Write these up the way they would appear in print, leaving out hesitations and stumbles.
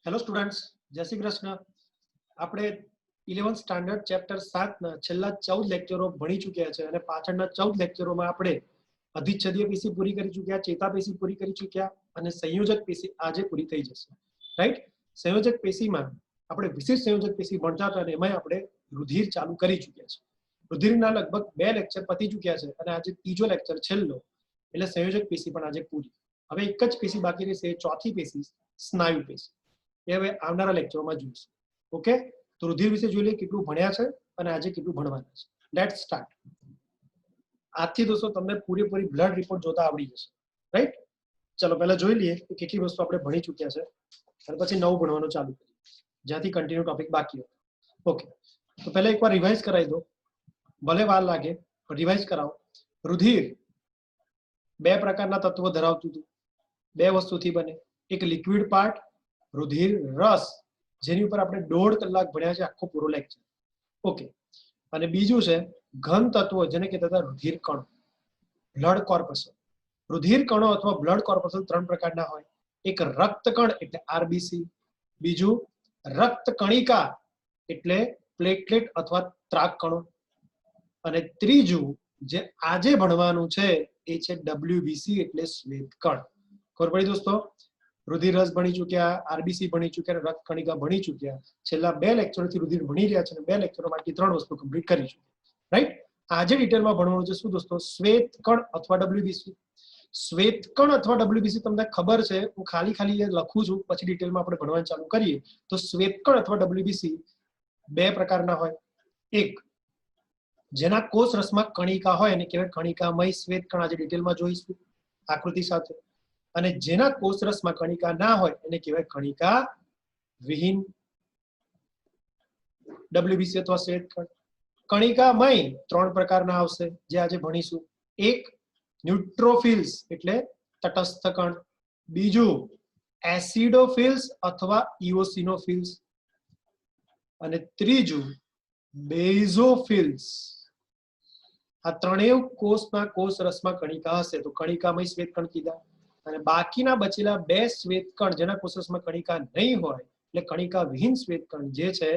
Hello students, જય શ્રી કૃષ્ણ. આપણે 11th standard chapter 7 ના છેલ્લા 14 લેક્ચરો ભણી ચૂક્યા છે અને પાછળના 14 લેક્ચરોમાં આપણે અધિચ્છદીય પેશી પૂરી કરી ચૂક્યા, ચેતાપેશી પૂરી કરી ચૂક્યા અને સંયોજક પેશી આજે પૂરી થઈ જશે. રાઈટ? સંયોજક પેશીમાં આપણે વિશેષ સંયોજક પેશી ભણતા હતા અને એમાં આપણે રુધિર ચાલુ કરી ચૂક્યા છે. રુધિરના લગભગ 2 લેક્ચર પતી ચૂક્યા છે અને આજે ત્રીજો લેક્ચર છેલ્લો, એટલે સંયોજક પેશી પણ આજે પૂરી. હવે એક જ પેશી બાકી રહેશે, ચોથી પેશી સ્નાયુ પેશી. એ હવે આવનારા લેક્ચરમાં જોઈશું. ઓકે, તો રુધિર વિશે જોઈ લઈએ કેટલું ભણ્યા છે અને આજે કેટલું ભણવાના છે. Let's start. આજથી દોસ્તો તમને પૂરેપૂરી બ્લડ રિપોર્ટ જોતા આવડી જશે. રાઈટ? ચલો પહેલા જોઈ લઈએ કે કેટલી વસ્તુ આપણે ભણી ચૂક્યા છે અને પછી નવું ભણવાનું ચાલુ કરીએ જ્યાંથી કન્ટિન્યુ ટોપિક બાકી હતો. ઓકે, તો પહેલા એકવાર રિવાઇઝ કરાવી દો, ભલે વાર લાગે પણ રિવાઇઝ કરાવો. રુધિર 2 પ્રકારના તત્વો ધરાવતું હતું. 2 વસ્તુથી બને. એક લિક્વિડ પાર્ટ, રુધિર રસ, જેની ઉપર આપણે 1.5 કલાક ભણ્યા છે આખો પૂરો લેક્ચર. ઓકે, અને બીજું છે ઘન તત્વો, જેને કહેતા હતા રુધિર કણો, બ્લડ કોર્પસ્કલ. રુધિર કણો અથવા બ્લડ કોર્પસ્કલ 3 પ્રકારના હોય. એક રક્તકણ એટલે આરબીસી, બીજું રક્ત કણિકા એટલે પ્લેટલેટ અથવા ત્રાક કણો, અને ત્રીજું જે આજે ભણવાનું છે એ છે ડબ્લ્યુબીસી એટલે શ્વેત કણ. ખબર પડી દોસ્તો? રુધિર રસ ભણી ચૂક્યા, આરબીસી ભણી ચૂક્યા, રક્ત કણિકા ભણી ચૂક્યા. છેલ્લા 2 લેક્ચરોથી રુધિર ભણી રહ્યા છે અને 2 લેક્ચરોમાંથી 3 વસ્તુ કમ્પ્લીટ કરી ચૂક્યા. રાઈટ? આજે ડિટેલમાં ભણવાનું છે શું દોસ્તો? શ્વેત કણ અથવા ડબ્લ્યુબીસી. શ્વેત કણ અથવા ડબ્લ્યુબીસી તમને ખબર છે, હું ખાલી લખું છું, પછી ડિટેલમાં આપણે ભણવાનું ચાલુ કરીએ. તો શ્વેત કણ અથવા ડબ્લ્યુબીસી 2 પ્રકારના હોય. એક જેના કોષ રસમાં કણિકા હોય એને કહેવાય કણિકામય શ્વેત કણ. આજે ડિટેલમાં જોઈશું આકૃતિ સાથે. અને જેના કોષ રસમાં કણિકા ના હોય એને કહેવાય કણિકા વિહીન ડબ્લ્યુબીસી અથવા શ્વેત કણ. કણિકામય 3 પ્રકારના આવશે જે આજે ભણીશું. એક ન્યુટ્રોફિલ્સ એટલે તટસ્થ કણ, બીજું એસિડોફિલ્સ અથવા ઇઓસિનોફિલ્સ, અને ત્રીજું બેઝોફિલ્સ. આ ત્રણેય કોષમાં કોષ રસમાં કણિકા હશે તો કણિકામય શ્વેત કણ કીધા. અને બાકીના બચેલા 2 શ્વેત કણ જેના કોષ રસમાં કણિકા નહીં હોય એટલે કણિકા વિહીન શ્વેત કણ, જે છે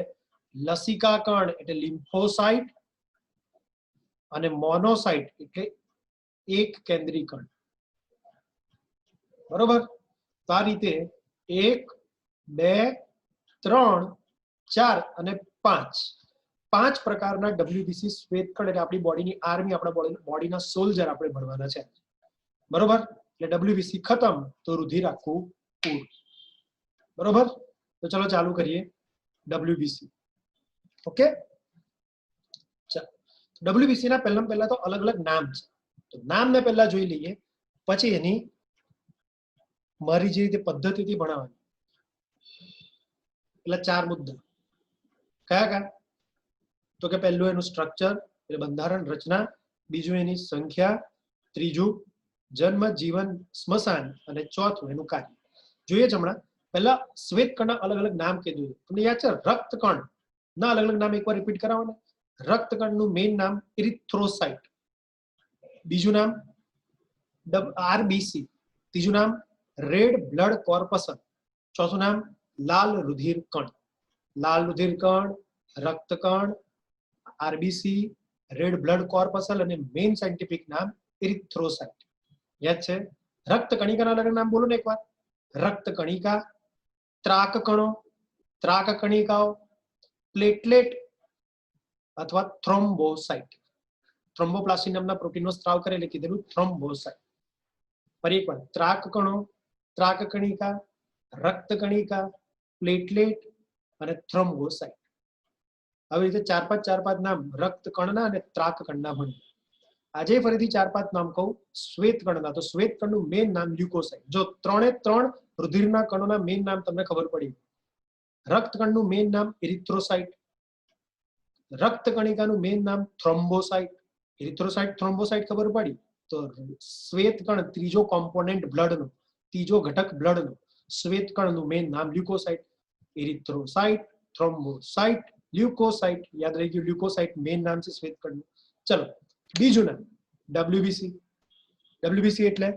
લસિકા કણ એટલે લિમ્ફોસાઇટ અને મોનોસાઇટ એટલે એક કેન્દ્રી કણ. બરોબર? તો આ રીતે 1, 2, 3, 4 અને 5 પ્રકારના ડબ્લ્યુબીસી શ્વેત કણ એટલે આપણી બોડીની આર્મી, આપણા બોડીના સોલ્જર આપણે ભણવાના છે. બરોબર? એટલે ડબ્લ્યુબીસી ખતમ તો રુધિર આખું પૂરું. બરોબર? તો ચલો ચાલુ કરીએ ડબ્લ્યુબીસી. ઓકે, ચાલો. ડબ્લ્યુબીસી ના પહેલા તો અલગ અલગ નામ છે, તો નામને પહેલા જોઈ લઈએ, પછી એની મારી જે રીતે પદ્ધતિથી ભણાવવાની. એટલે 4 મુદ્દા કયા કયા? તો કે પહેલું એનું સ્ટ્રક્ચર એટલે બંધારણ રચના, બીજું એની સંખ્યા, ત્રીજું જન્મ જીવન સ્મશાન, અને ચોથું એનું કાર્ય. જોઈએ જ હમણાં. પહેલા શ્વેત કણના અલગ અલગ નામ કીધું. તમને યાદ છે? રક્તકણ ના અલગ અલગ નામ એકવાર રિપીટ કરાવો ને. રક્તકણનું મેઇન નામ ઇરિથ્રોસાઇટ, બીજું નામ આરબીસી, ત્રીજું નામ રેડ બ્લડ કોર્પસલ, ચોથું નામ લાલ રુધિર કણ. લાલ રુધિર કણ, રક્તકણ, આરબીસી, રેડ બ્લડ કોર્પસલ અને મેઇન સાયન્ટિફિક નામ ઇરિથ્રોસાઇટ. યાદ છે? રક્ત કણિકાના અલગ નામ બોલો ને એકવાર. રક્ત કણિકા, ત્રાક કણો, ત્રાક કણિકાઓ, પ્લેટલેટ અથવા થ્રોમ્બોસાઇટ. થ્રોમ્બોપ્લાસ્ટિન નામના પ્રોટીનનો સ્ત્રાવ કરે એટલે કીધેલું થ્રોમ્બોસાઇટ. ફરી એકવાર, ત્રાક કણો, ત્રાક કણિકા, રક્ત કણિકા, પ્લેટલેટ અને થ્રોમ્બોસાઇટ. આવી રીતે 4-5 નામ રક્ત કણના અને ત્રાક કણના ભણીએ. આજે ફરીથી 4-5 નામ કહું શ્વેત કણના. તો શ્વેત કણનું મેઇન નામ લ્યુકોસાઇટ. જો 3 રુધિરના કણોના મેઇન નામ તમને ખબર પડી. રક્તકણનું મેઇન નામ ઇરિથ્રોસાઇટ, રક્ત કણિકાનું મેઇન નામ થ્રોમ્બોસાઇટ, ઇરિથ્રોસાઇટ થ્રોમ્બોસાઇટ ખબર પડી. તો શ્વેત કણ ત્રીજો કોમ્પોનેન્ટ બ્લડનો, ત્રીજો ઘટક બ્લડનો, શ્વેત કણનું મેઇન નામ લ્યુકોસાઇટ. ઇરિથ્રોસાઇટ, થ્રોમ્બોસાઇટ, લ્યુકોસાઇટ. યાદ રહી ગયું? લ્યુકોસાઇટ મેઇન નામ છે શ્વેત કણનું. ચલો બીજું નામ ડબ્લ્યુબીસી. ડબ્લ્યુબીસી એટલે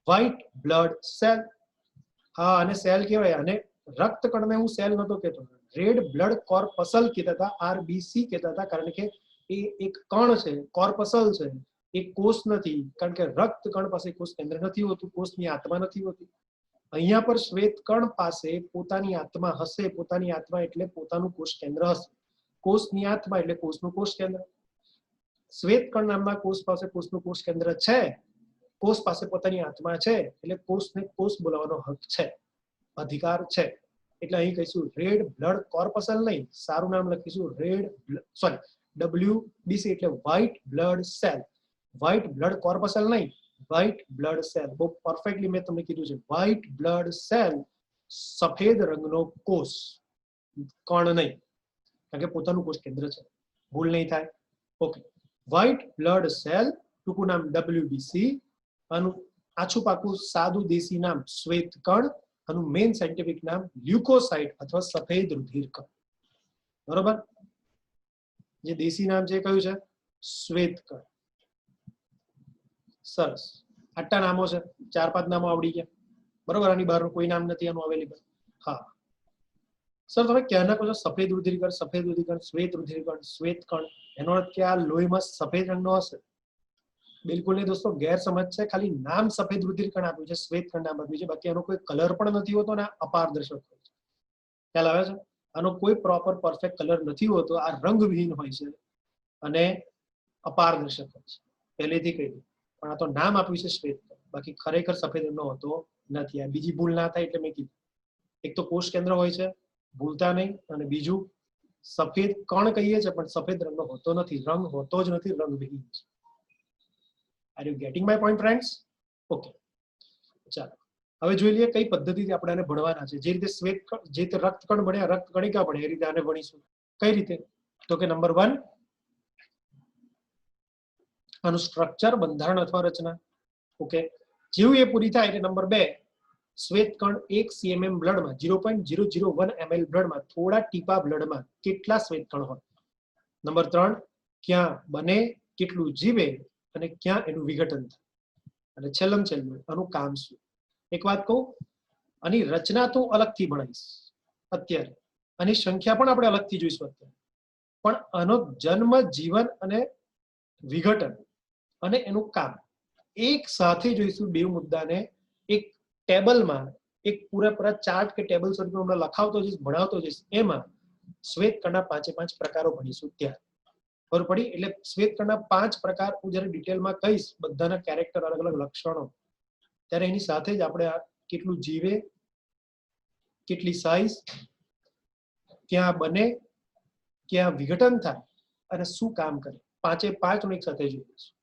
વ્હાઇટ બ્લડ સેલ. હા, અને સેલ કહેવાય. અને રક્તકણને હું સેલ નતો કહેતો, રેડ બ્લડ કોર્પસલ કહેતા હતા, આરબીસી કહેતા હતા, કારણ કે એ એક કણ છે, કોર્પસલ છે, એ કોષ નથી, કારણ કે રક્તકણ પાસે કોષ કેન્દ્ર નથી હોતું, કોષની આત્મા નથી હોતી. અહીંયા પર શ્વેતકણ પાસે પોતાની આત્મા હશે, પોતાની આત્મા એટલે પોતાનું કોષ કેન્દ્ર હશે, કોષની આત્મા એટલે કોષનું કોષ કેન્દ્ર. શ્વેતકણ નામના કોષ પાસે કોષનું કોષ કેન્દ્ર છે, કોષ પાસે પોતાની આત્મા છે, એટલે કોષને કોષ બોલાવવાનો હક છે, અધિકાર છે. એટલે અહીં કહીશું રેડ બ્લડ કોર્પસલ નહીં, સારું નામ લખીશું WBC એટલે white blood cell, white blood corpuscle નહીં, વ્હાઇટ બ્લડ સેલ. બહુ પરફેક્ટલી મેં તમને કીધું છે, વ્હાઇટ બ્લડ સેલ, સફેદ રંગનો કોષ, કણ નહીં, કારણ કે પોતાનું કોષ કેન્દ્ર છે, ભૂલ નહીં થાય. ઓકે, વ્હાઇટ બ્લડ સેલ, ટૂંકું નામ WBC, આનું આછું પાકું સાદું દેશી નામ શ્વેતકણ, આનું મેઇન સાયન્ટિફિક નામ લ્યુકોસાઇટ અથવા સફેદ રુધિરકણ. બરોબર, જે દેશી નામ છે કયું છે? શ્વેતકણ. સરસ, 8 નામો છે, 4-5 નામો આવડી ગયા. બરોબર, આની બહારનું કોઈ નામ નથી આનું અવેલેબલ. હા સર, તમે ક્યાંના કહો છો સફેદ રુધિરકણ, સફેદ રુધિરકણ, શ્વેત રુધિરકણ, શ્વેતકણ, એનો અર્થ કે આ લોહીમાં સફેદ રંગનો હશે? બિલકુલ નહીં દોસ્તો, ગેરસમજ છે. ખાલી નામ સફેદ રુધિરકણ આપ્યું છે, શ્વેતકણ નામ આપ્યું છે, બાકી એનો કોઈ કલર પણ નથી હોતો ને અપારદર્શક હોય છે. ખ્યાલ આવે છે? આનો કોઈ પ્રોપર પરફેક્ટ કલર નથી હોતો, આ રંગવિહીન હોય છે અને અપારદર્શક હોય છે, પહેલેથી કહી દઉં. પણ આ તો નામ આપ્યું છે શ્વેતકણ, બાકી ખરેખર સફેદ રંગનો હોતો નથી. આ બીજી ભૂલ ના થાય એટલે મેં કીધું. એક તો કોષ કેન્દ્ર હોય છે, ભૂલતા નહીં, અને બીજું સફેદ કણ કહીએ છીએ પણ સફેદ રંગનો હોતો નથી, રંગ હોતો જ નથી, રંગવિહીન છે. Are you getting my point friends? Okay, ચાલો હવે જોઈ લઈએ કઈ પદ્ધતિથી આપણે આને ભણવાના છે. જે રીતે શ્વેતકણ, જે રીતે રક્તકણ ભણ્યા, રક્તકણિકા ભણ્યા, એ રીતે આને ભણીશું. કઈ રીતે? તો કે નંબર 1, આનું સ્ટ્રક્ચર, બંધારણ અથવા રચના. ઓકે, જેવું એ પૂરી થાય એટલે નંબર 2, શ્વેતકણ 1 cm બ્લડમાં, 0.001 ml બ્લડમાં, થોડા ટીપા બ્લડમાં કેટલા શ્વેતકણ હોય. નંબર 3, ક્યાં બને, કેટલું જીવે અને ક્યાં એનું વિઘટન થાય. અને છેલ્લું આનું કામ શું. એક વાત કહું, આની રચના તો અલગથી ભણાવીશ અત્યારે, આની સંખ્યા પણ આપણે અલગથી જોઈશું અત્યારે, પણ આનો જન્મ, જીવન અને વિઘટન અને એનું કામ એક સાથે જોઈશું. બે મુદ્દાને એક ટેબલમાં, એક પૂરેપૂરા ચાર્ટ કે ટેબલ સ્વરૂપે હમણાં લખાવતો જઈશ, ભણાવતો જઈશ. એમાં શ્વેતકણના 5 પ્રકારો ભણીશું. ત્યાં ખબર પડી? એટલે શ્વેતકણના 5 પ્રકાર હું જયારે ડિટેલમાં કહીશ, બધાના કેરેક્ટર, અલગ અલગ લક્ષણો, ત્યારે એની સાથે જ આપણે કેટલું જીવે, કેટલી સાઈઝ, ક્યાં બને, ક્યાં વિઘટન થાય અને શું કામ કરે, 5 નું એક સાથે જોઈશું.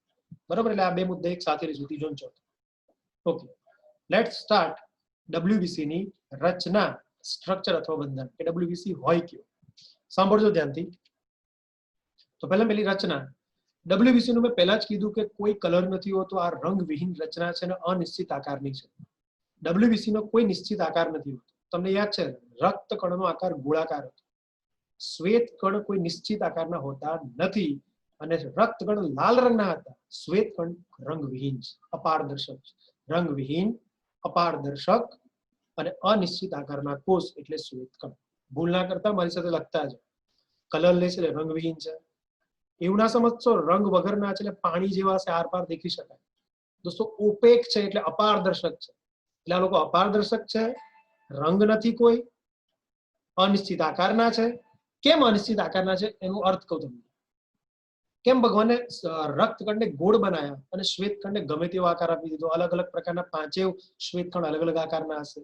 બરોબર, એટલે આ બે મુદ્દા એક સાથે લઈશું, ત્રીજો ને ચોથો. ઓકે, લેટ્સ સ્ટાર્ટ WBC ની રચના, સ્ટ્રક્ચર અથવા બંધારણ, કે WBC હોય કેવું. સાંભળજો ધ્યાનથી. તો પહેલી રચના. WBC નું મેં પહેલા જ કીધું કે કોઈ કલર નથી હોતો, આ રંગવિહીન રચના છે અને અનિશ્ચિત આકારની છે. WBC નો કોઈ નિશ્ચિત આકાર નથી હોતો. તમને યાદ છે, રક્તકણનો આકાર ગોળાકાર હતો. શ્વેતકણ કોઈ નિશ્ચિત આકારના હોતા નથી અને રક્તકણ લાલ રંગના હતા. શ્વેતકણ રંગવિહીન છે, અપારદર્શક છે. રંગવિહીન, અપારદર્શક અને અનિશ્ચિત આકારના કોષ એટલે શ્વેતકણ. ભૂલ ના કરતા, મારી સાથે લખતા જ. કલર લેશે એટલે રંગવિહીન છે. એવું ના સમજશો રંગ વગરના છે એટલે પાણી જેવા છે, આર પાર દેખી શકાય. દોસ્તો ઓપેક છે એટલે અપારદર્શક છે. એટલે આ લોકો અપારદર્શક છે, રંગ નથી કોઈ, અનિશ્ચિત આકારના છે. કેમ અનિશ્ચિત આકારના છે એનો અર્થ કહું તમને. કેમ ભગવાને રક્તકણને ગોળ બનાવ્યા અને શ્વેતકણને ગમે તેવો આકાર આપી દીધો? અલગ અલગ પ્રકારના 5 શ્વેતકણ અલગ અલગ આકારના હશે.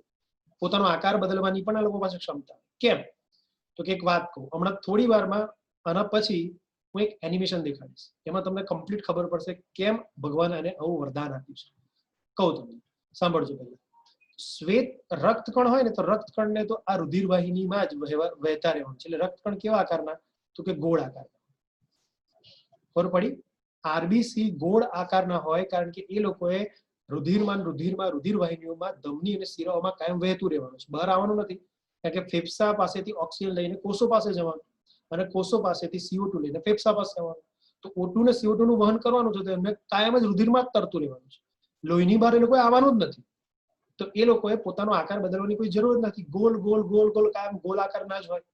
પોતાનો આકાર બદલવાની પણ આ લોકો પાસે ક્ષમતા. કેમ? તો કે એક વાત કહું, હમણાં થોડી વારમાં આના પછી હું એક એનિમેશન દેખાડીશ, એમાં તમને કમ્પ્લીટ ખબર પડશે કેમ ભગવાન આને આવું વરદાન આપ્યું છે. કહું તમને, સાંભળજો પહેલા. શ્વેત રક્તકણ હોય ને તો રક્તકણને તો આ રુધિરવાહિનીમાં જ વહેતા રહેવાનું છે. એટલે રક્તકણ કેવા આકારના? તો કે ગોળ આકારના. ખબર પડી? આરબીસી ગોળ આકારના હોય કારણ કે એ લોકોએ રુધિરવાહિનીઓમાં, ધમની અને શિરાઓમાં કાયમ વહેતું રહેવાનું છે, બહાર આવવાનું નથી. કારણ કે ફેફસા પાસેથી ઓક્સિજન લઈને કોષો પાસે જવાનું અને કોષો પાસેથી CO2 લઈને ફેફસા પાસે આવવાનું. તો O2 ને CO2 નું વહન કરવાનું છે, તો એમને કાયમ જ રુધિરમાં જ તરતું રહેવાનું છે. લોહીની બહાર એ લોકો આવવાનું જ નથી. તો તો એ લોકોએ પોતાનો આકાર બદલવાની કોઈ જરૂર નથી. ગોલ ગોલ ગોલ ગોલ કાયમ ગોલ આકાર ના જ હોય.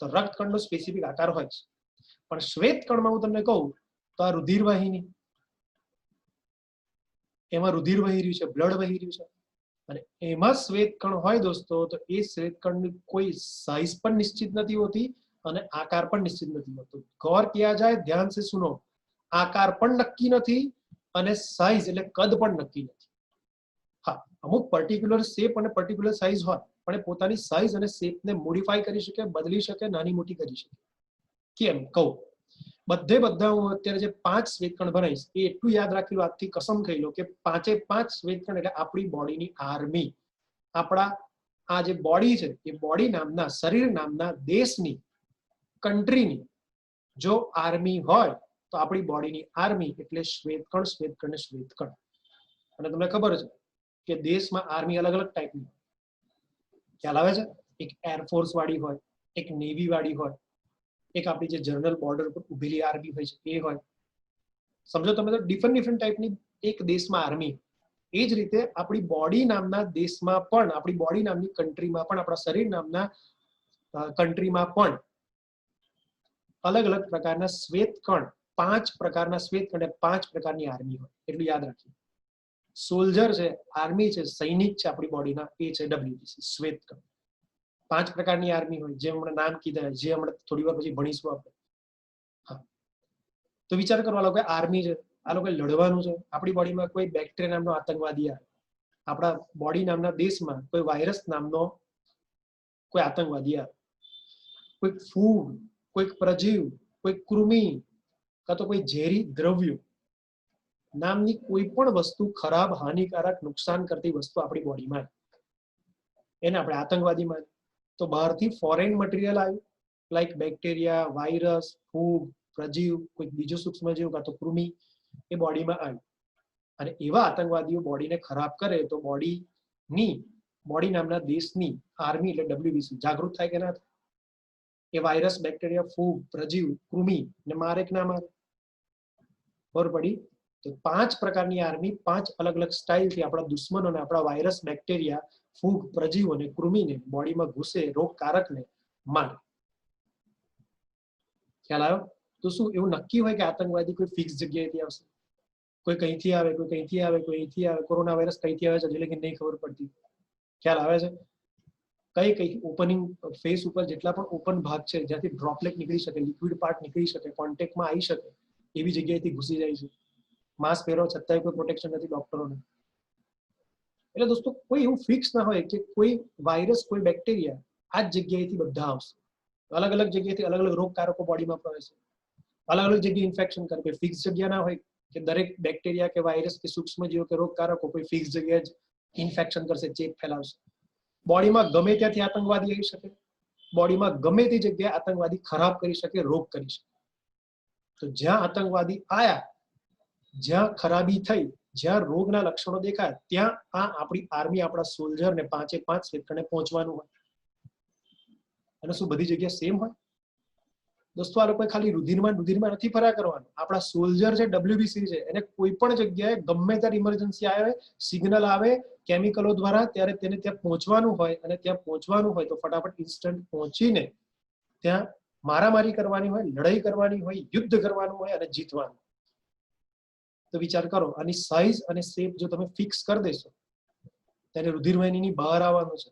તો રક્તકણનો સ્પેસિફિક આકાર હોય છે. પણ શ્વેતકણમાં હું તમને કહું તો આ રુધિર વાહિની, એમાં રુધિર વહી રહ્યું છે, બ્લડ વહી રહ્યું છે, અને એમાં શ્વેતકણ હોય દોસ્તો, તો એ શ્વેતકણની કોઈ સાઇઝ પણ નિશ્ચિત નથી હોતી અને આકાર પણ નિશ્ચિત નથી હોતો. ગौर किया जाए, ध्यान से सुनो, આકાર પણ નક્કી નથી અને સાઇઝ એટલે કદ પણ નક્કી નથી. હા, અમુક પર્ટિક્યુલર શેપ અને પર્ટિક્યુલર સાઇઝ હોય, પણ એ પોતાની સાઇઝ અને શેપને મોડિફાઈ કરી શકે, બદલી શકે, નાની મોટી કરી શકે. કેમ કહું? બધા હું અત્યારે જે 5 શ્વેતકણ બનાવીશ એ એટલું યાદ રાખી લો, આજથી કસમ ખાઈ લો કે 5 શ્વેતકણ એટલે આપણી બોડીની આર્મી. આપણા આ જે બોડી છે એ બોડી નામના, શરીર નામના દેશની, કન્ટ્રીની જો આર્મી હોય તો આપણી બોડીની આર્મી એટલે શ્વેતકણ, શ્વેતકણ ને શ્વેતકણ. અને તમને ખબર છે કે દેશમાં આર્મી અલગ અલગ ટાઈપની ખ્યાલ આવે છે. એક એરફોર્સ વાળી હોય, એક નેવી વાળી હોય, એક આપણી જે જનરલ બોર્ડર પર ઉભેલી આર્મી હોય છે એ હોય. સમજો તમે, તો ડિફરન્ટ ટાઈપની એક દેશમાં આર્મી. એ જ રીતે આપણી બોડી નામના દેશમાં પણ, આપણી બોડી નામની કન્ટ્રીમાં પણ, આપણા શરીર નામના કન્ટ્રીમાં પણ અલગ અલગ પ્રકારના શ્વેતકણ, 5 પ્રકારના શ્વેતકણ એટલે 5 પ્રકારની આર્મી હોય. એટલું યાદ રાખીએ. સોલ્જર છે, આર્મી છે, સૈનિક છે આપણી બોડીના, એ છે ડબ્લ્યુબીસી, શ્વેતકણ. 5 પ્રકારની આર્મી હોય, જે હમણાં નામ કીધા, જે હમણાં થોડી વાર પછી ભણીશું આપણે. હા, તો વિચાર કરો, આ લોકો આર્મી છે, આ લોકો લડવાનું છે. આપણી બોડીમાં કોઈ બેક્ટેરિયા નામનો આતંકવાદી આવે, આપણા બોડી નામના દેશમાં કોઈ વાયરસ નામનો કોઈ આતંકવાદી આવે, કોઈ ફૂગ, કોઈ પ્રજીવ, કોઈ કૃમિ, કાં તો કોઈ ઝેરી દ્રવ્યો નામની કોઈ પણ વસ્તુ, ખરાબ, હાનિકારક, નુકસાન કરતી વસ્તુ આપણી બોડીમાં, એને આપણે આતંકવાદીમાં. તો બહારથી ફોરેન મટીરિયલ આવ્યું, લાઈક બેક્ટેરિયા, વાયરસ, ફૂગ, પ્રજીવ, કોઈ બીજો સૂક્ષ્મજીવ કાં તો કૃમિ, એ બોડીમાં આવ્યું અને એવા આતંકવાદીઓ બોડીને ખરાબ કરે તો બોડી નામના દેશની આર્મી એટલે ડબ્લ્યુબીસી જાગૃત થાય કે ના થાય? એ વાયરસ, બેક્ટેરિયા, ફૂગ, પ્રજીવ, કૃમિ ને મારે કે ના મારે? ખબર પડી? તો 5 પ્રકારની આર્મી 5 અલગ અલગ સ્ટાઇલથી આપણા દુશ્મનોને, આપણા વાયરસ, બેક્ટેરિયા, ફૂગ, પ્રજીવો અને કૃમિને બોડીમાં ઘૂસે, રોગકારકને મારે. ખ્યાલ આવ્યો? તો શું એવું નક્કી હોય કે આતંકવાદી કોઈ ફિક્સ જગ્યાએથી આવશે? કોઈ કઈથી આવે, કોઈ કઈથી આવે, કોઈ અહીંથી આવે? કોરોના વાયરસ કઈથી આવે છે હજી લગી નહીં ખબર પડતી. ખ્યાલ આવે છે? કઈ ઓપનિંગ ફેસ ઉપર જેટલા પણ ઓપન ભાગ છે, જ્યાંથી ડ્રોપલેટ નીકળી શકે, લિક્વિડ પાર્ટ નીકળી શકે, કોન્ટેક્ટમાં આવી શકે, એવી જગ્યાએથી ઘૂસી જાય છે. માસ્ક પહેરો છતાંય કોઈ પ્રોટેક્શન નથી ડોક્ટરોને. એટલે દોસ્તો કોઈ એવું ફિક્સ ના હોય કે કોઈ વાયરસ, કોઈ બેક્ટેરિયા આ જ જગ્યાએથી બધા આવશે. અલગ અલગ જગ્યાએથી અલગ અલગ રોગકારકો બોડીમાં પ્રવેશે, અલગ અલગ જગ્યાએ ઇન્ફેક્શન કરે. કોઈ ફિક્સ જગ્યા ના હોય કે દરેક બેક્ટેરિયા કે વાયરસ કે સૂક્ષ્મજીવો કે રોગકારકો કોઈ ફિક્સ જગ્યાએ જ ઇન્ફેક્શન કરશે, ચેપ ફેલાવશે. બોડીમાં ગમે ત્યાંથી આતંકવાદી આવી શકે, બોડીમાં ગમે તે જગ્યાએ આતંકવાદી ખરાબ કરી શકે, રોગ કરી શકે. તો જ્યાં આતંકવાદી આયા, જ્યાં ખરાબી થઈ, જ્યાં રોગના લક્ષણો દેખાય, ત્યાં આ આપણી આર્મી, આપણા સોલ્જર ને 5 શ્વેતકણે પહોંચવાનું હોય. અને શું બધી જગ્યા સેમ હોય? દોસ્તો આ લોકો ખાલી રુધિરમાં નથી ફર્યા કરવાનું. આપણા સોલ્જર છે, ડબ્લ્યુબીસી છે, એને કોઈ પણ જગ્યાએ ગમે ત્યારે ઇમરજન્સી આવે, સિગ્નલ આવે કેમિકલો દ્વારા, ત્યારે તેને ત્યાં પહોંચવાનું હોય. અને ત્યાં પહોંચવાનું હોય તો ફટાફટ ઇન્સ્ટન્ટ પહોંચીને ત્યાં મારામારી કરવાની હોય, લડાઈ કરવાની હોય, યુદ્ધ કરવાનું હોય અને જીતવાનું. તો વિચાર કરો, આની સાઇઝ અને શેપ જો તમે ફિક્સ કરી દેશો, ત્યારે રુધિરવાહિનીની બહાર આવવાનું છે,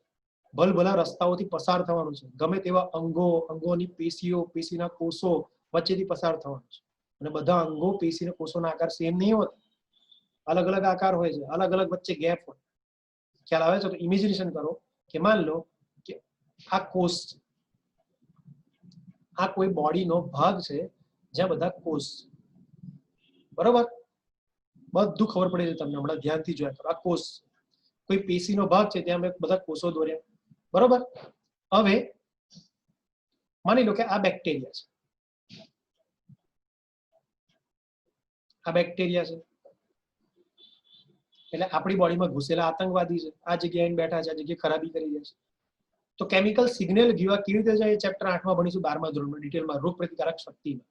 ભલભલા રસ્તાઓથી પસાર થવાનું છે, ગમે તેવા અંગો, અંગોની પેશીઓ, પેશીના કોષો વચ્ચેથી પસાર થવાનું છે. અને બધા અંગો, પેશી, કોષોના આકાર સેમ નહીં હોતા, અલગ અલગ આકાર હોય છે, અલગ અલગ વચ્ચે ગેપ હોય. ખ્યાલ આવે છે? તો ઇમેજિનેશન કરો કે માન લો કે આ કોષ, આ કોઈ બોડીનો ભાગ છે જ્યાં બધા કોષ, બરોબર? બધું ખબર પડે છે તમને, હમણાં ધ્યાનથી જોયા કરો. આ કોષ કોઈ પેશીનો ભાગ છે, ત્યાં મેં બધા કોષો દોર્યા, બરોબર? હવે માની લો કે આ બેક્ટેરિયા છે, આ બેક્ટેરિયા છે એટલે આપણી બોડીમાં ઘૂસેલા આતંકવાદી છે, આ જગ્યાએ બેઠા છે, આ જગ્યાએ ખરાબી કરી રહ્યા છે. તો કેમિકલ સિગ્નલ કેવી રીતે જાય, ચેપ્ટર 8માં ભણીશું, 12મા ધોરણમાં ડિટેલમાં, રોગ પ્રતિકારક શક્તિમાં,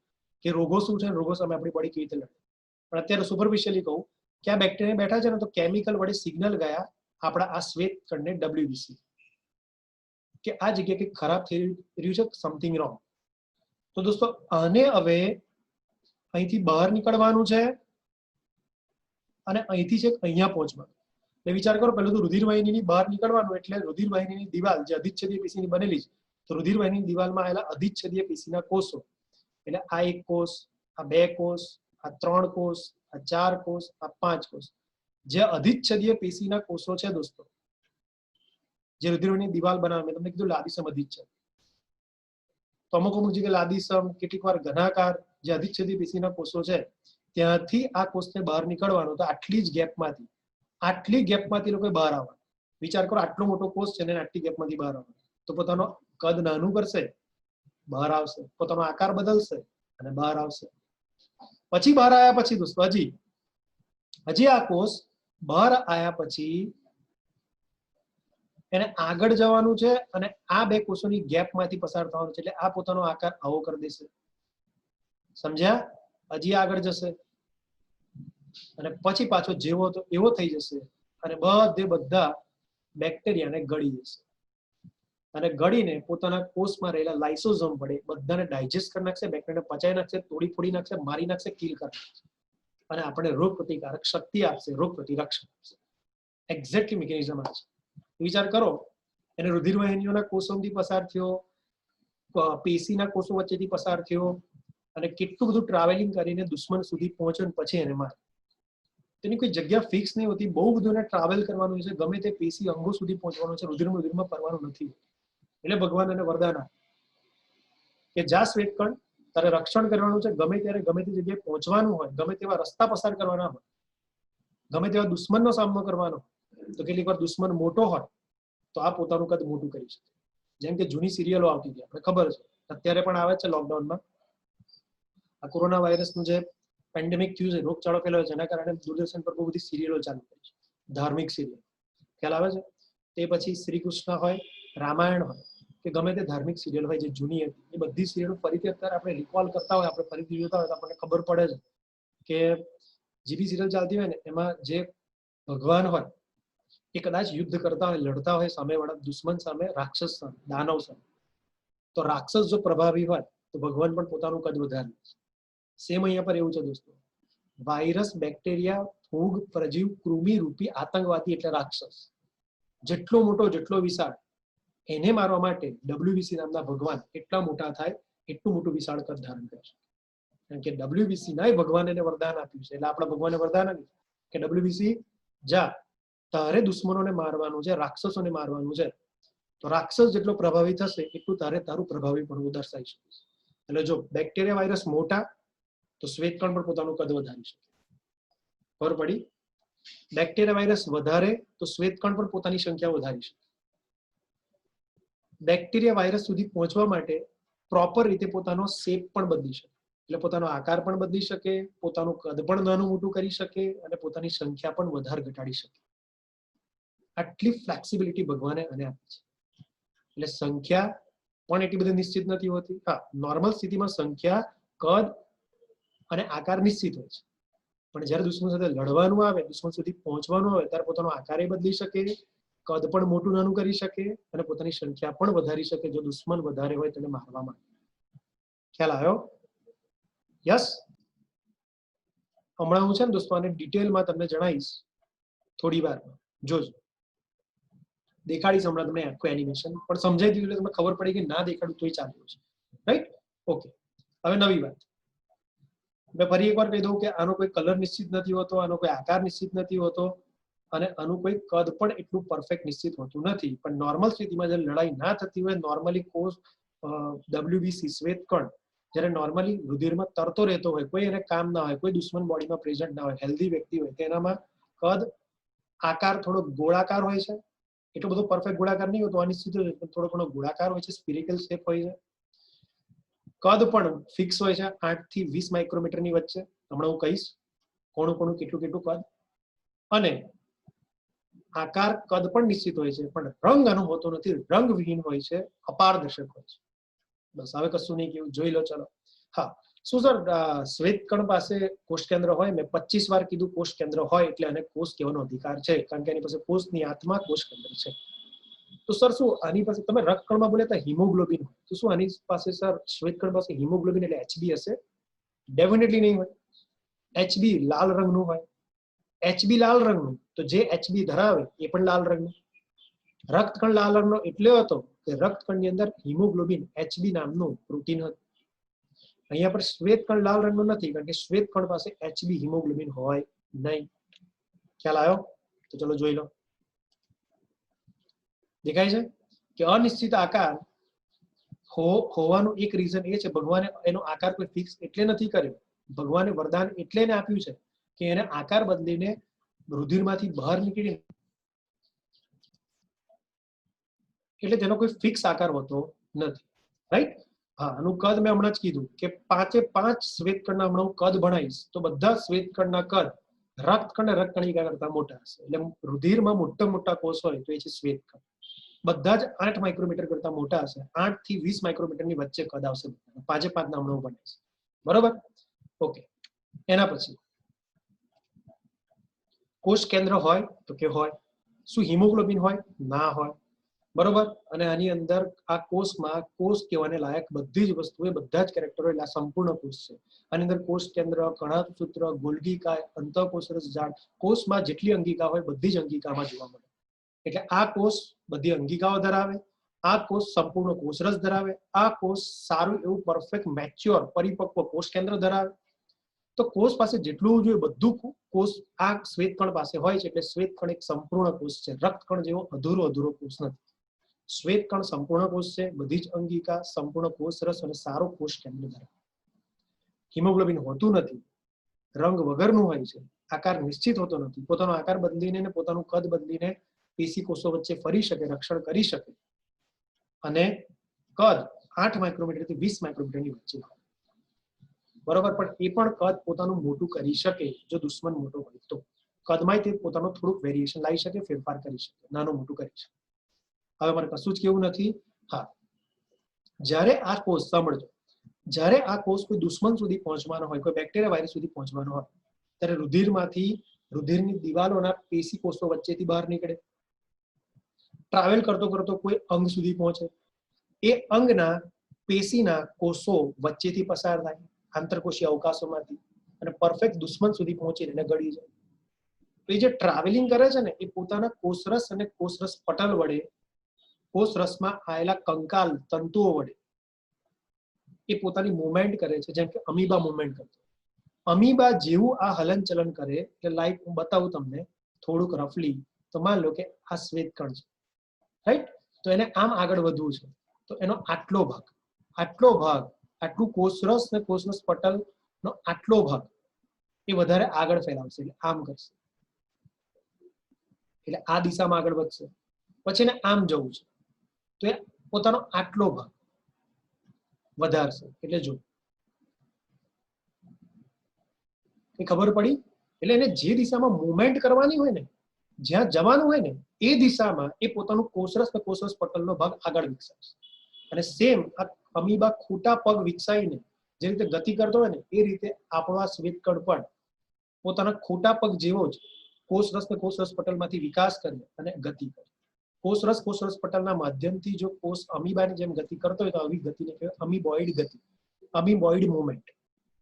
કે રોગો શું છે, રોગો સામે આપણી બોડી કેવી રીતે લડે. પણ અત્યારે સુપરફિશિયલી કહું કે આ બેક્ટેરિયા બેઠા છે ને, તો કેમિકલ વડે સિગ્નલ ગયા આપણા આ શ્વેત કણને WBC, કે આ જગ્યાએ કંઈક ખરાબ થઈ રહ્યું છે, સમથિંગ રોંગ. તો દોસ્તો આને હવે અહીંથી બહાર નીકળવાનું છે અને અહીંથી છે અહીંયા પહોંચવાનું. એટલે વિચાર કરો, પહેલું તો રુધિરવાહિનીની બહાર નીકળવાનું, એટલે રુધિરવાહિનીની દિવાલ જે અધિચ્છદીય પેશીની બનેલી છે, તો રુધિરવાહિનીની દિવાલમાં આવેલા અધિચ્છદીય પેશીના કોષો, એટલે આ 1 કોષ, આ 2 કોષ, આ 3 કોષ, આ 4 કોષ, આ 5 કોષ, જે અધિચ્છદીય પેશીના કોષો છે દોસ્તો, જે રુધિરવાહિનીની દિવાલ બનાવે, મેં તમને કીધું લાદીસમ અધિચ્છદ, તો અમુક જગ્યાએ લાદીસમ, કેટલીક વાર ઘનાકાર, જે અધિચ્છદીય પેશીના કોષો છે, ત્યાંથી આ કોષને બહાર નીકળવાનો. તો આટલી ગેપમાંથી લોકો બહાર આવવાનું. વિચાર કરો, આટલો મોટો કોષ છે ને આટલી ગેપમાંથી બહાર આવવાનું, તો પોતાનો કદ નાનું કરશે, બહાર આવશે, પોતાનો આકાર બદલશે અને બહાર આવશે. પછી બહાર આવ્યા પછી દોસ્તો હજી આ કોષ બહાર આવ્યા પછી એને આગળ જવાનું છે અને આ 2 કોષોની ગેપમાંથી પસાર થવાનું છે, એટલે આ પોતાનો આકાર આવો કરી દેશે. સમજ્યા? હજી આગળ જશે અને પછી પાછો જેવો તો એવો થઈ જશે અને બધા બેક્ટેરિયાને ગળી જશે અને ગળીને પોતાના કોષમાં રહેલા લાઇસોઝોમ વડે બધાને ડાયજેસ્ટ કરી નાખશે, બેક્ટેરિયાને પચાવી નાખશે, તોડી ફોડી નાખશે, મારી નાખશે, કિલ કરી નાખશે અને આપણે રોગ પ્રતિકારક શક્તિ આપશે, રોગ પ્રતિરક્ષણ આપશે. એક્ઝેક્ટલી મિકેનિઝમ આ છે. વિચાર કરો, એને રુધિરવાહિનીઓના કોષોમાંથી પસાર થયો, પેશીના કોષો વચ્ચેથી પસાર થયો અને કેટલું બધું ટ્રાવેલિંગ કરીને દુશ્મન સુધી પહોંચ્યો પછી એને મારે. તેની કોઈ જગ્યા ફિક્સ નહીં હોતી, બહુ બધું એને ટ્રાવેલ કરવાનું છે, ગમે તે પેશી અંગો સુધી પહોંચવાનું છે, રુધિરમાં ફરવાનું નથી. એટલે ભગવાન એને વરદાન આપે કે જા શ્વેતકણ, તારે રક્ષણ કરવાનું છે, ગમે ત્યારે ગમે તે જગ્યાએ પહોંચવાનું હોય, ગમે તેવા રસ્તા પસાર કરવાના હોય, ગમે તેવા દુશ્મનનો સામનો કરવાનો હોય, તો કેટલીક વાર દુશ્મન મોટો હોય તો આ પોતાનું કદ મોટું કરી શકે. જેમ કે જૂની સિરિયલો આવતી હતી, આપણે ખબર છે, અત્યારે પણ આવે છે લોકડાઉનમાં. આ કોરોના વાયરસનું જે પેન્ડેમિક થયું છે, રોગચાળો ફેલાયો છે, એના કારણે દૂરદર્શન પર બહુ બધી સિરિયલો ચાલુ થઈ છે, ધાર્મિક સિરિયલ, ખ્યાલ આવે છે? તે પછી શ્રી કૃષ્ણ હોય, રામાયણ હોય કે ગમે તે ધાર્મિક સિરિયલ હોય જે જૂની હતી, એ બધી સિરિયલો ફરીથી અત્યારે આપણે રિકોલ કરતા હોય, આપણે ફરીથી જોતા હોય તો આપણને ખબર પડે છે કે જે બી સિરિયલ ચાલતી હોય ને એમાં જે ભગવાન હોય એ કદાચ યુદ્ધ કરતા હોય, લડતા હોય સામેવાળા દુશ્મન સામે, રાક્ષસ સામે, દાનવ સામે, તો રાક્ષસ જો પ્રભાવી હોય તો ભગવાન પણ પોતાનું કદ વધારે લે છે. સેમ અહીંયા પર એવું છે દોસ્તો. વાયરસ, બેક્ટેરિયા, ફૂગ, પ્રજીવ, કૃમિ રૂપી આતંકવાદી એટલે રાક્ષસ જેટલો મોટો, જેટલો વિશાળ, એને મારવા માટે WBC નામના ભગવાન એટલા મોટા થાય, એટલું મોટું વિશાળ કદ ધારણ કરશે. કારણ કે WBC ના ભગવાન એને વરદાન આપ્યું છે. એટલે આપણા ભગવાને વરદાન આપ્યું કે WBC જા, તારે દુશ્મનોને મારવાનું છે, રાક્ષસોને મારવાનું છે. તો રાક્ષસ જેટલો પ્રભાવી થશે એટલું તારું પ્રભાવીપણું દર્શાવી શકે. એટલે જો બેક્ટેરિયા, વાયરસ મોટા તો શ્વેતકણ પણ પોતાનું કદ વધારી શકે. ખબર પડી? બેક્ટેરિયા, વાયરસ વધારે તો શ્વેતકણ પણ પોતાની સંખ્યા વધારી શકે. બેક્ટેરિયા, વાયરસ સુધી પહોંચવા માટે પ્રોપર રીતે પોતાનો શેપ પણ બદલી શકે, એટલે પોતાનો આકાર પણ બદલી શકે, પોતાનું કદ પણ નાનું મોટું કરી શકે અને પોતાની સંખ્યા પણ વધારે ઘટાડી શકે. આટલી ફ્લેક્સિબિલિટી ભગવાને આને આપી છે. એટલે સંખ્યા પણ એટલી બધી નિશ્ચિત નથી હોતી. હા, નોર્મલ સ્થિતિમાં સંખ્યા, કદ અને આકાર નિશ્ચિત હોય છે, પણ જ્યારે દુશ્મન સાથે લડવાનું આવે, દુશ્મન સુધી પહોંચવાનું આવે ત્યારે પોતાનો આકાર બદલી શકે, કદ પણ મોટું નાનું કરી શકે અને પોતાની સંખ્યા પણ વધારી શકે જો દુશ્મન વધારે હોય તેને મારવા માટે. ખ્યાલ આવ્યો? યસ. હમણાં હું છે ને દોસ્તો આને ડિટેલમાં તમને જણાવીશ થોડી વારમાં. જોજો, દેખાડીશ હમણાં તમને આખું એનિમેશન, પણ સમજાઈ દીધું એટલે તમને ખબર પડી કે ના દેખાડું તોય ચાલે છે. રાઈટ? ઓકે. હવે નવી વાત. મેં ફરી એકવાર કહી દઉં કે આનો કોઈ કલર નિશ્ચિત નથી હોતો, આનો કોઈ આકાર નિશ્ચિત નથી હોતો અને આનું કોઈ કદ પણ એટલું પરફેક્ટ નિશ્ચિત હોતું નથી. પણ નોર્મલ સ્થિતિમાં જ્યારે લડાઈ ના થતી હોય, નોર્મલી કોષ WBC શ્વેતકણ જ્યારે નોર્મલી રુધિરમાં તરતો રહેતો હોય, કોઈ એને કામ ના હોય, કોઈ દુશ્મન બોડીમાં પ્રેઝન્ટ ના હોય, હેલ્ધી વ્યક્તિ હોય, તેનામાં કદ, આકાર થોડો ગોળાકાર હોય છે. એટલો બધો પરફેક્ટ ગોળાકાર નહીં હોતો, અનિશ્ચિત હોય, પણ થોડો ઘણો ગોળાકાર હોય છે, સ્પિરિકલ શેપ હોય છે. કદ પણ ફિક્સ હોય છે, 8 થી 20 માઇક્રોમીટરની વચ્ચે. હમણાં હું કહીશ કોનું કોનું કેટલું કેટલું કદ. અને આકાર, કદ પણ નિશ્ચિત હોય છે, પણ રંગ આનો હોતો નથી, રંગવિહીન હોય છે, અપારદર્શક હોય છે. બસ, હવે કશું નહીં કેવું, જોઈ લો. ચલો. હા, શું સર શ્વેતકણ પાસે કોષ કેન્દ્ર હોય? મેં 25 વાર કીધું કોષ કેન્દ્ર હોય એટલે આને કોષ કહેવાનો અધિકાર છે, કારણ કે એની પાસે કોષની આત્મા કોષ કેન્દ્ર છે. તો સર શું આની પાસે તમે રક્તકણમાં બોલે તો હિમોગ્લોબિન હોય, તો શું આની પાસે સર શ્વેતકણ પાસે હિમોગ્લોબિન એટલે એચબી હશે? ડેફિનેટલી નહીં હોય. એચબી લાલ રંગનું હોય. એચબી લાલ રંગનું, તો જે એચબી ધરાવે એ પણ લાલ રંગનું. રક્તકણ લાલ રંગનો એટલે હતો કે રક્તકણની અંદર હિમોગ્લોબિન એચબી નામનું પ્રોટીન હતું. અહીંયા પર શ્વેતકણ લાલ રંગનું નથી, કારણ કે શ્વેતકણ પાસે એચબી હિમોગ્લોબિન હોય નહીં. ખ્યાલ આવ્યો? તો ચલો જોઈ લો. દેખાય છે કે અનિશ્ચિત આકાર હોવાનું એક રીઝન એ છે, ભગવાને એનો આકાર કોઈ ફિક્સ એટલે નથી કર્યો. ભગવાને વરદાન એટલે ને આપ્યું છે કે એને આકાર બદલીને રુધિરમાંથી બહાર નીકળી, એટલે તેનો કોઈ ફિક્સ આકાર હોતો નથી. રાઈટ? હા, આનું કદ મેં હમણાં જ કીધું કે 5 શ્વેતકણના હમણાં હું કદ ભણાવીશ તો બધા શ્વેતકણના કદ રક્તકણ અને રક્તકણિકા કરતા મોટા હશે. એટલે રુધિરમાં મોટા કોષ હોય તો એ છે શ્વેતકણ. બધા જ 8 માઇક્રોમીટર કરતા મોટા હશે. 8 થી 20 માઇક્રોમીટરની વચ્ચે કદ આવશે. 5 ના હમણાં હું ભણાવીશ. બરોબર? ઓકે. એના પછી કોષ કેન્દ્ર હોય તો કે હોય. શું હિમોગ્લોબિન હોય? ના હોય. બરોબર? અને આની અંદર આ કોષમાં કોષ કહેવાને લાયક બધી જ વસ્તુઓ, બધા જ કેરેક્ટરો એટલે આ સંપૂર્ણ કોષ છે. આની અંદર કોષ કેન્દ્ર, કણાસૂત્ર, ગોલ્ગીકાય, અંતઃકોષરસ ઝાડ, કોષમાં જેટલી અંગિકા હોય બધી જ અંગિકામાં જોવા મળે. એટલે આ કોષ બધી અંગિકાઓ ધરાવે, આ કોષ સંપૂર્ણ કોષરસ ધરાવે, આ કોષ સારું એવું પરફેક્ટ મેચ્યોર પરિપક્વ કોષ કેન્દ્ર ધરાવે. તો કોષ પાસે જેટલું જોઈએ બધું કોષ આ શ્વેતકણ પાસે હોય છે. એટલે શ્વેતકણ એક સંપૂર્ણ કોષ છે. રક્તકણ જેવો અધૂરો કોષ નથી. શ્વેતકણ સંપૂર્ણ કોષ છે, બધી જ અંગિકા, સંપૂર્ણ કોષરસ અને સારો કોષ કેન્દ્ર ધરાવે. હિમોગ્લોબિન હોતું નથી, રંગ વગરનું હોય છે, આકાર નિશ્ચિત હોતો નથી, પોતાનો આકાર બદલીને અને પોતાનું કદ બદલીને પેશી કોષો વચ્ચે ફરી શકે, રક્ષણ કરી શકે, અને કદ 8 માઇક્રોમીટર થી 20 માઇક્રોમીટરની વચ્ચે હોય. બરોબર? પણ એ પણ કદ પોતાનું મોટું કરી શકે જો દુશ્મન મોટો હોય તો. કદમાં તે પોતાનું થોડુંક વેરિએશન લાવી શકે, ફેરફાર કરી શકે, નાનું મોટું કરી શકે. હવે મારે કશું જ કેવું નથી. હા, જ્યારે આ કોષ સાંભળજો, જ્યારે આ કોષ કોઈ દુશ્મન સુધી પહોંચવાનો હોય, કોઈ બેક્ટેરિયા વાયરસ સુધી પહોંચવાનો હોય, ત્યારે રુધિરમાંથી, રુધિરની દિવાલોના પેશી કોષો વચ્ચેથી બહાર નીકળે, ટ્રાવેલ કરતો કોઈ અંગ સુધી પહોંચે, એ અંગના પેશીના કોષો વચ્ચેથી પસાર થાય આંતરકોષીય અવકાશોમાંથી, અને પરફેક્ટ દુશ્મન સુધી પહોંચીને એને ગળી જાય. તો એ જે ટ્રાવેલિંગ કરે છે ને, એ પોતાના કોષરસ અને કોષરસ પટલ વડે, કોષરસમાં આવેલા કંકાલ તંતુઓ વડે એ પોતાની મુવમેન્ટ કરે છે, જેમ કે અમીબા મુવમેન્ટ કરતો. અમીબા જેવું આ હલનચલન કરે, એટલે લાઈક હું બતાવું તમને થોડુંક રફલી. તો માન લો કે આ શ્વેતકણ છે, રાઈટ? તો એને આમ આગળ વધવું છે, તો એનો આટલો ભાગ, આટલું કોષરસ ને કોષરસ પટલ નો આટલો ભાગ એ વધારે આગળ ફેલાવશે, એટલે આમ કરશે, એટલે આ દિશામાં આગળ વધશે. પછી એને આમ જવું છે, તો એ પોતાનો આટલો ભાગ વધારશે. એટલે જો એ ખબર પડી? એટલે એને જે દિશામાં મુવમેન્ટ કરવાની હોય ને, જ્યાં જવાનું હોય ને, એ દિશામાં એ પોતાનું કોષરસ ને કોષરસ પટલનો ભાગ આગળ વિકસાવશે. અને સેમ આ અમીબા ખોટા પગ વિકસાવીને જે રીતે ગતિ કરતો હોય ને, એ રીતે આપણો આ શ્વેતકણ પણ પોતાના ખોટા પગ જેવો જ કોષરસ ને કોષરસ પટલમાંથી વિકાસ કરે અને ગતિ કરે. કોષરસ પટલના માધ્યમથી જો કોષ અમીબાની જેમ ગતિ કરતો હોય તો આવી ગતિને કહેવાય અમીબોઇડ ગતિ, અમીબોઇડ મુવમેન્ટ,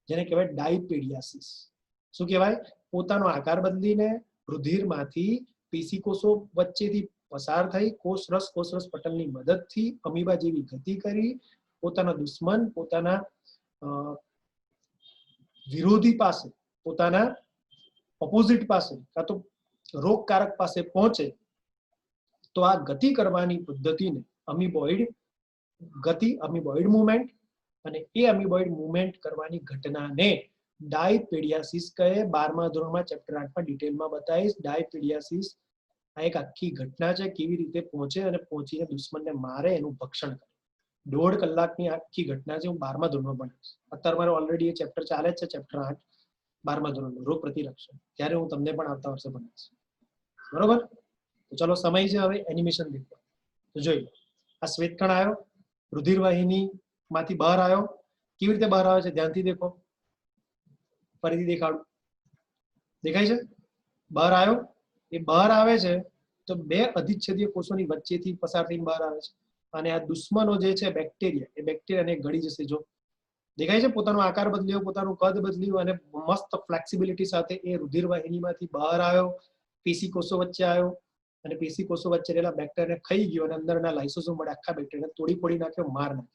જેને કહેવાય ડાયપેડિયાસિસ. શું કહેવાય? પોતાનો આકાર બદલીને રુધિરમાંથી પેશી કોષો વચ્ચેથી પસાર થઈ કોષરસ પટલની મદદથી અમીબા જેવી ગતિ કરી પોતાના દુશ્મન, પોતાના વિરોધી પાસે, પોતાના ઓપોઝિટ પાસે કાં તો રોગકારક પાસે પહોંચે. તો આ ગતિ કરવાની પદ્ધતિને અમીબોઇડ ગતિ, અમીબોઇડ મુવમેન્ટ, અને એ અમીબોઇડ મુવમેન્ટ કરવાની ઘટનાને ડાયપેડિયાસિસ કહે. 12મા ધોરણમાં ચેપ્ટર 8માં ડિટેલમાં બતાવીશ. ડાયપેડિયાસિસ આ એક આખી ઘટના છે, કેવી રીતે પહોંચે અને પહોંચીને દુશ્મનને મારે, એનું ભક્ષણ કરે. 1.5 કલાકની આખી ઘટના છે. હું 12મા ધોરણમાં ભણાવીશ. અત્યારે મારે ઓલરેડી એ ચેપ્ટર ચાલે જ છે, ચેપ્ટર 8 12મા ધોરણનો રોગ પ્રતિરક્ષણ. ત્યારે હું તમને પણ આવતા વર્ષે ભણાવીશ. બરોબર? તો ચલો સમય છે હવે એનિમેશન દેખો. તો જોઈ લો, આ શ્વેતકણ આવ્યો, રુધિરવાહિની માંથી બહાર આવ્યો, કેવી રીતે બહાર આવે છે ધ્યાનથી દેખો, ફરીથી દેખાડું, દેખાય છે? બહાર આવ્યો, એ બહાર આવે છે તો બે અધિચ્છદીય કોષોની વચ્ચેથી પસાર થઈને બહાર આવે છે, અને આ દુશ્મનો જે છે બેક્ટેરિયા, એ બેક્ટેરિયાને ગળી જશે. જો દેખાય છે, પોતાનો આકાર બદલ્યો, પોતાનું કદ બદલ્યું, અને મસ્ત ફ્લેક્સિબિલિટી સાથે એ રુધિર વાહિનીમાંથી બહાર આવ્યો, પેશી કોષો વચ્ચે આવ્યો, અને પેશી કોષો વચ્ચે રહેલા બેક્ટેરિયાને ખાઈ ગયો, અને અંદરના લાઇસોસોમ વડે આખા બેક્ટેરિયાને તોડી ફોડી નાખ્યો, માર નાખ્યો.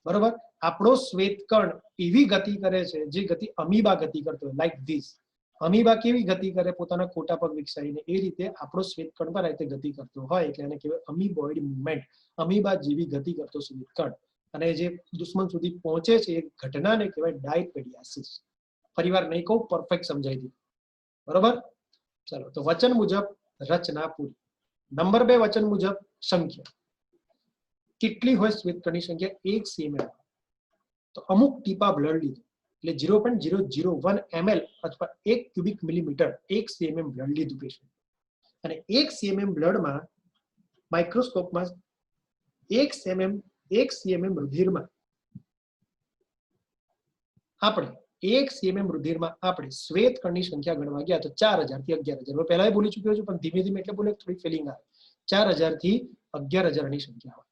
બરોબર? આપણો શ્વેતકણ એવી ગતિ કરે છે જે ગતિ અમીબા ગતિ કરતો હોય, લાઈક ધીસ. અમીબા કેવી ગતિ કરે? પોતાના ખોટા પગ વિકસાવીને. એ રીતે આપણો શ્વેતકણ પર આ રીતે ગતિ કરતો હોય એટલે એને કહેવાય અમીબોઇડ મુવમેન્ટ. અમીબા જેવી ગતિ કરતો શ્વેતકણ. અને જે દુશ્મન સુધી પહોંચે છે એ ઘટનાને કહેવાય ડાયપેડિયાસિસ. ફરીવાર નહીં કહું, પરફેક્ટ સમજાઈ દીધું. બરોબર? ચલો, તો વચન મુજબ રચના પૂરી. નંબર 2 વચન મુજબ સંખ્યા. કેટલી હોય શ્વેતકણની સંખ્યા? 1 cm. તો અમુક ટીપા બ્લડ લીધું એટલે 0.001 ml અથવા 1 ક્યુબિક મિલીમીટર 1 cm બ્લડ લીધું પેશન્ટ. અને 1 cm બ્લડમાં માઇક્રોસ્કોપમાં 1 cm રુધિરમાં આપણે 1 cm રુધિરમાં આપણે શ્વેતકણની સંખ્યા ગણવા ગયા તો 4000 થી 11000. પહેલા બોલી ચૂક્યો છું પણ ધીમે ધીમે એટલે બોલે થોડી ફિલિંગ આવે. 4000 થી 11000 ની સંખ્યા હોય.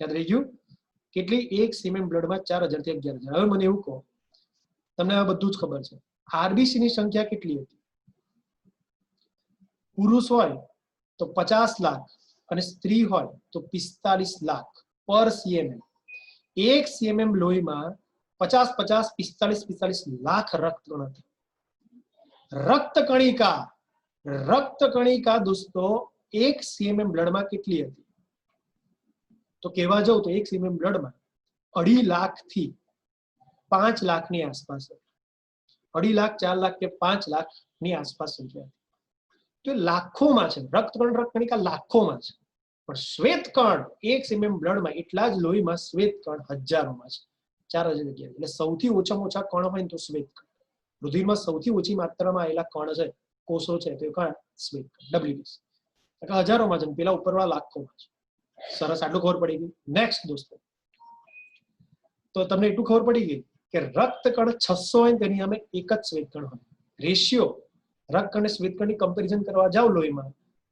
યાદ રહી ગયું? કેટલી? 1 cm બ્લડમાં 4000 થી 11000. હવે મને એવું કહો, તમને આ બધું જ ખબર છે, આરબીસી ની સંખ્યા કેટલી હતી? પુરુષ હોય તો 50 લાખ અને સ્ત્રી હોય તો 45 લાખ પર cm. 1 cm લોહીમાં 50 45 લાખ રક્તકણો હતા. રક્તકણિકા દોસ્તો 1 cm બ્લડમાં કેટલી હતી? તો કહેવા જાઉં તો 1 cm બ્લડમાં 2.5 લાખ થી 5 લાખની આસપાસ, 2.5 લાખ 4 લાખ કે 5 લાખ ની આસપાસ સંખ્યા. તો લાખોમાં છે. રક્તકણિકા લાખોમાં છે, પણ શ્વેતકણ 1 cm બ્લડમાં એટલા જ લોહીમાં શ્વેતકણ હજારોમાં છે. 4000 જગ્યાએ. એટલે સૌથી ઓછામાં ઓછા કણ હોય ને તો શ્વેતકણ. રુધિરમાં સૌથી ઓછી માત્રામાં આવેલા કણ છે, કોષો છે, તો એ કણ શ્વેતકણ, WBC. એટલે હજારોમાં છે, પેલા ઉપરવાળા લાખોમાં છે. સરસ, આટલું ખબર પડી ગઈ. નેક્સ્ટ દોસ્તો, તો તમને એટલું ખબર પડી ગઈ કે રક્તકણ 600 હોય તેની સામે એક જ શ્વેતકણ હોય. રેશિયો રક્ત અને શ્વેતકણની કમ્પેરિઝન કરવા જાવ લોહીમાં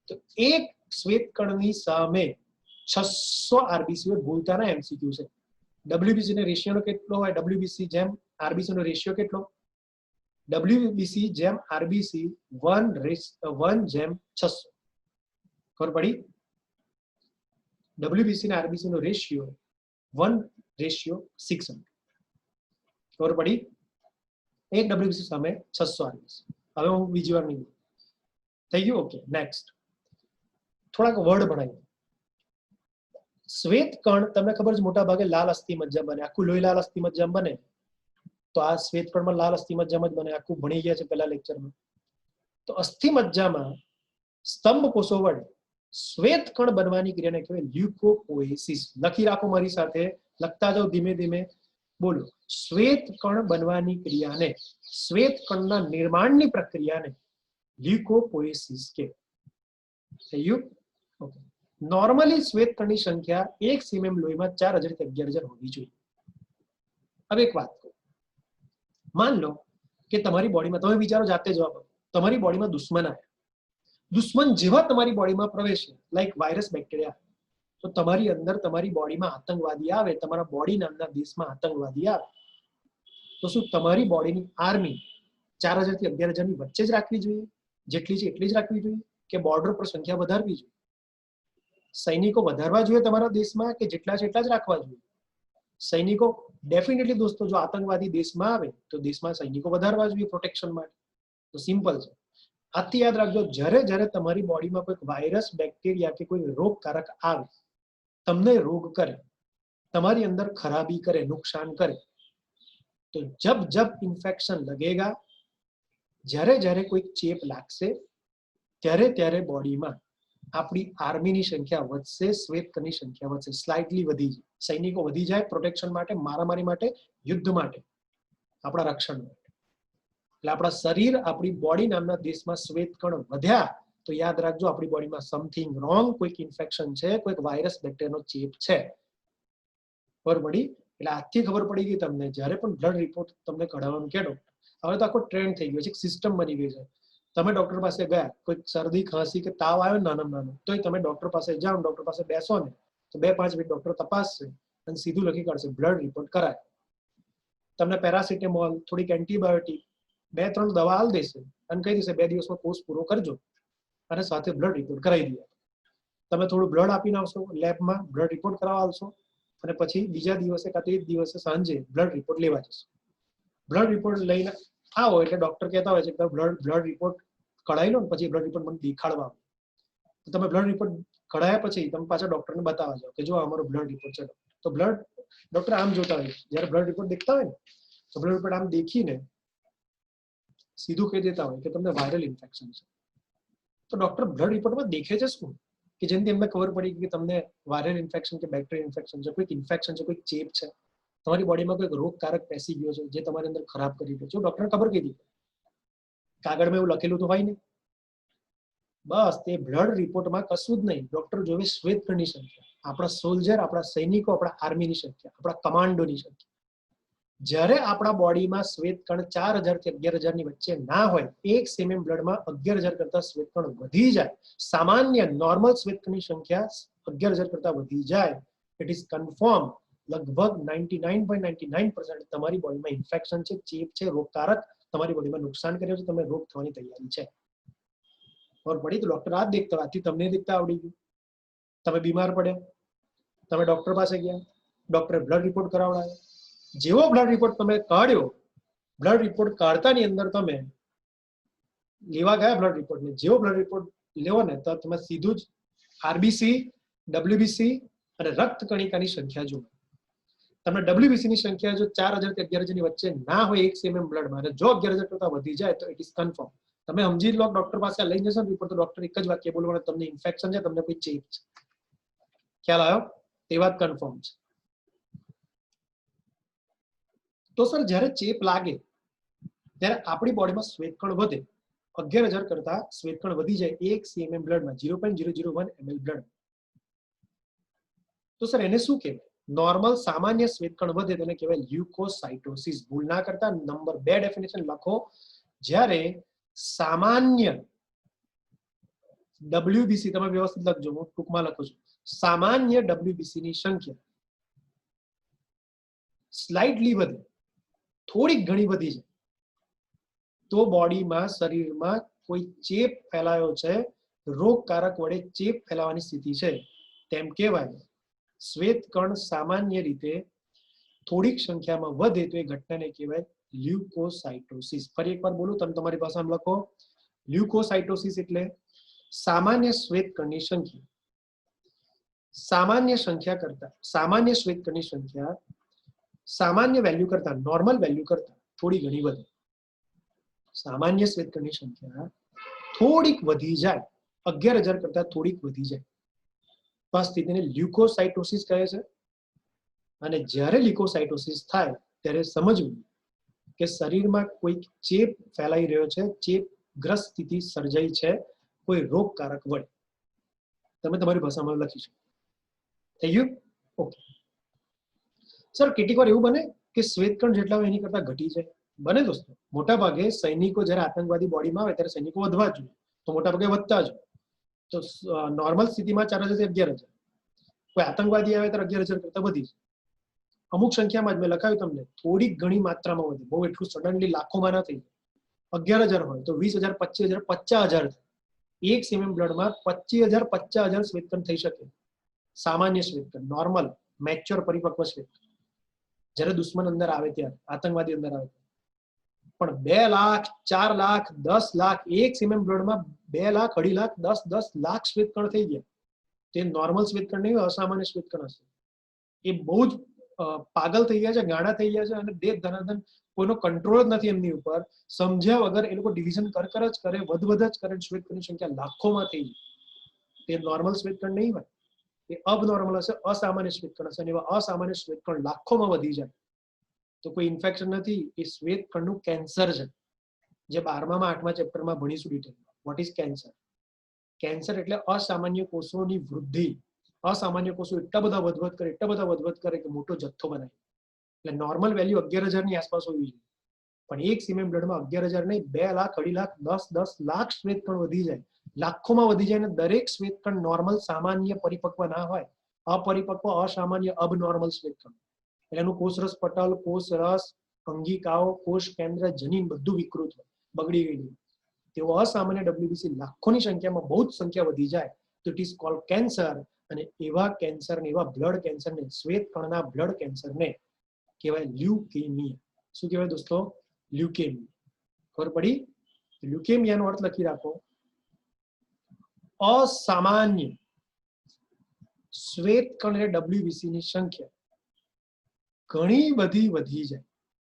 તો એક શ્વેતકણની સામે 600 આરબીસી હોય. ભૂલતાના MCQ છે. WBC ને રેશિયોનો કેટલો હોય? WBC જેમ RBC નો રેશિયો કેટલો? WBC જેમ RBC 1:600. ખબર પડી? WBC અને RBC નો રેશિયો 1:600. ખબર પડી? એક WBC સામે 600 RBC. હવે હું બીજી વાર નહીં. થઈ ગયું? ઓકે, નેક્સ્ટ થોડાક વર્ડ ભણાવીએ. શ્વેતકણ તમને ખબર છે મોટા ભાગે લાલ અસ્થિમજ્જા બને. આખું લોહી લાલ અસ્થિમજ્જા બને તો આ શ્વેતકણમાં લાલ અસ્થિમજ્જા જ બને. આખું ભણી ગયા છે પહેલા લેક્ચરમાં. તો અસ્થિમજ્જામાં સ્તંભ કોષો વડે શ્વેતકણ બનવાની ક્રિયાને કહેવાય લ્યુકોપોએસિસ. લખી રાખો મારી સાથે, લખતા જાઓ ધીમે ધીમે. બોલો, શ્વેતકણ બનવાની ક્રિયાને, શ્વેતકણના નિર્માણની પ્રક્રિયાને લ્યુકોપોએસિસ કે. થઈ ગયું? ઓકે. નોર્મલી શ્વેતકણની સંખ્યા 1 cm લોહીમાં 4000 થી 11000 હોવી જોઈએ. હવે એક વાત કહું, માન લો કે તમારી બોડીમાં, તમે વિચારો જાતે જવાબ આપો, તમારી બોડીમાં દુશ્મન આવ્યા. દુશ્મન જેવા તમારી બોડીમાં પ્રવેશે, લાઈક વાયરસ, બેક્ટેરિયા, તો તમારી અંદર, તમારી બોડીમાં આતંકવાદી આવે, તમારા બોડી નામના દેશમાં આતંકવાદી આવે, તો શું તમારી બોડીની આર્મી 4000 થી 11000 ની વચ્ચે જ રાખવી જોઈએ? જેટલી છે એટલી જ રાખવી જોઈએ કે બોર્ડર પર સંખ્યા વધારવી જોઈએ? સૈનિકો વધારવા જોઈએ તમારા દેશમાં કે જેટલા છે એટલા જ રાખવા જોઈએ? સૈનિકો ડેફિનેટલી દોસ્તો, જો આતંકવાદી દેશમાં આવે તો દેશમાં સૈનિકો વધારવા જોઈએ પ્રોટેક્શન માટે. તો સિમ્પલ છે. આથી યાદ રાખજો, જ્યારે તમારી બોડીમાં કોઈ વાયરસ, બેક્ટેરિયા કે કોઈ રોગકારક આવે, તમને રોગ કરે, તમારી અંદર ખરાબી કરે, નુકસાન કરે, તો જબ ઇન્ફેક્શન लगेगा, જ્યારે કોઈ ચેપ લાગશે, ત્યારે બોડીમાં આપણી આર્મીની સંખ્યા વધશે, શ્વેતકણની સંખ્યા વધશે, સ્લાઇટલી વધી જાય. સૈનિકો વધી જાય પ્રોટેક્શન માટે, મારામારી માટે, યુદ્ધ માટે, આપણા રક્ષણ માટે. એટલે આપણા શરીર, આપણી બોડી નામના દેશમાં શ્વેતકણ વધ્યા તો યાદ રાખજો આપણી બોડીમાં સમથિંગ રોંગ, કોઈક ઇન્ફેક્શન છે, કોઈક વાયરસ, બેક્ટેરિયાનો ચેપ છે. બરોબર પડી? એટલે આજથી ખબર પડી ગઈ તમને, જ્યારે પણ બ્લડ રિપોર્ટ તમને કઢાવવાનું કે ડોક્ટર, હવે તો આખો ટ્રેન્ડ થઈ ગયો છે, એક સિસ્ટમ બની ગઈ છે. તમે ડોક્ટર પાસે ગયા, કોઈ શરદી ખાંસી કે તાવ આવ્યો નાનામાં નાનો, તોય તમે ડોક્ટર પાસે જાઓ, ડોક્ટર પાસે બેસો ને તો 2-5 મિનિટ ડોક્ટર તપાસશે અને સીધું લખી કાઢશે, બ્લડ રિપોર્ટ કરાય. તમને પેરાસિટામોલ, થોડીક એન્ટીબાયોટિક, 2-3 દવા આલ દેશે અને કહી દેશે 2 દિવસમાં કોર્સ પૂરો કરજો અને સાથે બ્લડ રિપોર્ટ કરાવી દઈએ. તમે થોડું બ્લડ આપીને આવશો લેબમાં, બ્લડ રિપોર્ટ કરાવવા આવશો અને પછી બીજા દિવસે કાં તો એ જ દિવસે સાંજે બ્લડ રિપોર્ટ લેવા જશો. બ્લડ રિપોર્ટ લઈને આવો એટલે ડોક્ટર કહેતા હોય છે કે બ્લડ રિપોર્ટ કઢાવી લો ને પછી બ્લડ રિપોર્ટ મને દેખાડવા. તો તમે બ્લડ રિપોર્ટ કઢાયા પછી તમે પાછા ડોક્ટરને બતાવવા જાઓ કે જો અમારો બ્લડ રિપોર્ટ છે. તો ડોક્ટર આમ જોતા હોય, જ્યારે બ્લડ રિપોર્ટ દેખતા હોય ને તો બ્લડ રિપોર્ટ આમ દેખીને સીધું કહી દેતા હોય કે તમને વાયરલ ઇન્ફેક્શન છે. તો ડોક્ટર બ્લડ રિપોર્ટમાં દેખે છે શું કે જેનાથી એમને ખબર પડી કે તમને વાયરલ ઇન્ફેક્શન કે બેક્ટેરિયલ ઇન્ફેક્શન છે, કોઈક ઇન્ફેક્શન છે, કોઈક ચેપ છે, તમારી બોડીમાં કોઈક રોગકારક પેસી ગયો છે જે તમારી અંદર ખરાબ કરી રહ્યો છે. ડોક્ટરને ખબર કઈ દીધી, કાગળમાં એવું લખેલું તો હોય ને. બસ તે બ્લડ રિપોર્ટમાં કશું જ નહીં. ડોક્ટર જોવે શ્વેતકણની સંખ્યા, આપણા સોલ્જર, આપણા સૈનિકો, આપણા આર્મીની સંખ્યા, આપણા કમાન્ડોની સંખ્યા. જ્યારે આપણા બોડીમાં શ્વેતકણ 4000 થી 11000 ની વચ્ચે ના હોય, 1 cm બ્લડમાં 11000 કરતા શ્વેતકણ વધી જાય, સામાન્ય નોર્મલ શ્વેતકણની સંખ્યા 11000 કરતા વધી જાય, ઇટ ઇઝ કન્ફર્મ લગભગ 99.99% તમારી બોડીમાં ઇન્ફેક્શન છે, ચેપ છે, રોગકારક તમારી બોડીમાં નુકસાન કર્યો છે, તમને રોગ થવાની તૈયારી છે. ખબર પડી? તો ડોક્ટર આ દેખતા, આથી તમને દેખતા આવડી ગયું. તમે બીમાર પડ્યા, તમે ડોક્ટર પાસે ગયા, ડોક્ટરે બ્લડ રિપોર્ટ કરાવડાવ્યો. જેવો બ્લડ રિપોર્ટ તમે કાઢ્યો, બ્લડ રિપોર્ટ કાઢતાની અંદર તમે લેવા ગયા બ્લડ રિપોર્ટને, જેવો બ્લડ રિપોર્ટ લેવો ને તો તમે સીધું જ આરબીસી, ડબ્લ્યુબીસી અને રક્ત કણિકાની સંખ્યા જુઓ. તમને ડબ્લ્યુબીસી ની સંખ્યા જો 4000 થી 11000 ની વચ્ચે ના હોય 1 cm બ્લડમાં, અને જો 11000 કરતા વધી જાય તો ઇટ ઇઝ કન્ફર્મ. તમે સમજી લો, ડોક્ટર પાસે લઈ જશો રિપોર્ટ તો ડોક્ટર એક જ વાક્ય બોલવાનું, તમને ઇન્ફેક્શન છે, તમને કોઈ ચેપ છે. ખ્યાલ આવ્યો? તે વાત કન્ફર્મ છે. તો સર જ્યારે ચેપ લાગે ત્યારે આપણી બોડીમાં શ્વેતકણ વધે, 11000 કરતા શ્વેતકણ વધી જાય 1 cm બ્લડમાં, 0.001 ml બ્લડ. તો સર એને શું કહેવાય? નોર્મલ સામાન્ય શ્વેતકણ વધે તેને કહેવાય લ્યુકોસાઇટોસિસ. ભૂલ ના કરતા, નંબર 2 ડેફિનેશન લખો. જ્યારે સામાન્ય ડબ્લ્યુબીસી, તમે વ્યવસ્થિત લખજો, હું ટૂંકમાં લખું છું, સામાન્ય ડબ્લ્યુબીસી ની સંખ્યા સ્લાઇટલી વધે, થોડીક ઘણી વધી જાય, તો બોડીમાં, શરીરમાં કોઈ ચેપ ફેલાયો છે, રોગકારક વડે ચેપ ફેલાવાની સ્થિતિ છે, તેમ કહેવાય. શ્વેતકણ સામાન્ય રીતે થોડીક સંખ્યામાં વધે તો એ ઘટનાને કહેવાય લ્યુકોસાઇટોસિસ. ફરી એકવાર બોલું, તમે તમારી ભાષામાં લખો. લ્યુકોસાઇટોસિસ એટલે સામાન્ય શ્વેતકણની સંખ્યા, સામાન્ય સંખ્યા કરતા, સામાન્ય શ્વેતકણની સંખ્યા સામાન્ય વેલ્યુ કરતા, નોર્મલ વેલ્યુ કરતા થોડી ઘણી વધે. સામાન્ય શ્વેતકણની સંખ્યા થોડીક વધી જાય, 11000 કરતા થોડીક વધી જાય, તો આ સ્થિતિને લ્યુકોસાઇટોસિસ કહે છે. અને જ્યારે લ્યુકોસાઇટોસિસ થાય ત્યારે સમજવું કે શરીરમાં કોઈ ચેપ ફેલાઈ રહ્યો છે, ચેપગ્રસ્ત સ્થિતિ સર્જાઈ છે કોઈ રોગકારક વડે. તમે તમારી ભાષામાં લખી શકો. થઈ ગયું? ઓકે સર, કેટલીક વાર એવું બને કે શ્વેતકણ જેટલા હોય એની કરતા ઘટી જાય. બને દોસ્તો. મોટા ભાગે સૈનિકો જ્યારે આતંકવાદી બોડીમાં આવે ત્યારે સૈનિકો વધવા જોઈએ, તો મોટા ભાગે વધતા જ. તો નોર્મલ સ્થિતિમાં 4000 થી 11000, કોઈ આતંકવાદી આવે ત્યારે 11000 કરતા વધી જાય. અમુક સંખ્યામાં જ મેં લખાવ્યું તમને, થોડીક ઘણી માત્રામાં વધે, બહુ એટલું સડનલી લાખોમાં ના થઈ જાય. 11000 હોય તો 20000, 25000, 50000 1 cm બ્લડમાં 25000, 50000 શ્વેતકણ થઈ શકે. સામાન્ય શ્વેતકણ, નોર્મલ, મેચ્યોર, પરિપક્વ શ્વેતકણ. જ્યારે દુશ્મન અંદર આવે ત્યારે, આતંકવાદી અંદર આવે, પણ 2 લાખ, 4 લાખ, 10 લાખ 1 cm બ્લડમાં 2 લાખ, 2.5 લાખ, 10 લાખ શ્વેતકણ થઈ ગયા. તે નોર્મલ શ્વેતકણ નહીં, અસામાન્ય શ્વેતકણ હશે. એ બહુ જ પાગલ થઈ ગયા છે, ગાડા થઈ ગયા છે, અને દેહ ધનાધન કોઈનો કંટ્રોલ જ નથી એમની ઉપર. સમજ્યા વગર એ લોકો ડિવિઝન કર જ કરે, વધઘટ જ કરે. શ્વેતકણની સંખ્યા લાખોમાં થઈ જાય. તે નોર્મલ શ્વેતકણ નહીં હોય, એ અબનોર્મલ હશે, અસામાન્ય શ્વેતકણ હશે, અને એવા અસામાન્ય શ્વેતકણ લાખોમાં વધી જાય તો કોઈ ઇન્ફેક્શન નથી, એ શ્વેતકણનું કેન્સર છે. જે 12મા 8મા ચેપ્ટરમાં ભણીશું ડિટેલમાં. What is cancer? કેન્સર એટલે અસામાન્ય કોષોની વૃદ્ધિ. અસામાન્ય કોષો એટલા બધા વધઘટ કરે, એટલા બધા વધઘટ કરે કે મોટો જથ્થો બનાવે. એટલે નોર્મલ વેલ્યુ 11,000 ની આસપાસ હોવી જોઈએ, પણ 1 સીએમએમ બ્લડમાં 11,000 નહીં, 2 લાખ, 2.5 લાખ, 10 લાખ શ્વેતકણ વધી જાય, લાખોમાં વધી જાય, અને દરેક શ્વેતકણ નોર્મલ સામાન્ય પરિપક્વ ના હોય, અપરિપક્વ, અસામાન્ય, અબનોર્મલ શ્વેતકણ. એટલે એનું કોષરસ પટલ, કોષરસ, અંગિકાઓ, કોષ કેન્દ્ર, જનીન બધું વિકૃત હોય, બગડી ગયેલું. તેઓ અસામાન્ય ડબ્લ્યુબીસી લાખોની સંખ્યામાં બહુ જ સંખ્યા વધી જાય તો ઇટ ઇઝ કોલ્ડ કેન્સર. અને એવા કેન્સરને, એવા બ્લડ કેન્સરને, શ્વેતકણના બ્લડ કેન્સરને કહેવાય લ્યુકેમિયા. શું કહેવાય દોસ્તો? લ્યુકેમિયા. ખબર પડી? લ્યુકેમિયાનો અર્થ લખી રાખો, અસામાન્ય શ્વેતકણ એટલે ડબ્લ્યુબીસી ની સંખ્યા ઘણી બધી વધી જાય,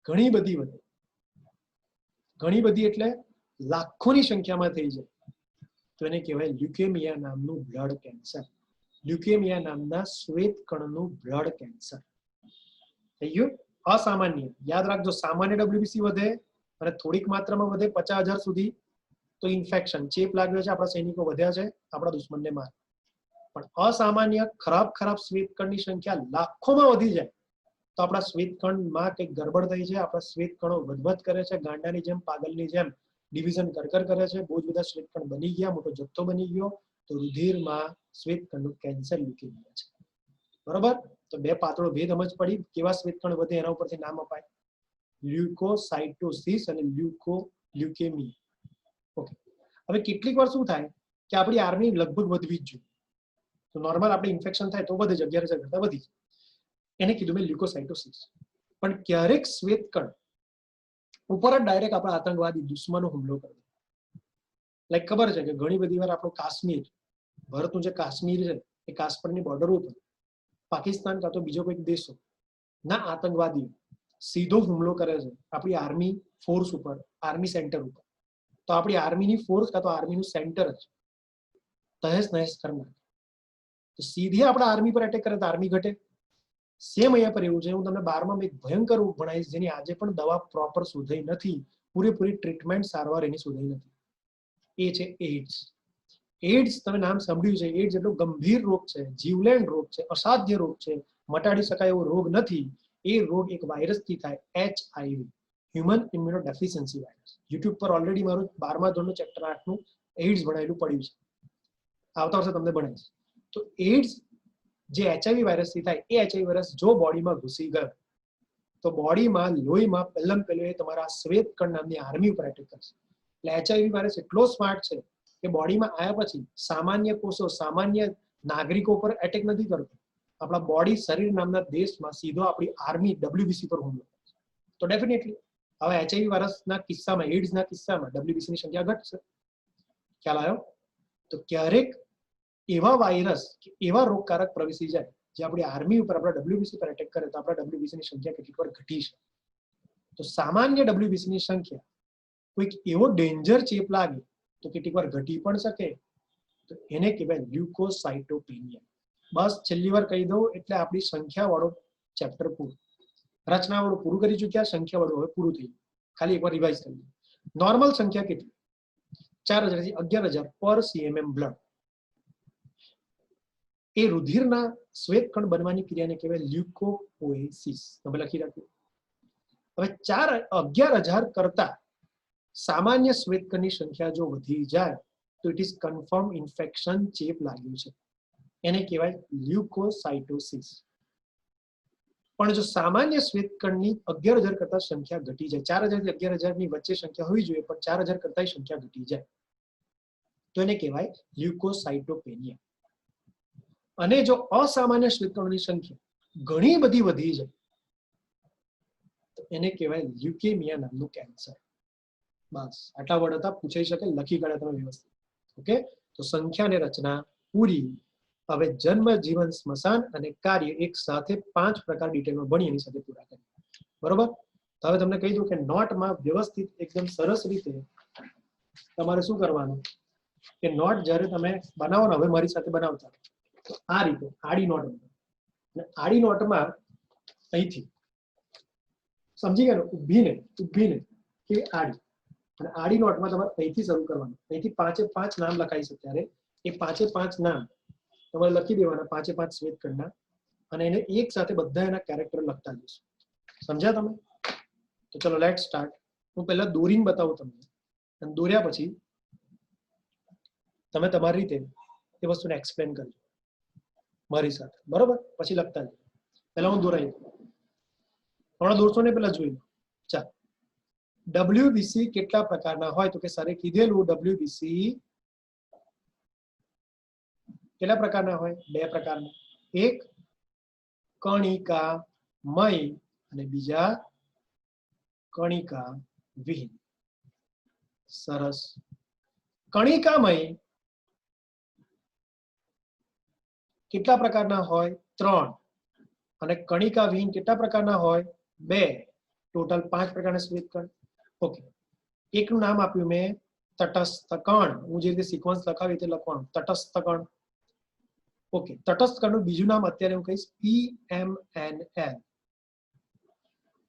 ઘણી બધી વધે, ઘણી બધી એટલે લાખોની સંખ્યામાં થઈ જાય તો એને કહેવાય લ્યુકેમિયા નામનું બ્લડ કેન્સર. લ્યુકેમિયા નામના શ્વેતકણનું બ્લડ કેન્સર. થઈ ગયું? અસામાન્ય યાદ રાખજો, સામાન્ય ડબ્લ્યુબીસી વધે અને થોડીક માત્રામાં વધે 50,000 સુધી તો ઇન્ફેક્શન, ચેપ લાગ્યો છે, આપણા સૈનિકો વધ્યા છે, આપણા દુશ્મનને માર. પણ અસામાન્ય ખરાબ શ્વેતકણની સંખ્યા લાખોમાં વધી જાય તો આપણા શ્વેતકણમાં કંઈક ગડબડ થઈ છે, આપણા શ્વેતકણો વધઘટ કરે છે, ગાંડાની જેમ, પાગલની જેમ ડિવિઝન કરકર કરે છે, બહુ જ બધા શ્વેતકણ બની ગયા, મોટો જથ્થો બની ગયો, તો રુધિરમાં શ્વેતકણનું કેન્સર લ્યુકેમિયા છે. બરોબર? તો બે પાતળો ભેદ સમજ પડી, કેવા શ્વેતકણ વધે એના ઉપરથી નામ અપાય, લ્યુકોસાઇટોસિસ અને લ્યુકેમિયા. ઓકે, હવે કેટલીક વાર શું થાય કે આપણી આર્મી લગભગ વધવી જ જોઈએ, તો નોર્મલ આપણે ઇન્ફેક્શન થાય તો વધે જ, 11,000 કરતા વધી, એને કીધું મેં લ્યુકોસાઇટોસિસ. પણ ક્યારેક શ્વેતકણ ઉપર જ ડાયરેક્ટ આપણા આતંકવાદી દુશ્મનો હુમલો કરે. લાઈક ખબર છે કે ઘણી બધી વાર આપણું કાશ્મીર, ભારતનું જે કાશ્મીર છે એ કાશ્મીરની બોર્ડર ઉપર પાકિસ્તાન કાં તો બીજો કોઈક દેશો ના આતંકવાદી સીધો હુમલો કરે છે આપણી આર્મી ફોર્સ ઉપર, આર્મી સેન્ટર ઉપર, તો આપણી આર્મીની ફોર્સ કાં તો આર્મીનું સેન્ટર જ તહેસ નહેસ કરી નાખે. તો સીધી આપણા આર્મી પર એટેક કરે તો આર્મી ઘટે. સેમ અહીંયા પર એવું છે. હું તમને 12માં એક ભયંકર રોગ ભણાવીશ જેની આજે પણ દવા પ્રોપર શોધાઈ નથી, પૂરેપૂરી ટ્રીટમેન્ટ સારવાર એની શોધાઈ નથી. એ છે એઇડ્સ. એઇડ્સ તમે નામ સાંભળ્યું છે. એઇડ્સ એટલો ગંભીર રોગ છે, જીવલેણ રોગ છે, અસાધ્ય રોગ છે, મટાડી શકાય એવો રોગ નથી. એ રોગ એક વાયરસથી થાય, HIV, હ્યુમન ઇમ્યુનોડેફિશિયન્સી વાયરસ. યુટ્યુબ પર ઓલરેડી મારું 12મા ધોરણનું ચેપ્ટર 8નું એઇડ્સ ભણાયેલું પડ્યું છે, આવતા વર્ષે તમને ભણાવીશ. તો એઇડ્સ જે HIV વાયરસથી થાય, એ HIV વાયરસ જો બોડીમાં ઘૂસી ગયો તો બોડીમાં લોહીમાં પહેલું એ તમારા શ્વેતકણ નામની આર્મી ઉપર એટેક કરશે. એટલે HIV વાયરસ એટલો સ્માર્ટ છે કે બોડીમાં આવ્યા પછી સામાન્ય કોષો, સામાન્ય નાગરિકો પર એટેક નથી કરતો. આપણા બોડી, શરીર નામના દેશમાં સીધો આપણી આર્મી WBC પર હુમલો કરે છે. તો ડેફિનેટલી હવે HIV વાયરસના કિસ્સામાં, એઇડ્સના કિસ્સામાં WBC ની સંખ્યા ઘટશે. ખ્યાલ આવ્યો? તો ક્યારેક એવા વાયરસ, એવા રોગકારક પ્રવેશી જાય જે આપણી આર્મી ઉપર, આપણા WBC પર એટેક કરે તો આપણા WBC ની સંખ્યા કેટલીક વાર ઘટી છે. તો સામાન્ય WBC ની સંખ્યા કોઈક એવો ડેન્જર ચેપ લાગે તો કેટલીક વાર ઘટી પણ શકે. તો એને કહેવાય લ્યુકોસાઇટોપેનિયા. બસ છેલ્લી વાર કહી દઉં એટલે આપણી સંખ્યા વાળો ચેપ્ટર પૂરું, રચના વાળું પૂરું કરી ચૂક્યા, સંખ્યા વાળું હવે પૂરું થઈ ગયું. ખાલી એકવાર રિવાઇઝ કરી દઉં. નોર્મલ સંખ્યા કેટલી? 4,000 થી 11,000 પર સીએમએમ બ્લડ. એ રુધિરના શ્વેતકણ બનવાની ક્રિયાને કહેવાય લ્યુકોપોએસિસ. તમે લખી રાખ્યું. હવે 11,000 કરતા સામાન્ય શ્વેતકણની સંખ્યા જો વધી જાય તો ઇટ ઇઝ કન્ફર્મ ઇન્ફેક્શન, ચેપ લાગ્યું છે, એને કહેવાય લ્યુકોસાઇટોસિસ. પણ જો સામાન્ય શ્વેતકણની 11,000 કરતા સંખ્યા ઘટી જાય, 4,000 થી 11,000 ની વચ્ચે સંખ્યા હોવી જોઈએ પણ 4,000 કરતા સંખ્યા ઘટી જાય તો એને કહેવાય લ્યુકોસાઇટોપેનિયા. અને જો અસામાન્ય શ્વેતકણોની સંખ્યા ઘણી બધી વધી જાય તો એને કહેવાય લ્યુકેમિયા નામનું કેન્સર. બસ આટલા વર્ડ હતા, પૂછાઈ શકે, લખી કાઢ્યા તમે વ્યવસ્થિત. ઓકે, તો સંખ્યા અને રચના પૂરી. હવે જન્મ, જીવન, સ્મશાન અને કાર્ય એક સાથે 5 પ્રકાર ડિટેલમાં ભણી એની સાથે પૂરા કરીએ. બરોબર? તો હવે તમને કહી દઉં કે નોટમાં વ્યવસ્થિત એકદમ સરસ રીતે તમારે શું કરવાનું કે નોટ જ્યારે તમે બનાવો ને, હવે મારી સાથે બનાવતા તો આ રીતે આડી નોટ. અને આડી નોટમાં અહીંથી સમજી ગયા ને, ઊભીને કે આડી. અને આડી નોટમાં તમારે અહીંથી શરૂ કરવાનું. અહીંથી 5 નામ લખાઈ છે ત્યારે એ 5 નામ તમારે લખી દેવાના, 5 શ્વેતકણના, અને એને એક સાથે બધા એના કેરેક્ટર લખતા જઈશું. સમજ્યા તમે? તો ચલો લેટ સ્ટાર્ટ. હું પહેલા દોરીને બતાવું તમને, અને દોર્યા પછી તમે તમારી રીતે એ વસ્તુને એક્સપ્લેન કરજો મારી સાથે, બરોબર? પછી લખતા જજો. પહેલા હું દોરાઈ હમણાં દોરશો ને, પહેલા જોઈ લો. ચાલ, ડબ્લ્યુબીસી કેટલા પ્રકારના હોય? તો કે સરે કીધેલું ડબ્લ્યુબીસી કેટલા પ્રકારના હોય? 2 પ્રકારના. એક કણિકામય અને બીજા કણિકા વિહીન. સરસ. કણિકામય કેટલા પ્રકારના હોય? 3. અને કણિકા વિહીન કેટલા પ્રકારના હોય? 2. ટોટલ 5 પ્રકારના શ્વેતકણ. ઓકે, એકનું નામ આપ્યું મેં તટસ્થ કણ. હું જે રીતે સિક્વન્સ લખાવી તે લખવાનું. તટસ્થ કણ. ઓકે, તટસ્થ કણનું બીજું નામ અત્યારે હું કહીશ PMNL,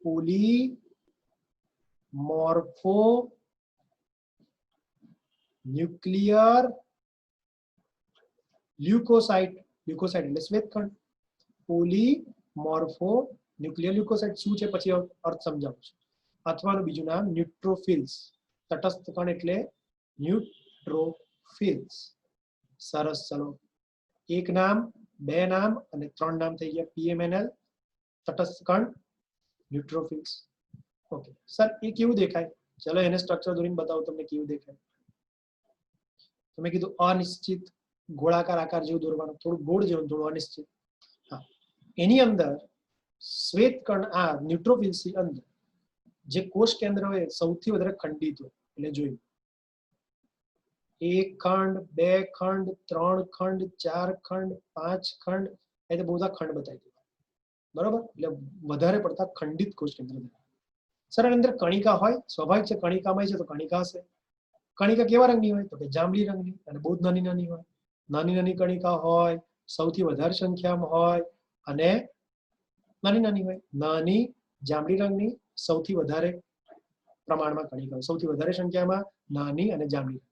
પોલીમોર્ફો ન્યુક્લિયર લ્યુકોસાઇટ. લ્યુકોસાઇટ એટલે શ્વેતકણ. પોલીમોર્ફો ન્યુક્લિયર લ્યુકોસાઇટ શું છે પછી અર્થ સમજાવું છું. અથવાનું બીજું નામ ન્યુટ્રોફિલ્સ. તટસ્થ કણ એટલે ન્યુટ્રોફિલ્સ. સરસ. ચલો, 1 નામ, 2 નામ અને 3 નામ થઈ ગયા. PMNL, તટસ્થ કણ, ન્યુટ્રોફિલ્સ. ઓકે સર, એ કેવું દેખાય? ચલો એને સ્ટ્રક્ચર દોરીને બતાવું તમને કેવું દેખાય. તમે કીધું અનિશ્ચિત ગોળાકાર આકાર જેવું દોરવાનું, થોડું ગોળ જેવું, થોડું અનિશ્ચિત. હા, એની અંદર શ્વેતકણ, આ ન્યુટ્રોફિલ્સની અંદર જે કોષ કેન્દ્ર હોય સૌથી વધારે ખંડિત હોય. એટલે જોયું 1 ખંડ, 2 ખંડ, 3 ખંડ, 4 ખંડ, 5 ખંડ, એટલે બહુ બધા ખંડ બતાવી દીધા, બરોબર? એટલે વધારે પડતા ખંડિત કોષ કેન્દ્ર. સર એની અંદર કણિકા હોય, સ્વાભાવિક છે, કણિકામય છે તો કણિકા હશે. કણિકા કેવા રંગની હોય? તો કે જાંબલી રંગની, અને બહુ નાની નાની હોય. નાની નાની કણિકા હોય, સૌથી વધારે સંખ્યામાં હોય, અને નાની નાની હોય. નાની જાંબલી રંગની, સૌથી વધારે પ્રમાણમાં કણિકા હોય, સૌથી વધારે સંખ્યામાં નાની અને જાંબલી.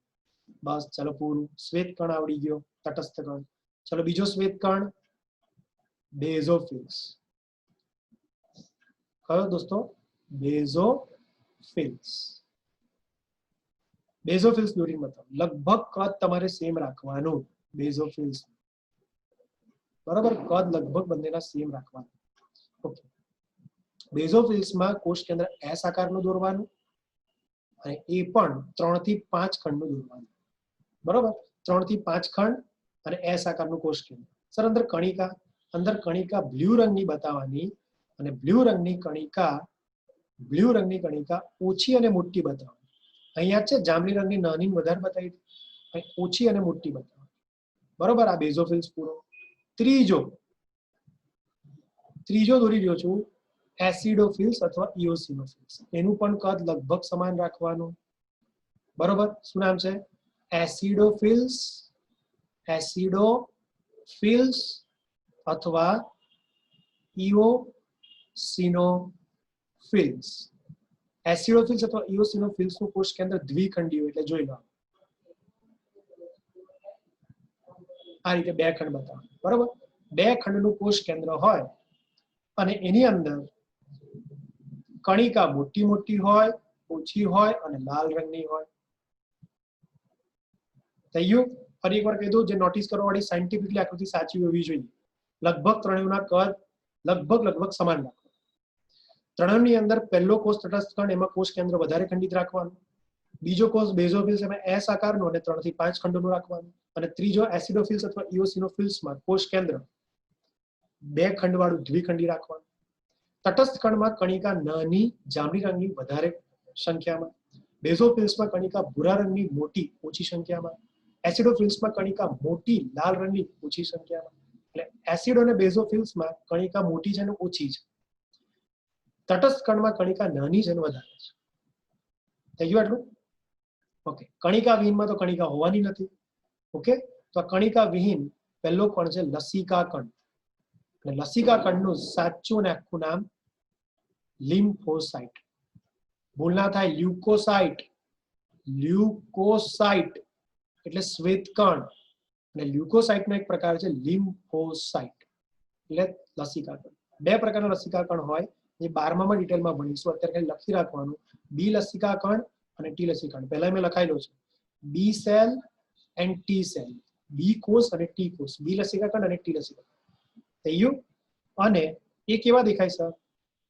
બસ ચાલો, પૂરું. શ્વેતકણ આવડી ગયો, તટસ્થ કણ. ચલો બીજો શ્વેતકણ બેઝોફિલ્સ. કયો દોસ્તો? બેઝોફિલ્સ. બેઝોફિલ્સ દોરીને બતાવો. લગભગ કદ તમારે સેમ રાખવાનું. બેઝોફિલ્સ, બરાબર? કદ લગભગ બંનેના સેમ રાખવાનું. ઓકે, બેઝોફિલ્સમાં કોષ કેન્દ્ર એસ આકારનું દોરવાનું, અને એ પણ 3 થી 5 ખંડનું દોરવાનું, બરોબર? 3 થી 5 ખંડ અને એસ આકારનું કોષ કેન્દ્ર. સર અંદર કણિકા બ્લુ રંગની બતાવવાની, અને બ્લુ રંગની કણિકા ઓછી અને મોટી બતાવવાની. અહીંયા છે જાંબલી રંગની નાની વધારે બતાવી, ઓછી અને મોટી બતાવવાની, બરોબર? આ બેઝોફિલ્સ પૂરો. ત્રીજો દોરી રહ્યો છું એસિડોફિલ્સ અથવા ઇઓસિનોફિલ્સ. એનું પણ કદ લગભગ સમાન રાખવાનું, બરોબર? શું નામ છે? એસિડોફિલ્સ અથવા ઇઓસિનોફિલ્સ. એસિડોફિલ્સ અથવા ઇઓસિનોફિલ્સ નું કોષ કેન્દ્ર દ્વિખંડી હોય. એટલે જોઈ લો, આ રીતે 2 ખંડ બતાવો, બરોબર? 2 ખંડનું કોષ કેન્દ્ર હોય, અને એની અંદર કણિકા મોટી મોટી હોય, ઓછી હોય, અને લાલ રંગની હોય. થઈ ગયું? ફરી એકવાર કહી દઉં, જે નોટિસ કરવા વાળી સાયન્ટિફિકલી આકૃતિ સાચી હોવી જોઈએ. લગભગ ત્રણેયના કદ લગભગ સમાન રાખો. ત્રણેયની અંદર પહેલો કોષ તટસ્થ કણ, એમાં કોષ કેન્દ્ર વધારે ખંડિત રાખવાનું. બીજો કોષ બેઝોફિલ્સ, એમાં એસ આકારનો અને 3 થી 5 ખંડોનું રાખવાનું. અને ત્રીજો એસિડોફિલ્સ અથવા ઇઓસિનોફિલ્સમાં કોષ કેન્દ્ર 2 ખંડવાળું દ્વિખંડી રાખવાનું. તટસ્થ કણમાં કણિકા નાની જાંબલી રંગની વધારે સંખ્યામાં. બેઝોફિલ્સમાં કણિકા ભૂરા રંગની મોટી ઓછી સંખ્યામાં. એસિડોફિલ્સમાં કણિકા મોટી લાલ રંગની ઓછી સંખ્યામાં. એટલે એસિડ અને બેઝોફિલ્સમાં કણિકા મોટી છે અને ઓછી છે. તટસ્થ કણમાં કણિકા નાની છે અને વધારે છે. થઈ ગયું આટલું? ઓકે, કણિકા વિહીનમાં તો કણિકા હોવાની નથી. ઓકે, તો આ કણિકા વિહીન પહેલો કણ છે લસિકા કણ. અને લસિકા કણનું સાચું અને આખું નામ લિમ્ફોસાઇટ. ભૂલ ના થાય, લ્યુકોસાઇટ એટલે શ્વેતકણ, અને લ્યુકોસાઇટનો એક પ્રકાર છે લિમ્ફોસાઇટ એટલે લસિકા કણ. 2 પ્રકારના લસિકા કણ હોય, એ 12માં ડિટેલમાં ભણીશું. અત્યારે ખાલી લખી રાખવાનું બી લસિકા કણ અને ટી લસિકા કણ. પહેલા મેં લખાયેલો છે બી સેલ એન્ડ ટી સેલ, બી કોષ અને ટી કોષ, બી લસિકા કણ અને ટી લસિકા કણ. થઈ ગયું? અને એ કેવા દેખાય સર?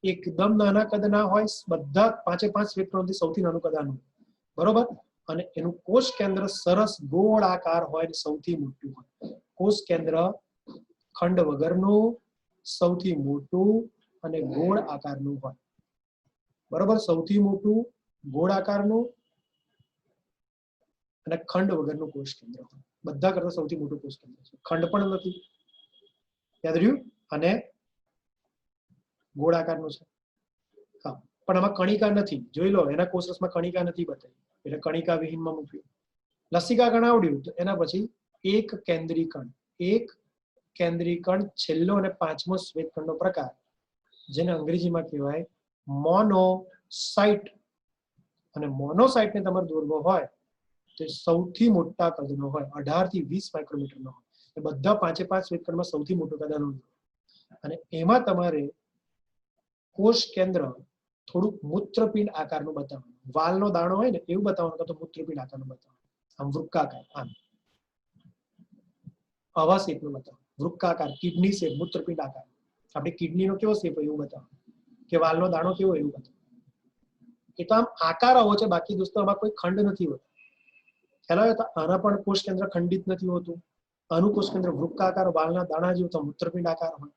એકદમ નાના કદના હોય, બધા 5 શ્વેતકણોથી સૌથી નાનું કદ આનું, બરોબર? અને એનું કોષ કેન્દ્ર સરસ ગોળાકાર હોય અને સૌથી મોટું હોય. કોષ કેન્દ્ર ખંડ વગરનું, સૌથી મોટું અને ગોળ આકારનું હોય, બરોબર? સૌથી મોટું, ગોળ આકારનું અને ખંડ વગરનું કોષ કેન્દ્ર હોય. બધા કરતા સૌથી મોટું કોષ કેન્દ્ર છે. ખંડ પણ નથી, યાદ રહ્યું? અને ગોળ આકારનું છે. હા, પણ આમાં કણિકા નથી. જોઈ લો, એના કોષરસમાં કણિકા નથી બતાવી, એટલે કણિકા વિહીનમાં મૂક્યું. લસિકા કણ આવડ્યું તો એના પછી એક કેન્દ્રી કણ. એક કેન્દ્રી કણ છેલ્લો અને 5મો શ્વેતકણનો પ્રકાર, જેને અંગ્રેજીમાં કહેવાય મોનોસાઇટ. અને મોનોસાઇટને તમારે દોરવો હોય તો સૌથી મોટા કદનો હોય, 18 થી 20 માઇક્રોમીટરનો હોય. એ બધા 5 શ્વેતકણમાં સૌથી મોટું કદ આનું. અને એમાં તમારે કોષ કેન્દ્ર થોડુંક મૂત્રપિંડ આકારનું બતાવવાનું. વાલનો દાણો હોય ને એવું બતાવવાનું, કાં તો મૂત્રપિંડ આકારનું બતાવવાનું. આમ વૃક્કાકાર, આમ આવા શેપનું બતાવવાનું. વૃક્કાકાર, કિડની શેપ, મૂત્રપિંડ આકાર. આપણે કિડનીનો કેવો શેપ હોય એવું બતાવવાનું, કે વાલનો દાણો કેવો એવું બતાવવાનું. એ તો આમ આકાર આવો છે, બાકી દોસ્તો આમાં કોઈ ખંડ નથી હોતો. ખ્યાલ આવે? તો આના પણ કોષ કેન્દ્ર ખંડિત નથી હોતું. આનું કોષ કેન્દ્ર વૃક્કાકાર, વાલના દાણા જેવું, તો મૂત્રપિંડ આકાર હોય.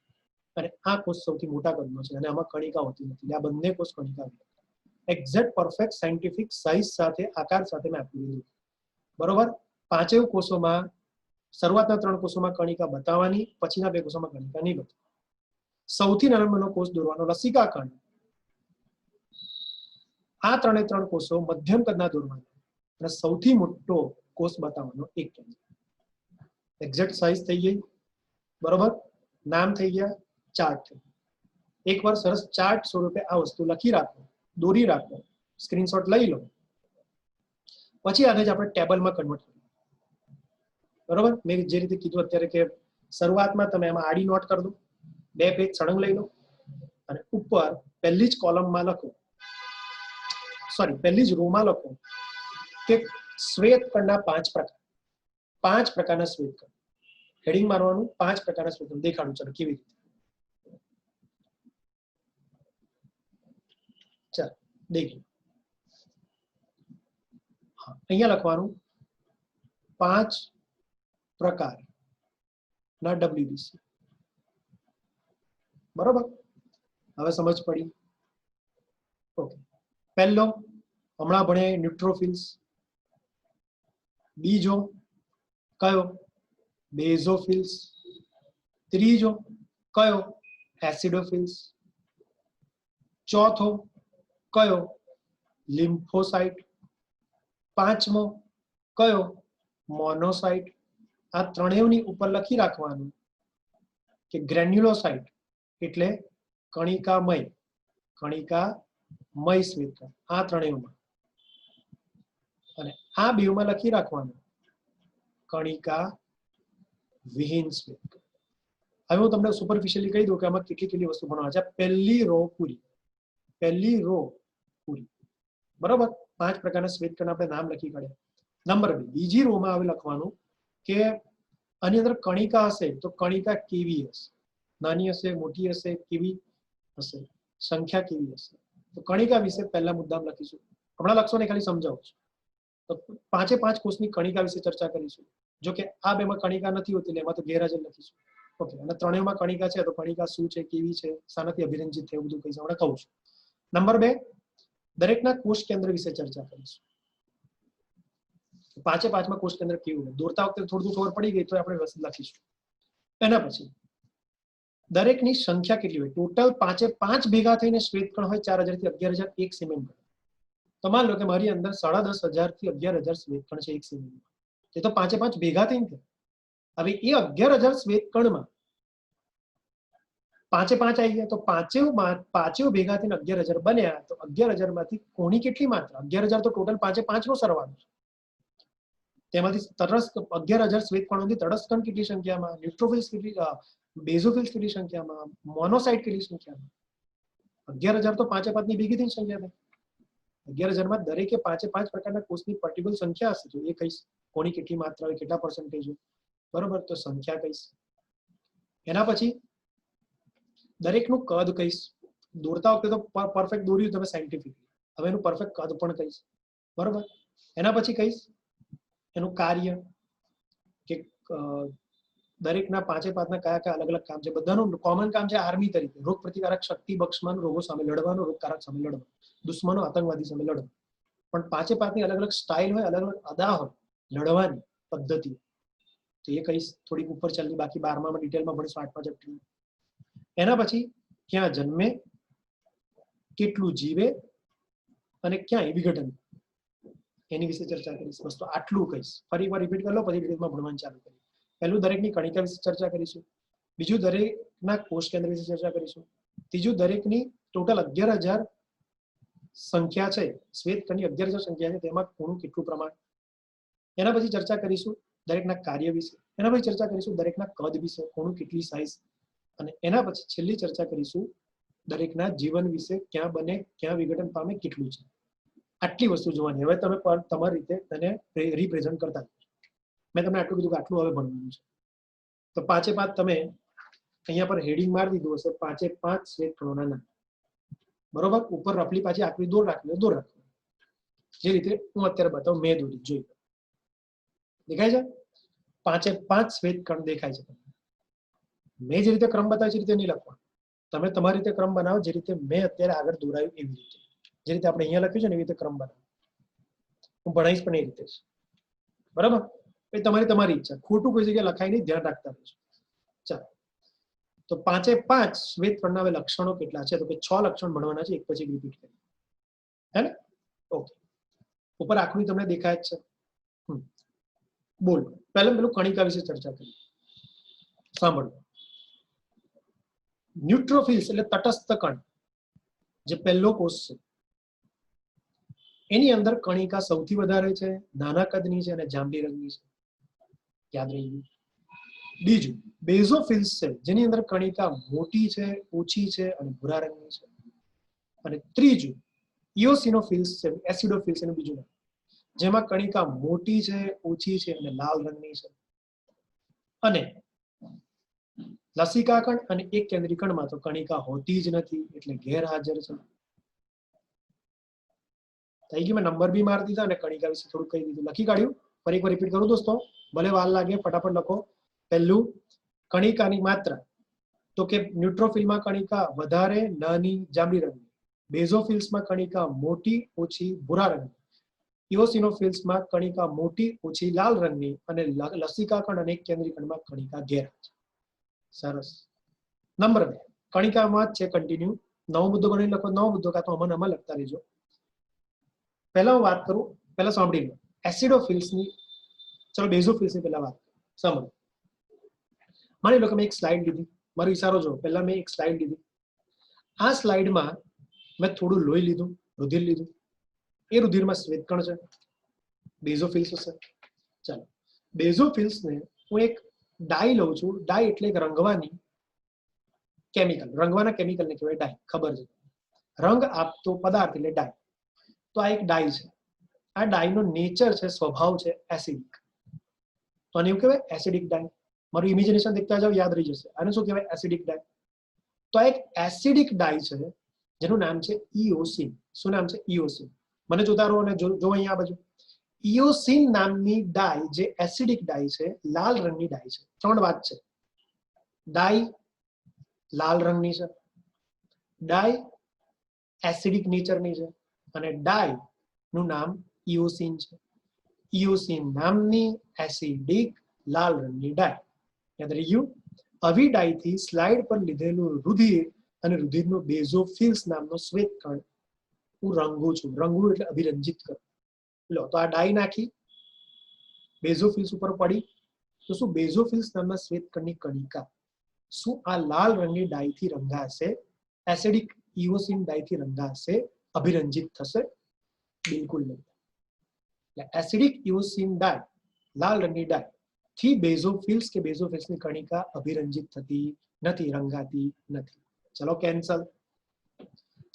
અને આ કોષ સૌથી મોટા કદનો છે અને આમાં કણિકા હોતી નથી. આ બંને કોષ કણિકા એક્ઝેક્ટ પરફેક્ટ સાયન્ટિફિક સાઇઝ સાથે, આકાર સાથે મેં આપી દીધું, બરોબર? 5 કોષોમાં શરૂઆતના 3 કોષોમાં કણિકા બતાવવાની, પછીના 2 કોષોમાં કણિકા નહીં બતાવવાની. સૌથી નાનો કોષ દોરવાનો લસિકા કણ. આ 3 કોષો મધ્યમ કદના દોરવાના અને સૌથી મોટો કોષ બતાવવાનો એક કેન્દ્ર. એક્ઝેક્ટ સાઇઝ થઈ ગઈ, બરોબર? નામ થઈ ગયા, ચાર્ટ થઈ. એકવાર સરસ ચાર્ટ સ્વરૂપે આ વસ્તુ લખી રાખો, દોરી રાખો, સ્ક્રીનશોટ લઈ લો. પછી આને જ આપણે ટેબલમાં કન્વર્ટ કરીએ, બરોબર? મેં જે રીતે કીધું અત્યારે કે શરૂઆતમાં તમે એમાં આડી નોટ કરી દો, 2 પેજ સળંગ લઈ લો અને ઉપર પહેલી જ કોલમમાં લખો, સોરી પહેલી જ રોમાં લખો કે શ્વેતકણના 5 પ્રકાર. 5 પ્રકારના શ્વેતકણ. હેડિંગ મારવાનું, 5 પ્રકારના શ્વેતકણ દેખાડું. ચાલો કેવી રીતે? ચાલો દેખીએ. અહીંયા લખવાનું 5 પ્રકારના WBC, બરોબર? હવે સમજ પડી? ઓકે. પહેલો હમણાં ભણે ન્યુટ્રોફિલ્સ. બીજો કયો? બેઝોફિલ્સ. ત્રીજો કયો? એસિડોફિલ્સ. ચોથો કયો? લિમ્ફોસાઇટ. 5મો કયો? મોનોસાઇટ. આ ત્રણેયની ઉપર લખી રાખવાનું કે ગ્રેન્યુલોસાઇટ એટલે કણિકામય, કણિકામય શ્વેતકણ. આ ત્રણેયમાં. અને આ બેમાં લખી રાખવાનું કણિકા વિહીન શ્વેતકણ. હવે હું તમને સુપરફિશિયલી કહી દઉં કે આમાં કેટલી વસ્તુ ભણવા છે. પહેલી રો પૂરી, પહેલી રો પૂરી, બરોબર? 5 પ્રકારના શ્વેતકણ આપણે નામ લખી કાઢ્યા. નંબર 2, બીજી રોમાં હવે લખવાનું કે આની અંદર કણિકા હશે તો કણિકા કેવી હશે? નાની હશે, મોટી હશે, કેવી હશે, સંખ્યા કેવી હશે? તો કણિકા વિશે પહેલા મુદ્દામ લખીશું. હમણાં લખશો ને, ખાલી સમજાવું છું. તો 5 કોષની કણિકા વિશે ચર્ચા કરીશું. જો કે આ બેમાં કણિકા નથી હોતી, એમાં તો ગેરહાજર લખીશું. ઓકે. અને ત્રણેયમાં કણિકા છે તો કણિકા શું છે, કેવી છે, શાનાથી અભિરંજિત છે, એવું બધું કહીશ. હમણાં કહું છું. નંબર 2, દરેકના કોષ કેન્દ્ર વિશે ચર્ચા કરીશું. 5માં કોષ કેન્દ્ર કેવું? દોરતા વખતે થોડું ખબર પડી ગઈ તો આપણે લખીશું. એના પછી દરેકની સંખ્યા કેટલી હોય? ટોટલ 5 ભેગા થઈને શ્વેતકણ હોય 4000 થી 11000 એક સીમેન. તો માન લો કે મારી અંદર 10500 થી 11000 શ્વેતકણ છે એક સીમેન. એ તો 5 ભેગા થઈને છે. હવે એ 11000 શ્વેતકણમાં 5 આવી ગયા તો 5 ભેગા થઈને 11000 બન્યા. તો 11000 માંથી કોની કેટલી માત્રા? 11000 તો ટોટલ 5 નો સરવાળો છે. તેમાંથી તટસ્થ 11000 શ્વેતકણોની તટસ્થ કણ કેટલી સંખ્યામાં? ન્યુટ્રોફિલ્સ કેટલી? બેઝોફિલ્સ કેટલી સંખ્યામાં? મોનોસાઇટ કેટલી સંખ્યામાં? 11,000 તો 5 ની ભેગી થઈને સંખ્યા થાય. 11,000 માં દરેકે 5 પ્રકારના કોષની પર્ટિક્યુલર સંખ્યા હશે, તો એ કહીશ કોની કેટલી માત્રા હોય, કેટલા પર્સન્ટેજ હોય, બરોબર, તો સંખ્યા કહીશ. એના પછી દરેકનું કદ કહીશ. દોરતા વખતે તો પરફેક્ટ દોર્યું તમે સાયન્ટિફિક, હવે એનું પરફેક્ટ કદ પણ કહીશ, બરોબર. એના પછી કહીશ એનું કાર્ય, કે દરેકના 5 કયા કયા અલગ અલગ કામ છે. બધાનું કોમન કામ છે આર્મી તરીકે રોગ પ્રતિકારક શક્તિ બક્ષવાનું, રોગો સામે લડવાનું, રોગકારક સામે લડવાનું, દુશ્મનો આતંકવાદી સામે લડવાનું. પણ 5ની અલગ અલગ સ્ટાઇલ હોય, અલગ અલગ અદા હોય લડવાની પદ્ધતિ, તો એ કહીશ થોડીક ઉપર ચાલની, બાકી 12માં ડિટેલમાં ભણીશું 8મા ચેપ્ટરમાં. એના પછી ક્યાં જન્મે, કેટલું જીવે અને ક્યાં વિઘટન, એની વિશે ચર્ચા કરીશ. બસ તો આટલું કહીશ. ફરી એકવાર રિપીટ કરી લો, પછી ડિટેલમાં ભણવાનું ચાલુ કરીએ. પહેલું દરેકની કણિકા વિશે ચર્ચા કરીશું. બીજું દરેકના કોષ કેન્દ્ર વિશે ચર્ચા કરીશું. ત્રીજું દરેકની ટોટલ 11,000 સંખ્યા છે, શ્વેતકણની 11,000 સંખ્યા છે, તેમાં કોનું કેટલું પ્રમાણ. એના પછી ચર્ચા કરીશું દરેકના કાર્ય વિશે. એના પછી ચર્ચા કરીશું દરેકના કદ વિશે, કોનું કેટલી સાઇઝ. અને એના પછી છેલ્લી ચર્ચા કરીશું દરેકના જીવન વિશે, ક્યાં બને, ક્યાં વિઘટન પામે, કેટલું છે. આટલી વસ્તુ જોવાની. હવે તમે તમારી રીતે તેને રિપ્રેઝન્ટ કરતા. મેં તમને આટલું કીધું કે આટલું હવે ભણવાનું છે. તો 5 તમે અહીંયા પર હેડિંગ મારી દીધું હશે, 5 શ્વેતકણોના નામ, બરોબર. ઉપર રફલી પાછી આકૃતિ દોર રાખવી, જે રીતે હું અત્યારે બતાવું, મેં દોરી જોઈ, દેખાય છે 5 શ્વેતકણ દેખાય છે. મેં જે રીતે ક્રમ બતાવ્યો છે રીતે નહીં લખવાનું, તમે તમારી રીતે ક્રમ બનાવો, જે રીતે મેં અત્યારે આગળ દોરાયું એવી રીતે, જે રીતે આપણે અહીંયા લખ્યું છે ને એવી રીતે ક્રમ બનાવો. હું ભણાવીશ પણ એ રીતે જ, બરાબર. એ તમારી ઈચ્છા, ખોટું કોઈ જગ્યાએ લખાય નહીં, ધ્યાન રાખતા રહેજો. ચાલો, તો 5 શ્વેતકણના હવે લક્ષણો કેટલા છે, તો કે 6 લક્ષણ ભણવાના છે, એક પછી રિપીટ કરીએ, હે ને? ઓકે, ઉપર આકૃતિ તમને દેખાય જ છે. બોલ, પેલું કણિકા વિશે ચર્ચા કરીએ. સાંભળો. ન્યુટ્રોફિલ્સ એટલે તટસ્થ કણ, જે પહેલો કોષ છે, એની અંદર કણિકા સૌથી વધારે છે, નાના કદની છે અને જાંબલી રંગની છે, યાદ રહી ગયું. બીજું બેઝોફિલ્સ છે, જેની અંદર કણિકા મોટી છે, ઓછી છે અને ભૂરા રંગની છે. અને ત્રીજું ઇઓસિનોફિલ્સ છે, એસિડોફિલ્સ એનું બીજું નામ, જેમાં કણિકા મોટી છે, ઓછી છે અને લાલ રંગની છે. અને લસિકાકણ અને એક કેન્દ્રીકણમાં તો કણિકા હોતી જ નથી, એટલે ગેરહાજર છે. થઈ ગયું. મેં નંબર બી મારી દીધા અને કણિકા વિશે થોડું કહી દીધું, લખી કાઢ્યું. ફરી એકવાર રિપીટ કરું દોસ્તો, ભલે વાર લાગે, ફટાફટ લખો. પહેલું કણિકાની માત્રા, તો કે ન્યુટ્રોફિલમાં કણિકા વધારે, નાની, જાંબલી રંગની. બેઝોફિલ્સમાં કણિકા મોટી, ઓછી, ભૂરા રંગની. ઇઓસિનોફિલ્સમાં કણિકા મોટી, ઓછી, લાલ રંગની. અને લસિકાકણ અને કેન્દ્રીકણમાં કણિકા ગેરહાજર. સરસ. નંબર 2 કણિકામાં છે કન્ટિન્યુ. નવો મુદ્દો ગણી લખો, નવો મુદ્દો કાં તો આમાં લખતા રહેજો. પહેલા હું વાત કરું, પહેલા સાંભળી લો એસિડોફિલ્સની. ચલો બેઝોફિલ્સની પહેલા વાત સાંભળો. માની લો કે મેં એક સ્લાઇડ લીધી, મારો ઈશારો જો, પહેલા મેં એક સ્લાઇડ લીધી. આ સ્લાઇડમાં મેં થોડું લોહી લીધું, રુધિર લીધું. એ રુધિરમાં શ્વેતકણ છે, બેઝોફિલ્સ હશે. ચાલો, બેઝોફિલ્સને હું એક ડાય લઉં છું. ડાય એટલે એક રંગવાની કેમિકલ, રંગવાના કેમિકલને કહેવાય ડાય, ખબર છે. રંગ આપતો પદાર્થ એટલે ડાય. તો આ એક ડાય છે. આ ડાયનો નેચર છે, સ્વભાવ છે એસિડિક. તો આને એવું કહેવાય એસિડિક ડાય. મારું ઇમેજિનેશન દેખતા જાવ, યાદ રહી જશે. આને શું કહેવાય? એસિડિક ડાય. તો આ એક એસિડિક ડાય છે, જેનું નામ છે ઇઓસિન. શું નામ છે? ઇઓસિન. મને જોતા રહો અને જો અહીંયા આ બાજુ. ઇઓસિન નામની ડાય જે એસિડિક ડાય છે, લાલ રંગની ડાય છે. 3 વાત છે. ડાય લાલ રંગની છે, ડાય એસિડિક નેચરની છે, અને ડાય નું નામ ઇઓસિન છે. ઇઓસિન નામની એસિડિક લાલ રંગની ડાય. યાદ રહી ગયું? આવી ડાયથી સ્લાઇડ પર લીધેલું રુધિર અને રુધિરનો બેઝોફિલ્સ નામનો શ્વેતકણ હું રંગું છું. રંગવું એટલે અભિરંજિત કરું. લો, તો આ ડાય નાખી, બેઝોફિલ્સ ઉપર પડી, તો શું બેઝોફિલ્સ નામના શ્વેતકણની કણિકા શું આ લાલ રંગની ડાયથી રંગાશે? એસિડિક ઇઓસિન ડાયથી રંગાશે? અભિરંજિત થશે? બિલકુલ નહીં. એસિડિક ઇઓસિન ડાય, લાલ રંગની ડાય થી બેઝોફિલ્સ કે બેઝોફિલ્સની કણિકા અભિરંજિત થતી નથી, રંગાતી નથી. ચલો કેન્સલ.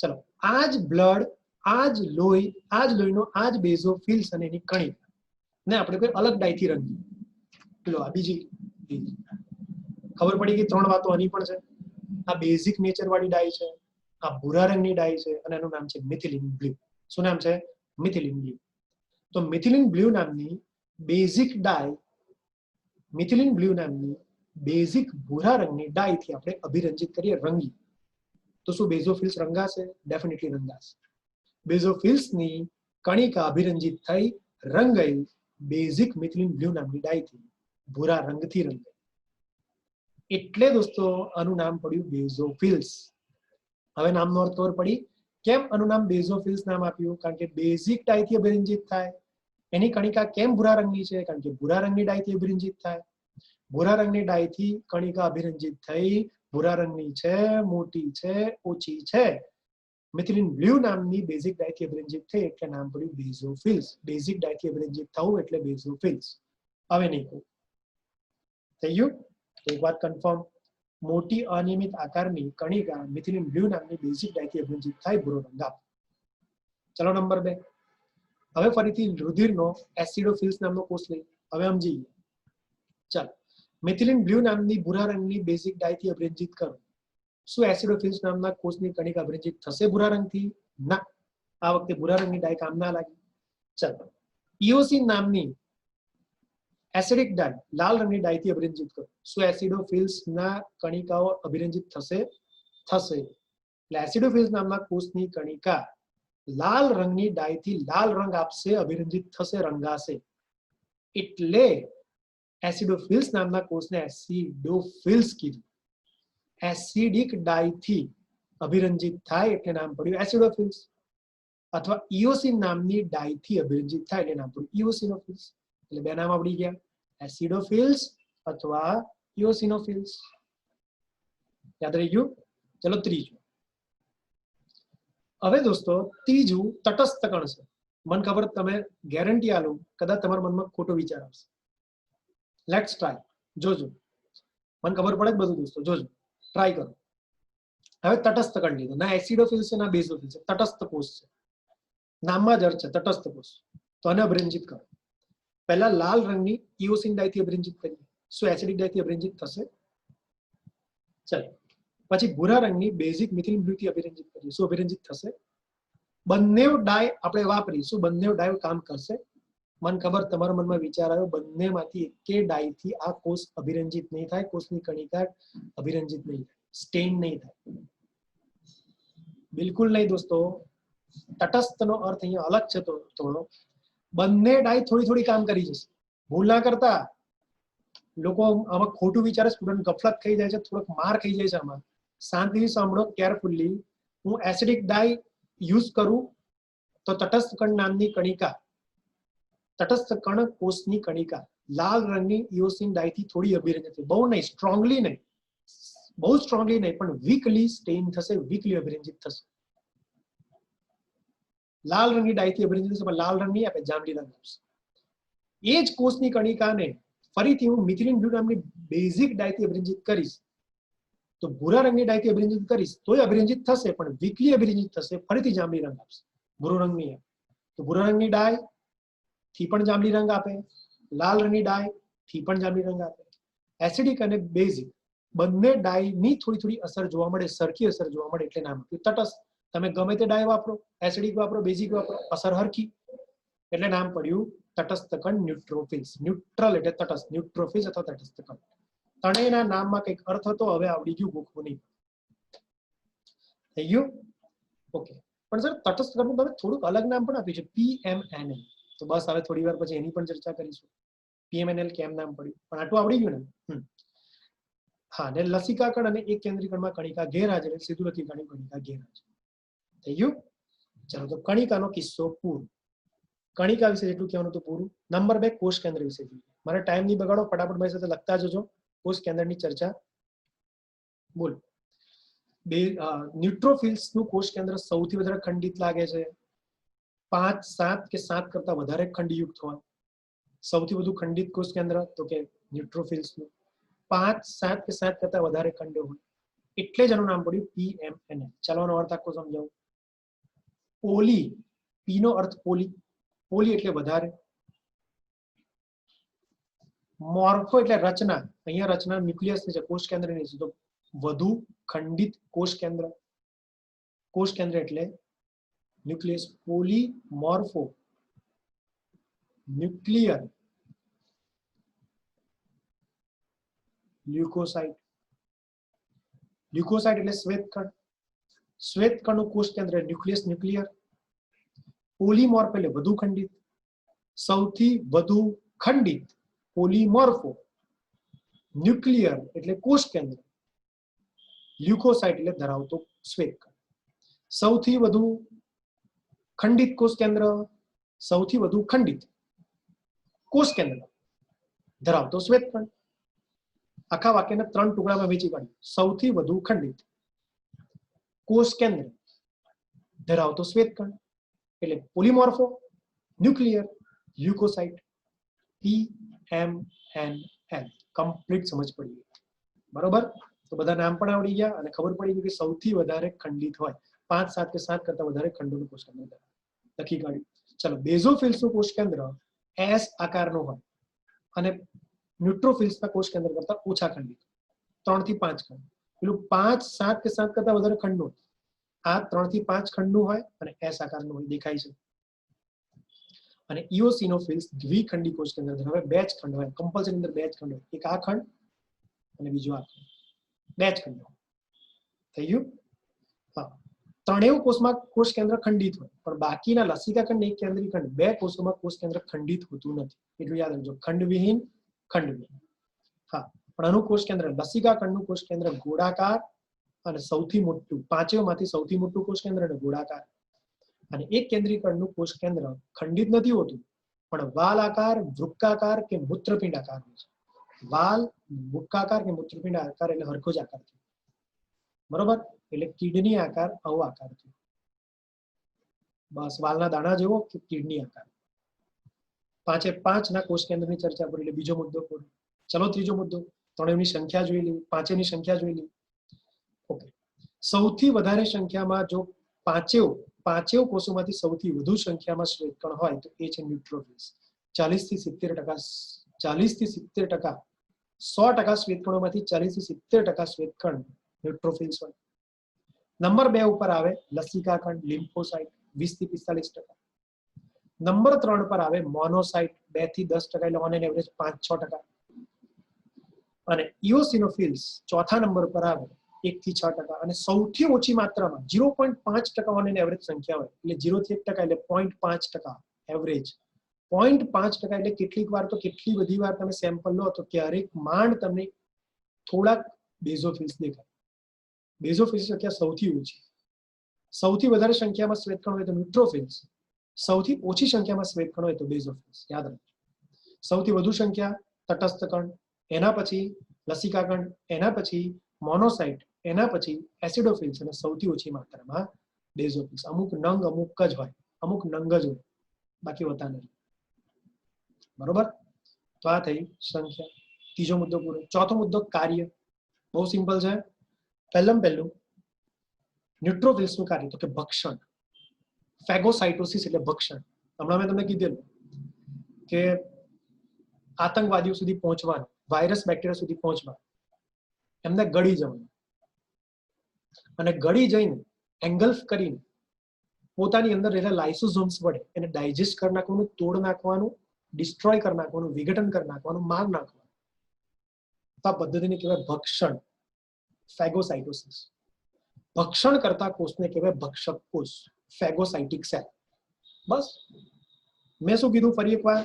ચલો, આ જ બ્લડ, આ જ લોહીનો આ જ બેઝોફિલ્સ અને એની કણિકા ને આપણે કોઈ અલગ ડાયથી રંગી. લો આ બીજી ખબર પડી ગઈ. 3 વાતો આની પણ છે. આ બેઝિક નેચર વાળી ડાય છે, આ ભૂરા રંગની ડાય છે અને એનું નામ છે મિથિલિન બ્લુ. શું નામ છે? Methylene blue. તો મિથિલિન બ્લુ નામની બેઝિક ડાય, મિથિલિન બ્લુ નામની બેઝિક ભૂરા રંગની ડાયથી આપણે અભિરંજિત કરીએ, રંગી, તો શું બેઝોફિલ્સ રંગાશે? ડેફિનેટલી રંગાશે. બેઝોફિલ્સની કણિકા અભિરંજિત થઈ, રંગાઈ બેઝિક મિથિલિન બ્લુ નામની ડાયથી, ભૂરા રંગથી રંગાઈ. એટલે દોસ્તો આનું નામ પડ્યું બેઝોફિલ્સ. હવે નામનો અર્થ ખબર પડી કેમ આનું નામ બેઝોફિલ્સ નામ આપ્યું? કારણ કે બેઝિક ડાયથી અભિરંજિત થાય. એની કણિકા કેમ ભૂરા રંગની છે? કારણ કે ભૂરા રંગની ડાયથી અભિરંજિત થાય. ભૂરા રંગની ડાયથી કણિકા અભિરંજિત થઈ, ભૂરા રંગની છે, મોટી છે, ઓછી છે. મિથિલિન બ્લુ નામની બેઝિક ડાયથી અભિરંજિત થઈ એટલે નામ પડ્યું બેઝોફિલ્સ. બેઝિક ડાયથી અભિરંજિત થવું એટલે બેઝોફિલ્સ. હવે નહીં કહું. થઈ ગયું? એક વાત કન્ફર્મ, મોટી અનિયમિત આકારની કણિકા મિથિલિન બ્લુ નામની બેઝિક ડાયથી અભિરંજિત થાય, ભૂરો રંગ આપે. ચલો નંબર 2. હવે ફરીથી રુધિરનો એસિડોફિલ્સ નામનો કોષ લઈ. હવે સમજી ચાલો, મિથિલિન બ્લુ નામની ભૂરા રંગની બેઝિક ડાયથી અભિરંજિત કરો. શું એસિડોફિલ્સ નામના કોષની કણિકા અભિરંજિત થશે ભૂરા રંગથી? ના, આ વખતે ભૂરા રંગની ડાય કામ ના લાગી. ચાલો, ઇઓસિન નામની એસિડિક ડાય લાલ રંગની ડાયથી અભિરંજિત કરો. શું એસિડોફિલ્સના કણિકાઓ અભિરંજિત થશે? થશે. એટલે એસિડોફિલ્સ નામના કોષની કણિકા લાલ રંગની ડાયથી લાલ રંગ આપશે, અભિરંજિત થશે, રંગાશે. એટલે એસિડોફિલ્સ નામના કોષને એસિડોફિલ્સ કીધું. એસિડિક ડાયથી અભિરંજિત થાય એટલે નામ પડ્યું એસિડોફિલ્સ. અથવા ઇઓસિન નામની ડાયથી અભિરંજિત થાય એટલે નામ પડ્યું ઇઓસિનોફિલ્સ. એટલે બે નામ આવડી ગયા, એસિડોફિલ્સ અથવા ઇઓસિનોફિલ્સ. યાદ રહી ગયું? ચલો ત્રીજું. હવે દોસ્તો ત્રીજું તટસ્થ કણ છે. મને ખબર, તમે ગેરંટી આલું કદાચ તમારા મનમાં ખોટો વિચાર આવશે. Let's try. જોજો, મને ખબર પડે બધું દોસ્તો. જોજો, ટ્રાય કરો. હવે તટસ્થ કણ લીધો. ના એસિડોફિલ્સ છે ના બેઝોફિલ્સ છે, તટસ્થ કોષ છે. નામમાં જ અર્થ છે તટસ્થ કોષ. તો આને અભિરંજિત કરો. પહેલા લાલ રંગની ઇઓસિન ડાયથી અભિરંજિત કરીએ. શું એસિડિક ડાયથી અભિરંજિત થશે? ચાલો, પછી ભૂરા રંગની બેઝિક મિથિલિન બ્લુ થી અભિરંજિત કરીએ. શું અભિરંજિત થશે? બંને ડાય આપણે વાપરી, શું બંને ડાય કામ કરશે? મને ખબર તમારા મનમાં વિચાર આવ્યો, બંનેમાંથી એકે ડાયથી આ કોષ અભિરંજિત નહીં થાય, કોષની કણિકા અભિરંજિત નહીં થાય, સ્ટેઇન નહીં થાય. બિલકુલ નહીં દોસ્તો. તટસ્થનો અર્થ અહીંયા અલગ છે થોડો. બંને ડાય થોડી થોડી કામ કરી જશે. ભૂલ ના કરતા. લોકો આમાં ખોટું વિચારે, સ્ટુડન્ટ ગફલત થઈ જાય છે, થોડોક માર ખાઈ જાય છે આમાં. શાંતિથી સાંભળો, કેરફુલી. હું એસિડિક ડાય યુઝ કરું તો તટસ્થ કણ નામની કણિકા, તટસ્થ કણ કોષની કણિકા લાલ રંગની ઇઓસિન ડાયથી થોડી અભિરંજિત થશે. બહુ નહીં, સ્ટ્રોંગલી નહીં, બહુ સ્ટ્રોંગલી નહીં, પણ વીકલી સ્ટેઇન થશે, વીકલી અભિરંજિત થશે. લાલ રંગની ડાયથી અભિરંજિત થશે, પણ લાલ રંગ નહીં આપે, જાંબલી રંગ આપશે. એ જ કોષની કણિકાને ફરીથી હું મિથિલિન બ્લુ નામની બેઝિક ડાયથી અભિરંજિત કરીશ, તો ભૂરા રંગની ડાયથી અભિરંજિત કરીશ તોય અભિરંજિત થશે, પણ વીકલી અભિરંજિત થશે, ફરીથી જાંબલી રંગ આપશે, ભૂરો રંગ નહીં આપે. તો ભૂરા રંગની ડાય થી પણ જાંબલી રંગ આપે, લાલ રંગની ડાય થી પણ જાંબલી રંગ આપે. એસિડિક અને બેઝિક બંને ડાયની થોડી થોડી અસર જોવા મળે, સરખી અસર જોવા મળે એટલે નામ આપ્યું તટસ્થ. તમે ગમે તે ડાય વાપરો, એસિડિક વાપરો, બેઝિક વાપરો, અસર હરખી એટલે નામ પડ્યું તટસ્થ કણ, ન્યુટ્રોફિલ્સ. ન્યુટ્રલ એટલે તટસ્થ, ન્યુટ્રોફિલ્સ અથવા તટસ્થ કણ. ત્રણેયના નામમાં કંઈક અર્થ હતો, હવે આવડી ગયું, ગોખવું નહીં. થઈ ગયું? ઓકે. પણ સર તટસ્થ કણનું તમે થોડુંક અલગ નામ પણ આપ્યું છે, PMNL. તો બસ હવે થોડી વાર પછી એની પણ ચર્ચા કરીશું. PMNL કેમ નામ પડ્યું, પણ આટલું આવડી ગયું ને? હા, ને લસિકા કણ અને એક કેન્દ્રીય કણમાં કણિકા ગેરહાજર, સીધું લખી કણિકા ગેરહાજર. થઈ ગયું? ચાલો, તો કણિકાનો કિસ્સો પૂરો. કણિકા વિશે જેટલું કહેવાનું તો પૂરું. નંબર 2 કોષ કેન્દ્ર વિશે જોઈએ. મારે ટાઈમ નહીં બગાડો, ફટાફટ મારી સાથે લખતા જજો. કોષ કેન્દ્રની ચર્ચા બોલ. ન્યુટ્રોફિલ્સ નું કોષ કેન્દ્ર સૌથી વધારે ખંડિત લાગે છે. 5, 7 કે 7 કરતા વધારે ખંડયુક્ત હોય. સૌથી વધુ ખંડિત કોષ કેન્દ્ર તો કે ન્યુટ્રોફિલ્સ નું 5, 7 કે 7 કરતા વધારે ખંડ હોય, એટલે જ એનું નામ પડ્યું PMNL. ચાલો આનો અર્થ આખો સમજાવું. પોલી, પી નો અર્થ પોલી, પોલી એટલે વધારે, મોર્ફો એટલે રચના, અહીંયા રચના ન્યુક્લિયસ ની છે, કોષ કેન્દ્ર ની છે, તો વધુ ખંડિત કોષ કેન્દ્ર, કોષ કેન્દ્ર એટલે ન્યુક્લિયસ. પોલીમોર્ફો ન્યુક્લિયર લ્યુકોસાઇટ, લ્યુકોસાઇટ એટલે શ્વેતકણ, શ્વેતકણનું કોષ કેન્દ્ર ન્યુક્લિયસ ન્યુક્લિયર. પોલીમોર્ફ એટલે વધુ ખંડિત, સૌથી વધુ ખંડિત પોલીમોર્ફો, ન્યુક્લિયર એટલે કોષ કેન્દ્ર, લ્યુકોસાઇટ એટલે ધરાવતો શ્વેતકણ. સૌથી વધુ ખંડિત કોષ કેન્દ્ર, સૌથી વધુ ખંડિત કોષ કેન્દ્ર ધરાવતો શ્વેતકણ. આખા વાક્યને 3 ટુકડામાં વહેંચી કાઢ્યું. સૌથી વધુ ખંડિત કોષ કેન્દ્ર ધરાવતો શ્વેતકણ એટલે પોલીમોર્ફો, ન્યુક્લિયર, લ્યુકોસાઇટ, PMNL. કમ્પ્લીટ સમજ પડી ગઈ, બરોબર? તો બધા નામ પણ આવડી ગયા અને ખબર પડી ગઈ કે સૌથી વધારે ખંડિત હોય 5, 7 કે 7 કરતા વધારે ખંડોનું કોષ કેન્દ્ર લખી કાઢ્યું. ચલો, બેઝોફિલ્સનું કોષ કેન્દ્ર S આકારનું હોય અને ન્યુટ્રોફિલ્સના કોષ કેન્દ્ર કરતા ઓછા ખંડિત, 3 થી 5 ખંડ. પેલું 5, 7 કે 7 કરતા વધારે ખંડનું, આ 3 થી 5 ખંડનું હોય અને S આકારનું હોય, દેખાય છે. અને ઇઓસિનોફિલ્સ દ્વિખંડી કોષ કેન્દ્ર ધરાવે, 2 જ ખંડ હોય, કમ્પલસરી અંદર 2 જ ખંડ હોય, એક આ ખંડ અને બીજો આ ખંડ, 2 જ ખંડ થઈ ગયું. હા, ત્રણેય કોષમાં કોષ કેન્દ્ર ખંડિત હોય, પણ બાકીના લસિકા ખંડ, એક કેન્દ્રીય ખંડ, 2 કોષોમાં કોષ કેન્દ્ર ખંડિત હોતું નથી, એટલું યાદ રાખજો. ખંડવિહીન, ખંડવિહીન. હા, પણ આનું કોષ કેન્દ્ર, લસિકા ખંડનું કોષ કેન્દ્ર ગોળાકાર અને સૌથી મોટું, પાંચેયમાંથી સૌથી મોટું કોષ કેન્દ્ર અને ગોળાકાર. અને એક કેન્દ્રીય ખંડનું કોષ કેન્દ્ર ખંડિત નથી હોતું, પણ વાલ આકાર, વૃક્કાકાર કે મૂત્રપિંડ આકાર હોય છે. વાલ, વૃક્કાકાર કે મૂત્રપિંડ આકાર એટલે હરખો જ આકાર થયો, બરોબર? એટલે કિડની આકાર, આવો આકાર થયો, બસ વાલના દાણા જેવો કે કિડની આકાર. 5 ના કોષ કેન્દ્રની ચર્ચા કરી, એટલે બીજો મુદ્દો પૂરો. ચલો, ત્રીજો મુદ્દો, ત્રણેયની સંખ્યા જોઈ લીધી, પાંચેયની સંખ્યા જોઈ લીધી. ઓકે, સૌથી વધારે સંખ્યામાં જો પાંચેય કોષોમાંથી સૌથી વધુ સંખ્યામાં શ્વેતકણ હોય તો એ છે ન્યુટ્રોફિલ્સ. 40 થી 70%, 100% શ્વેતકણોમાંથી 40 થી 70% શ્વેતકણ ન્યુટ્રોફિલ્સ હોય. નંબર 2 ઉપર આવે લસિકા ખંડ, લિમ્ફોસાઇટ, 20 થી 45%. નંબર 3 પર આવે મોનોસાઇટ, 2 થી 10%, એટલે ઓન એન એવરેજ 5-6%. અને ઇઓસિનોફિલ્સ ચોથા નંબર પર આવે 1 થી 6%. અને સૌથી ઓછી માત્રામાં 0.5% ઓન એન એવરેજ સંખ્યા હોય, એટલે 0 થી 1% એટલે 0.5% એવરેજ. 0.5% એટલે કેટલીક વાર તો કેટલી બધી વાર તમે સેમ્પલ લો તો ક્યારેક માંડ તમને થોડાક બેઝોફિલ્સ દેખાય. બેઝોફિલ્સ સંખ્યા સૌથી ઓછી. સૌથી વધારે સંખ્યામાં શ્વેતકણ હોય તો ન્યુટ્રોફિલ્સ, સૌથી ઓછી સંખ્યામાં શ્વેતકણ હોય તો બેઝોફિલ્સ. યાદ રાખજો. સૌથી વધુ સંખ્યા તટસ્થ કણ, એના પછી લસિકા કણ, એના પછી મોનોસાઇટ, એના પછી એસિડોફિલ્સ અને સૌથી ઓછી માત્રામાં બેઝોફિલ્સ. અમુક નંગ અમુક જ હોય, અમુક નંગ જ હોય, બાકી હોતા નથી, બરોબર? તો આ થઈ સંખ્યા. ત્રીજો મુદ્દો પૂરો. ચોથો મુદ્દો કાર્ય. બહુ સિમ્પલ છે. પહેલું ન્યુટ્રોફિલ્સનું કાર્ય તો કે ભક્ષણ. ફેગોસાઇટોસિસ એટલે ભક્ષણ. હમણાં મેં તમને કીધેલું કે આતંકવાદીઓ સુધી પહોંચવાનું, વાયરસ બેક્ટેરિયા સુધી પહોંચવાનું, એમને ગળી જવાનું અને ગળી જઈને એંગલ્ફ કરીને પોતાની અંદર રહેલા લાઇસોઝોમ્સ વડે એને ડાયજેસ્ટ કરી નાખવાનું, તોડ નાખવાનું, ડિસ્ટ્રોય કરી નાખવાનું, વિઘટન કરી નાખવાનું, માર નાખવાનું. આ પદ્ધતિને કહેવાય ભક્ષણ, ફેગોસાઇટોસિસ. ભક્ષણ કરતા કોષને કહેવાય ભક્ષક કોષ, ફેગોસાઇટિક સેલ. બસ મેં શું કીધું ફરી એકવાર,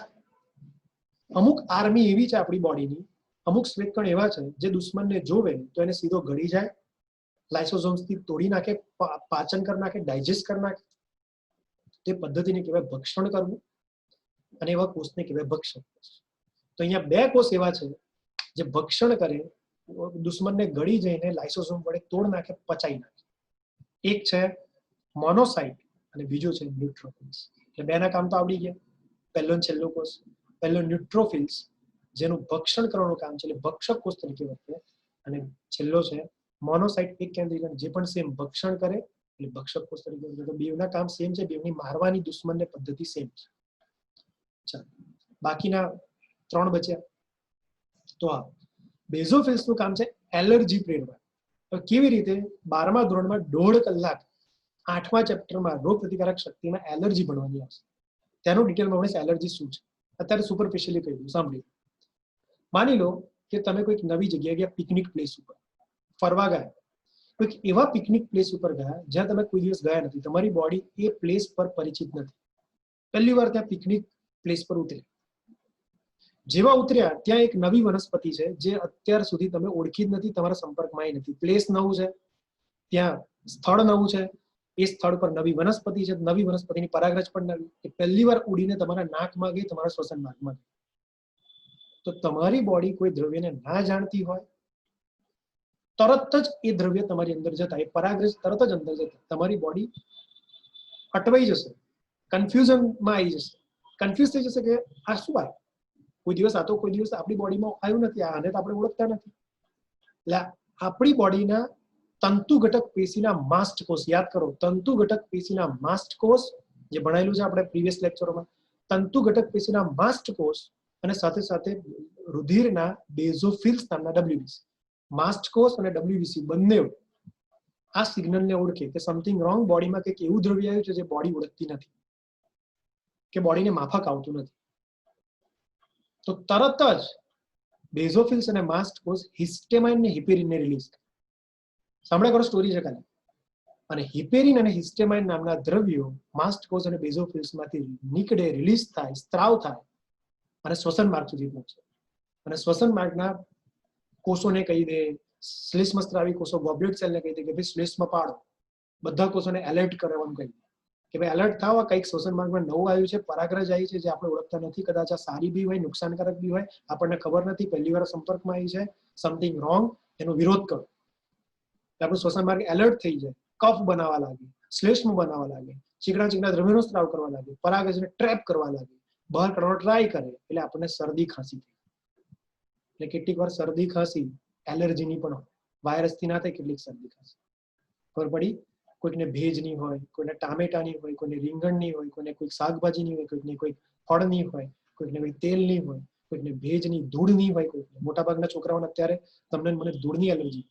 અમુક આર્મી એવી છે આપણી બોડીની, અમુક શ્વેતકણ એવા છે જે દુશ્મનને જોવે તો એને સીધો ગળી જાય, લાઇસોઝોમ્સથી તોડી નાખે, પાચન કરી નાખે, ડાયજેસ્ટ કરી નાખે. તે પદ્ધતિને કહેવાય ભક્ષણ કરવું અને એવા કોષને કહેવાય ભક્ષક કોષ. તો અહીંયા 2 કોષ એવા છે જે ભક્ષણ કરે, દુશ્મનને ગળી જઈને લાઇસોઝોમ વડે તોડ નાખે, પચાઈ નાખે. એક છે મોનોસાઇટ અને બીજો છે ન્યુટ્રોફિલ્સ. એટલે 2 ના કામ તો આવડી ગયા. પહેલો છેલ્લો કોષ. પહેલો ન્યુટ્રોફિલ્સ જેનું ભક્ષણ કરવાનું કામ છે, એટલે ભક્ષક કોષ તરીકે વર્તે. અને છેલ્લો છે મોનોસાઇટ, એક કેન્દ્રીય જે પણ સેમ ભક્ષણ કરે એટલે ભક્ષક કોષ તરીકે ઓળખાય. તો બેવના કામ સેમ છે, બેવની મારવાની દુશ્મનને પદ્ધતિ સેમ છે. ચાલો બાકીના 3 બચ્યા. તો આ બેઝોફિલ્સનું કામ છે એલર્જી પ્રેરવા. તો કેવી રીતે 12મા ધોરણમાં 1.5 કલાક 8મા ચેપ્ટરમાં રોગ પ્રતિકારક શક્તિમાં એલર્જી ભણવાની આવશે. તેનું ડિટેલમાં ભણીશ એલર્જી શું છે. અત્યારે સુપરફિશિયલી કહી દઉં, સાંભળી. માની લો કે તમે કોઈક નવી જગ્યાએ ગયા, પિકનિક પ્લેસ ઉપર ફરવા ગયા, કોઈક એવા પિકનિક પ્લેસ ઉપર ગયા જ્યાં તમે કોઈ દિવસ ગયા નથી, તમારી બોડી એ પ્લેસ પર પરિચિત નથી, પહેલી વાર ત્યાં પિકનિક પ્લેસ પર ઉતર્યા. જેવા ઉતર્યા ત્યાં એક નવી વનસ્પતિ છે જે અત્યાર સુધી તમે ઓળખી જ નથી, તમારા સંપર્કમાં નથી. પ્લેસ નવું છે, ત્યાં સ્થળ નવું છે, એ સ્થળ પર નવી વનસ્પતિ છે, નવી વનસ્પતિની પરાગરજ પણ નવી. એ પહેલી વાર ઉડીને તમારા નાકમાં ગઈ, તમારા શ્વસન માર્ગમાં ગઈ. તો તમારી બોડી કોઈ દ્રવ્યને ના જાણતી હોય, તરત જ એ દ્રવ્ય તમારી અંદર જતા, એ પરાગરજ તરત જ અંદર જતા તમારી બોડી અટવાઈ જશે, કન્ફ્યુઝનમાં આવી જશે, કન્ફ્યુઝ થઈ જશે કે આ શું આવ્યું. કોઈ દિવસ આ તો કોઈ દિવસ આપણી બોડીમાં આવ્યું નથી, આને તો આપણે ઓળખતા નથી. એટલે આપણી બોડીના તંતુ ઘટક પેશીના માસ્ટ કોષ, યાદ કરો, તંતુ ઘટક પેશીના માસ્ટ કોષ જે ભણાયેલું છે આપણે પ્રીવિયસ લેક્ચરોમાં, તંતુ ઘટક પેશીના માસ્ટ કોષ અને સાથે સાથે રુધિરના બેઝોફિલ્સ નામના WBC, માસ્ટ કોષ અને WBC બંને આ સિગ્નલને ઓળખે કે સમથિંગ રોંગ, બોડીમાં કંઈક એવું દ્રવ્ય આવ્યું છે જે બોડી ઓળખતી નથી, કે બોડીને માફક આવતું નથી. તો તરત જ બેઝોફિલ્સ અને માસ્ટ કોષ હિસ્ટેમાઇન ને હિપેરિનને રિલીઝ કરે. સાંભળ્યા કરો સ્ટોરી છે કાલે. અને હિપેરિન અને હિસ્ટેમાઇન નામના દ્રવ્યો માસ્ટ કોષ અને બેઝોફિલ્સમાંથી નીકળે, રિલીઝ થાય, સ્ત્રાવ થાય અને શ્વસન માર્ગ સુધી પહોંચે. અને શ્વસન માર્ગના કોષોને કહી દે, શ્લેષ્મસ્ત્રાવી કોષો, ગોબ્લેટ સેલને કહી દે કે ભાઈ શ્લેષ્મ પાડો. બધા કોષોને એલર્ટ કરવાનું કહી દે કે ભાઈ એલર્ટ થાવ, આ કંઈક શ્વસન માર્ગમાં નવું આવ્યું છે, પરાગરજ આવી છે જે આપણે ઓળખતા નથી, કદાચ આ સારી બી હોય, નુકસાનકારક બી હોય, આપણને ખબર નથી, પહેલી વાર સંપર્કમાં આવી છે, સમથિંગ રોંગ, એનો વિરોધ કરો. આપણું શ્વસન માર્ગ એલર્ટ થઈ જાય, કફ બનાવવા લાગે, શ્લેષ્મ બનાવવા લાગે, ચીકણા ચીકણા દ્રવ્યોનો સ્ત્રાવ કરવા લાગે, પરાગરજને ટ્રેપ કરવા લાગે, બહાર કાઢવાનો ટ્રાય કરે, એટલે આપણને શરદી ખાંસી થાય. એટલે કેટલીક વાર શરદી ખાંસી એલર્જીની પણ હોય, વાયરસથી ના થાય, કેટલીક શરદી ખાંસી. ખબર પડી? કોઈકને ભેજની હોય, કોઈને ટામેટાની હોય, કોઈને રીંગણની હોય, કોઈને કોઈ શાકભાજીની હોય, કોઈકને કોઈ ફળની હોય, કોઈકને કોઈ તેલની હોય, કોઈકને ભેજની, ધૂળની હોય, કોઈકને. મોટાભાગના છોકરાઓને અત્યારે તમને મને ધૂળની એલર્જી,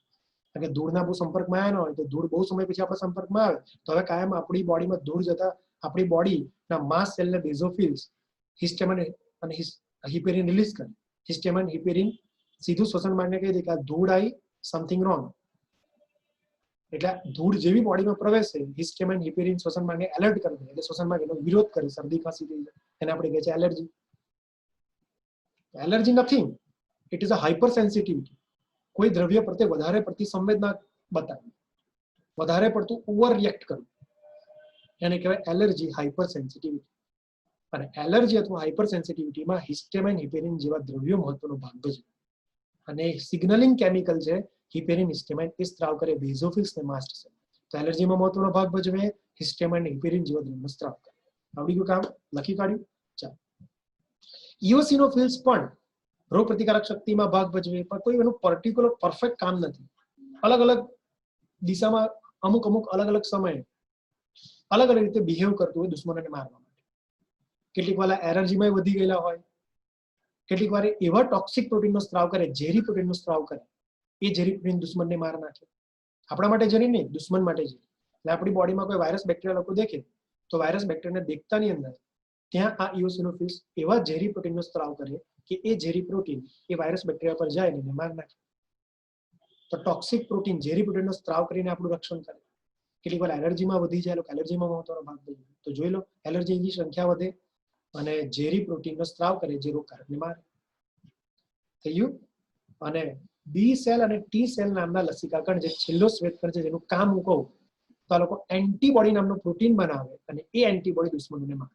કારણ કે ધૂળના બહુ સંપર્કમાં આવ્યા ન હોય તો ધૂળ બહુ સમય પછી આપણા સંપર્કમાં આવે તો હવે કાયમ આપણી બોડીમાં ધૂળ જતા આપણી બોડીના માસ સેલને બેઝોફિલ્સ, હિસ્ટેમાઇન અને હિપેરિન રિલીઝ કરે. હિસ્ટેમાઇન હિપેરિન સીધું શ્વસન માર્ગને કહી દે કે આ ધૂળ આવી, સમથિંગ રોંગ. એટલે ધૂળ જેવી બોડીમાં પ્રવેશે, હિસ્ટેમાઇન હિપેરિન શ્વસન માર્ગને એલર્ટ કરી દે, એટલે શ્વસન માર્ગ એનો વિરોધ કરે, શરદી ખાંસી થઈ જાય, એને આપણે કહે છે allergy. Allergy nothing, it is a hyper sensitivity. કોઈ દ્રવ્ય પ્રત્યે વધારે પડતી સંવેદના બતાવી, વધારે પડતું ઓવર રિએક્ટ કરવું, એને કહેવાય એલર્જી, હાઇપર સેન્સિટિવિટી. અને એલર્જી અથવા હાઇપર સેન્સિટિવિટીમાં હિસ્ટેમાઇન હિપેરિન જેવા દ્રવ્યો મહત્વનો ભાગ ભજવે. અને સિગ્નલિંગ કેમિકલ છે હિપેરિન, હિસ્ટેમાઇન, એ સ્ત્રાવ કરે બેઝોફિલ્સ ને માસ્ટ સેલ. તો એલર્જીમાં મહત્વનો ભાગ ભજવે, હિસ્ટેમાઇન હિપેરિન જેવા દ્રવ્યોનો સ્ત્રાવ કરે. આવડી ગયું કામ? લખી કાઢ્યું? ચાલો. ઇઓસિનોફિલ્સ પણ રોગ પ્રતિકારક શક્તિમાં ભાગ ભજવે, પણ કોઈ એનું પર્ટિક્યુલર પરફેક્ટ કામ નથી. અલગ અલગ દિશામાં અમુક અમુક અલગ અલગ સમયે અલગ અલગ રીતે બિહેવ કરતું હોય દુશ્મનોને મારવા માટે. કેટલીક વાર એલર્જીમાં વધી ગયેલા હોય, કેટલીક વાર એવા ટોક્સિક પ્રોટીનનો સ્ત્રાવ કરે, ઝેરી પ્રોટીનનો સ્ત્રાવ કરે, એ ઝેરી પ્રોટીન દુશ્મનને માર નાખે. આપણા માટે ઝેરી નહીં, દુશ્મન માટે ઝેરી. એટલે આપણી બોડીમાં કોઈ વાયરસ બેક્ટેરિયા લોકો દેખે તો વાયરસ બેક્ટેરિયાને દેખતાની અંદર ત્યાં આ ઇઓસિનોફિલ્સ એવા ઝેરી પ્રોટીનનો સ્ત્રાવ કરે કે એ ઝેરી પ્રોટીન એ વાયરસ બેક્ટેરિયા પર જાય અને માર નાખે. તો ટોક્સિક પ્રોટીન, ઝેરી પ્રોટીનનો સ્ત્રાવ કરીને આપણું રક્ષણ કરે. કેટલીક વાર એલર્જીમાં વધી જાય, એલર્જીમાં મહત્વનો ભાગ ભજવે. તો જોઈ લો, એલર્જીની સંખ્યા વધે અને ઝેરી પ્રોટીનનો સ્ત્રાવ કરે જે રોગકારકને મારે. થઈ ગયું? અને બી સેલ અને ટી સેલ નામના લસિકા કણ, જે છેલ્લો શ્વેતકણ છે જેનું કામ હું કહું તો આ લોકો એન્ટીબોડી નામનું પ્રોટીન બનાવે અને એ એન્ટીબોડી દુશ્મનોને મારે.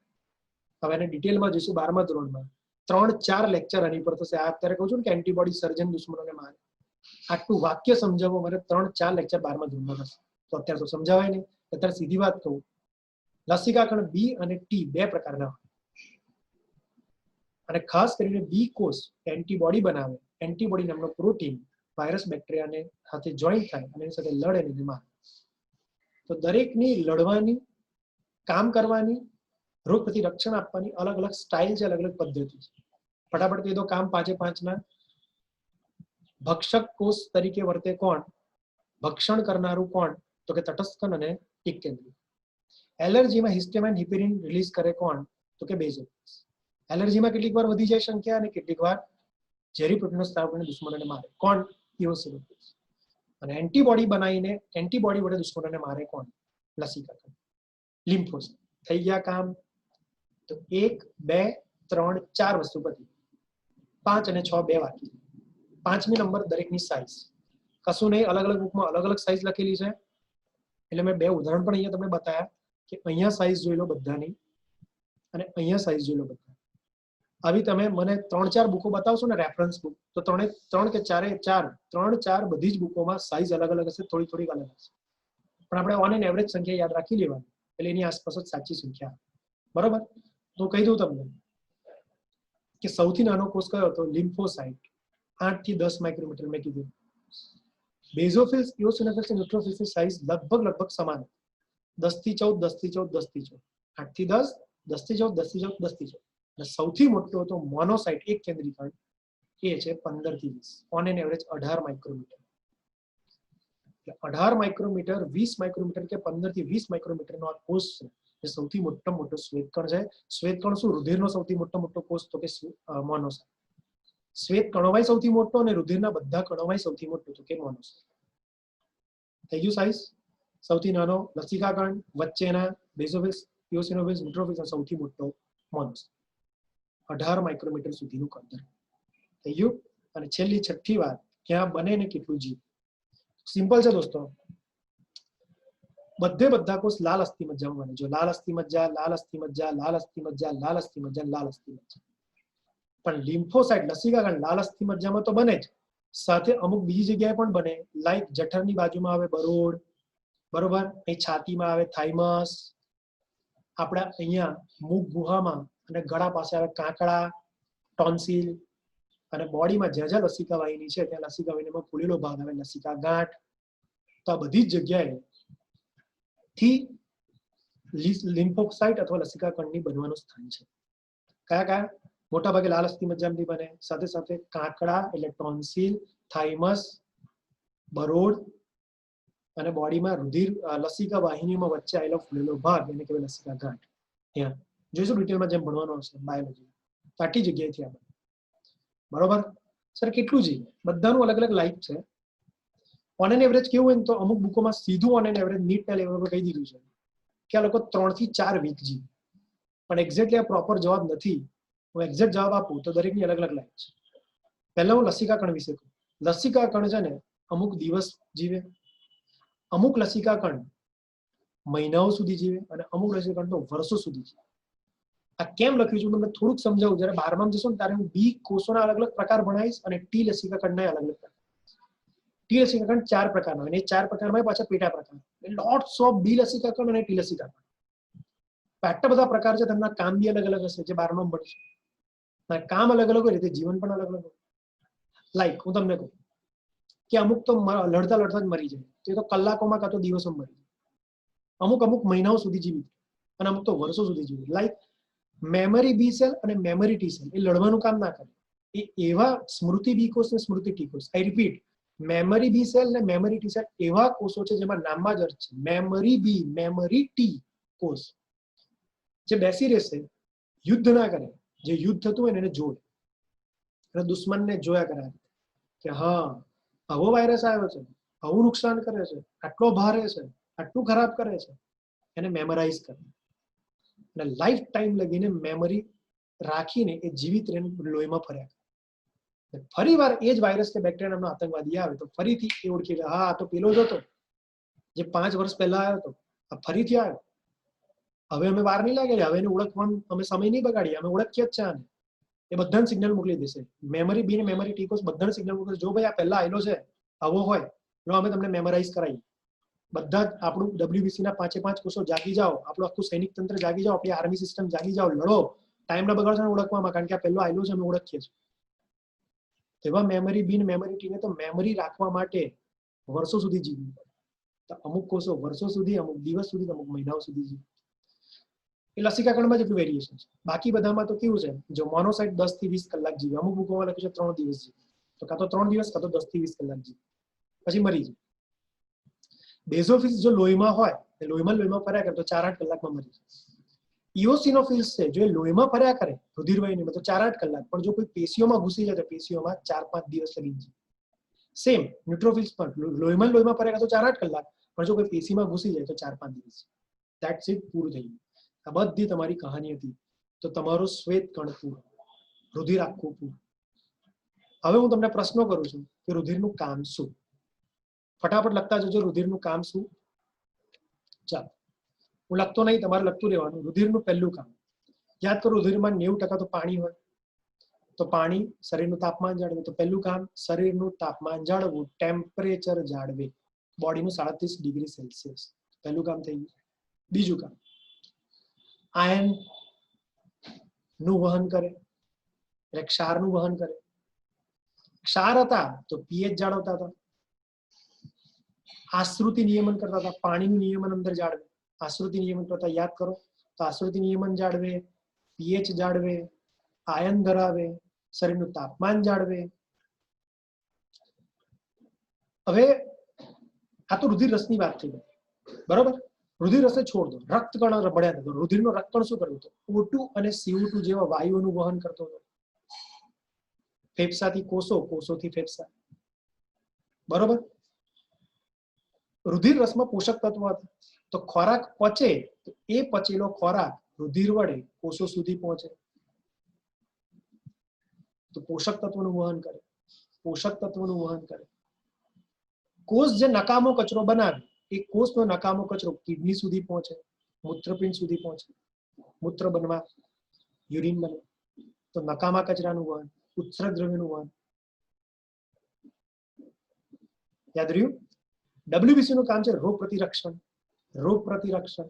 હવે એને ડિટેલમાં જોઈશું 12મા ધોરણમાં. 3-4 લેક્ચર આની પર થશે. આ અત્યારે કહું છું કે એન્ટીબોડી સર્જન દુશ્મનોને મારે. આટલું વાક્ય સમજાવવા મારે 3-4 લેક્ચર 12મા ધોરણમાં થશે. તો અત્યારે તો સમજાવાય નહીં. અત્યારે સીધી વાત કહું, લસિકા કણ બી અને ટી બે પ્રકારના હોય. અને ખાસ કરીને બી કોષ એન્ટીબોડી બનાવે. એન્ટીબોડી નામનો પ્રોટીન વાયરસ બેક્ટેરિયાને સાથે જોઈન્ટ થાય અને એની સાથે લડે અને મારે. તો દરેકની લડવાની, કામ કરવાની, રોગ પ્રતિરક્ષણ આપવાની અલગ અલગ સ્ટાઇલ છે, અલગ અલગ પદ્ધતિ છે. ફટાફટ કહી દો કામ 5 ભક્ષક કોષ તરીકે વર્તે કોણ? ભક્ષણ કરનારું કોણ? તો કે તટસ્થ અને ટીક કેન્દ્રી. એલર્જીમાં હિસ્ટેમાઇન હિપેરિન રિલીઝ કરે કોણ? તો કે બેઝોફિલ્સ. એલર્જીમાં કેટલીક વાર વધી જાય સંખ્યા અને કેટલીક વાર ઝેરી પ્રોટીનનો સ્ત્રાવ કરીને દુશ્મનોને મારે કોણ? ઇઓસિનોફિલ્સ. અને એન્ટીબોડી બનાવીને એન્ટીબોડી વડે દુશ્મનોને મારે કોણ? લસિકા. લિમ્ફોસાઇટ. થઈ ગયા કામ. તો 1 2 3 4 વસ્તુ પતી. 5 અને 6 2 બાકી. 5મી નંબર દરેકની સાઇઝ. કશું નહીં, અલગ અલગ બુકમાં અલગ અલગ સાઇઝ લખેલી છે, એટલે મેં 2 ઉદાહરણ પણ અહીંયા તમને બતાવ્યા કે અહીંયા સાઇઝ જોઈ લો બધાની અને અહીંયા સાઇઝ જોઈ લો બધા. આવી તમે મને 3-4 બુકો બતાવશો ને રેફરન્સ બુક, તો 3 કે 4 બધી જ બુકોમાં સાઇઝ અલગ અલગ હશે, થોડી થોડી અલગ હશે, પણ આપણે ઓન એન એવરેજ સંખ્યા યાદ રાખી લેવાની, એટલે એની આસપાસ જ સાચી સંખ્યા. બરોબર? તો કહી દઉં તમને કે સૌથી નાનો કોષ કયો હતો? લિમ્ફોસાઇટ. 8 થી 10 માઇક્રોમીટર મેં કીધું. બેઝોફિલ્સ, ઇઓસિનોફિલ્સ અને ન્યુટ્રોફિલ્સની સાઇઝ લગભગ સમાન. 10 થી 14, 10 થી 14, 10 થી 14, 8 થી 10, 10 થી 14, 10 થી 14, 10 થી 14. અને સૌથી મોટો તો મોનોસાઇટ, એક કેન્દ્રીકરણ, એ છે 15 થી 20, on an average 18 micrometer. 18 micrometer, 20 micrometer કે 15 થી 20 માઇક્રોમીટરનો આ કોષ છે, એ સૌથી મોટો શ્વેતકણ છે. શ્વેતકણ શું? રુધિરનો સૌથી મોટો કોષ, તો કે મોનોસાઇટ. શ્વેત કણોમાં સૌથી મોટો અને રુધિરના બધા કણોમાં સૌથી મોટો, તો કે મોનોસાઇટ. થઈ ગયું સાઇઝ. સૌથી નાનો લસિકાકણ, વચ્ચેના બેઝોફિલ્સ, ઇઓસિનોફિલ્સ, ન્યુટ્રોફિલ્સ, સૌથી મોટો મોનોસાઇટ. 18 માઇક્રોમીટર સુધીનું કદ. થઈ ગયું. અને છેલ્લી 6ઠ્ઠી વાત, ક્યાં બને ને કેટલું જીવ. સિમ્પલ છે દોસ્તો. બધા કોષ લાલ અસ્થિ મજ્જામાં બને. જો લાલ અસ્થિ મજ્જા, લાલ અસ્થિ મજ્જા, લાલ અસ્થિ મજ્જા, લાલ અસ્થિ મજ્જા, લાલ અસ્થિ મજ્જા. પણ લિમ્ફોસાઇટ, લસિકાકણ લાલ અસ્થિ મજ્જામાં તો બને જ, સાથે અમુક બીજી જગ્યાએ પણ બને. લાઈક જઠરની બાજુમાં આવે બરોડ, બરોબર, અહીં છાતીમાં આવે થાઇમસ, આપણા અહીંયા મુખ ગુહામાં અને ગળા પાસે આવે કાંકડા, ટોન્સિલ, અને બોડીમાં જ્યાં જ્યાં લસિકા વાહિની છે ત્યાં લસિકા વાહિનીમાં ફૂલેલો ભાગ આવે લસિકા ગાંઠ. તો આ બધી જ જગ્યાએ થી લિમ્ફોસાઇટ અથવા લસિકાકણની બનવાનું સ્થાન છે. કયા? મોટા ભાગે લાલ અસ્થિ મજ્જામાંથી બને, સાથે સાથે કાંકડા એટલે ટોન્સિલ, થાઇમસ, બરોડ, અને બોડીમાં રુધિર લસિકા વાહિનીમાં વચ્ચે આવેલો ફૂલેલો ભાગ, એને કહેવાય લસિકા ગાંઠ. ત્યાં જોઈશું ડિટેલમાં જેમ ભણવાનું હશે બાયોલોજી. આટલી જગ્યાએથી આ બરોબર. સર કેટલું જીવે? બધાનું અલગ અલગ લાઈફ છે. ઓન એન એવરેજ કેવું હોય તો અમુક બુકોમાં સીધું ઓન એન એવરેજ નીટના લેવલ પર કહી દીધું છે કે આ લોકો 3 થી 4 વીક જીવે, પણ એક્ઝેક્ટલી આ પ્રોપર જવાબ નથી. હું એક્ઝેક્ટ જવાબ આપું તો દરેકની અલગ અલગ લાઈફ છે. પહેલા હું લસિકાકણ વિશે કહું. લસિકાકણ છે ને અમુક દિવસ જીવે, અમુક લસિકાકણ મહિનાઓ સુધી જીવે, અને અમુક લસિકાકણ તો વર્ષો સુધી જીવે. આ કેમ લખ્યું છે તમને થોડુંક સમજાવું. જ્યારે 12માં જશો ને ત્યારે હું બી કોષોના અલગ અલગ પ્રકાર ભણાવીશ અને ટી લસિકાકણના અલગ અલગ પ્રકાર. ટી લસિકાકણ 4 પ્રકારના હોય, અને એ 4 પ્રકારમાં પાછા પેટા પ્રકાર. લોટ્સ ઓફ બી લસિકાકણ અને ટી લસિકાકણ. આટલા બધા પ્રકાર છે, તેમના કામ બી અલગ અલગ હશે, જે 12માં ભણીશું. કામ અલગ અલગ હોય રીતે જીવન પણ અલગ અલગ હોય. લાઈક હું તમને કહું કે અમુક તો લડતા લડતા જ મરી જાય, તે તો કલાકોમાં કાં તો દિવસોમાં મરી જાય. અમુક મહિનાઓ સુધી જીવી, અને અમુક તો વર્ષો સુધી જીવી. લાઈક મેમરી બી સેલ અને મેમરી ટી સેલ એ લડવાનું કામ ના કરે. એ એવા સ્મૃતિ બી કોષ અને સ્મૃતિ ટી કોષ, I repeat, memory B cell અને મેમરી ટી સેલ એવા કોષો છે જેમાં નામમાં જ અર્થ છે. મેમરી બી, મેમરી ટી કોષ જે બેસી રહેશે, યુદ્ધ ના કરે. જે યુદ્ધ થતું હોય ને એને જોડે, અને દુશ્મનને જોયા કરે કે હા આવો વાયરસ આવ્યો છે, આવું નુકસાન કરે છે, આટલો ભારે છે, આટલું ખરાબ કરે છે, એને મેમરાઇઝ કરે. અને લાઈફ ટાઈમ લગીને મેમરી રાખીને એ જીવિત રહીને લોહીમાં ફર્યા. ફરી વાર એ જ વાયરસ કે બેક્ટેરિયાનો આતંકવાદી આવે તો ફરીથી એ ઓળખી લે, હા આ તો પેલો જ હતો જે 5 વર્ષ પહેલા આવ્યો હતો, આ ફરીથી આવ્યો. હવે અમે વાર નહીં લાગે, હવે એને ઓળખવાનું અમે સમય નહીં બગાડીએ, અમે ઓળખીએ જ છે આને. એ બધાને સિગ્નલ મોકલી દેશે. મેમરી બી ને મેમરી ટી કોષ બધાને સિગ્નલ મોકલે, જો ભાઈ આ પહેલા આવેલો છે, આવો હોય તો અમે તમને મેમરાઇઝ કરાવીએ. બધા જ આપણું WBC ના 5 કોષો જાગી જાઓ, આપણું આખું સૈનિક તંત્ર જાગી જાઓ, આપણી આર્મી સિસ્ટમ જાગી જાઓ, લડો. ટાઈમ ના બગાડશો ને ઓળખવામાં, કારણ કે આ પહેલો આવેલો છે, અમે ઓળખીએ છીએ. એવા મેમરી બી ને મેમરી ટી ને તો મેમરી રાખવા માટે વર્ષો સુધી જીવવું પડે. તો અમુક કોષો વર્ષો સુધી, અમુક દિવસ સુધી, અમુક મહિનાઓ સુધી જીવે. એ લસિકા કણમાં જેટલું વેરિએશન છે. બાકી બધામાં તો કેવું છે, જો મોનોસાઇટ 10 થી 20 કલાક જીવે, અમુક બુકોમાં લખ્યું છે 3 દિવસ જીવે, તો કાં તો 3 દિવસ કાં તો 10 થી 20 કલાક જીવે, પછી મરી જાય. બેઝોફિલ્સ જો લોહીમાં હોય, લોહીમાં ફર્યા કરે તો 4-8 કલાકમાં મરી જાય. ઇઓસિનોફિલ્સ છે, જો એ લોહીમાં ફર્યા કરે રુધિરવાહિનીમાં તો 4-8 કલાક, પણ જો કોઈ પેશીઓમાં ઘૂસી જાય તો પેશીઓમાં 4-5 દિવસ લગી જાય. સેમ ન્યુટ્રોફિલ્સ પણ લોહીમાં ફર્યા કરે તો 4-8 કલાક, પણ જો કોઈ પેશીમાં ઘૂસી જાય તો 4-5 દિવસ. ધેટ્સ ઇટ, પૂરું થઈ ગયું. આ બધી તમારી કહાની હતી. તો તમારો શ્વેત કણ પૂરો, રુધિર આખું પૂરું. હવે હું તમને પ્રશ્નો કરું છું કે રુધિરનું કામ શું? ફટાફટ લખતા જજો રુધિરનું કામ શું. ચાલો, હું લખતો નહીં, તમારે લખતું રહેવાનું. રુધિરનું પહેલું કામ યાદ કરો. રુધિરમાં 90% તો પાણી હોય, તો પાણી શરીરનું તાપમાન જાળવે. તો પહેલું કામ શરીરનું તાપમાન જાળવવું, ટેમ્પરેચર જાળવે, બોડીનું 37 ડિગ્રી સેલ્સિયસ. પહેલું કામ થઈ ગયું. બીજું કામ આયન નું વહન કરે, એટલે ક્ષારનું વહન કરે. ક્ષાર હતા તો પીએચ જાળવતા હતા. આશ્રુતિ નિયમન કરતા હતા, પાણીનું નિયમન અંદર જાળવે. આશ્રુતિ નિયમન કરતા યાદ કરો તો આશ્રુતિ નિયમન જાળવે, પીએચ જાળવે, આયન ધરાવે, શરીરનું તાપમાન જાળવે. હવે આ તો રુધિર રસની વાત થઈ ગઈ, બરોબર. રુધિર રસને છોડ દો, રક્તકણ રબડ્યા હતો. રુધિરનો રક્તકણ શું કરતો હતો? O2 અને CO2 જેવા વાયુઓનું વહન કરતો હતો. ફેફસાથી કોષો, કોષોથી ફેફસા, બરોબર. રુધિર રસમાં પોષક તત્વો હતા. તો ખોરાક પચે તો એ પચેલો ખોરાક રુધિર વડે કોષો સુધી પહોંચે, તો પોષક તત્વોનું વહન કરે. પોષક તત્વોનું વહન કરે. કોષ જે નકામો કચરો બનાવે, એ કોષનો નકામો કચરો કિડની સુધી પહોંચે, મૂત્રપિંડ સુધી પહોંચે, મૂત્ર બનવા, યુરિન બને. તો નકામા કચરાનું વહન, ઉત્સર્ગ દ્રવ્યનું વહન. યાદ રહ્યું? WBC નું કામ છે રોગ પ્રતિરક્ષણ. રોગ પ્રતિરક્ષણ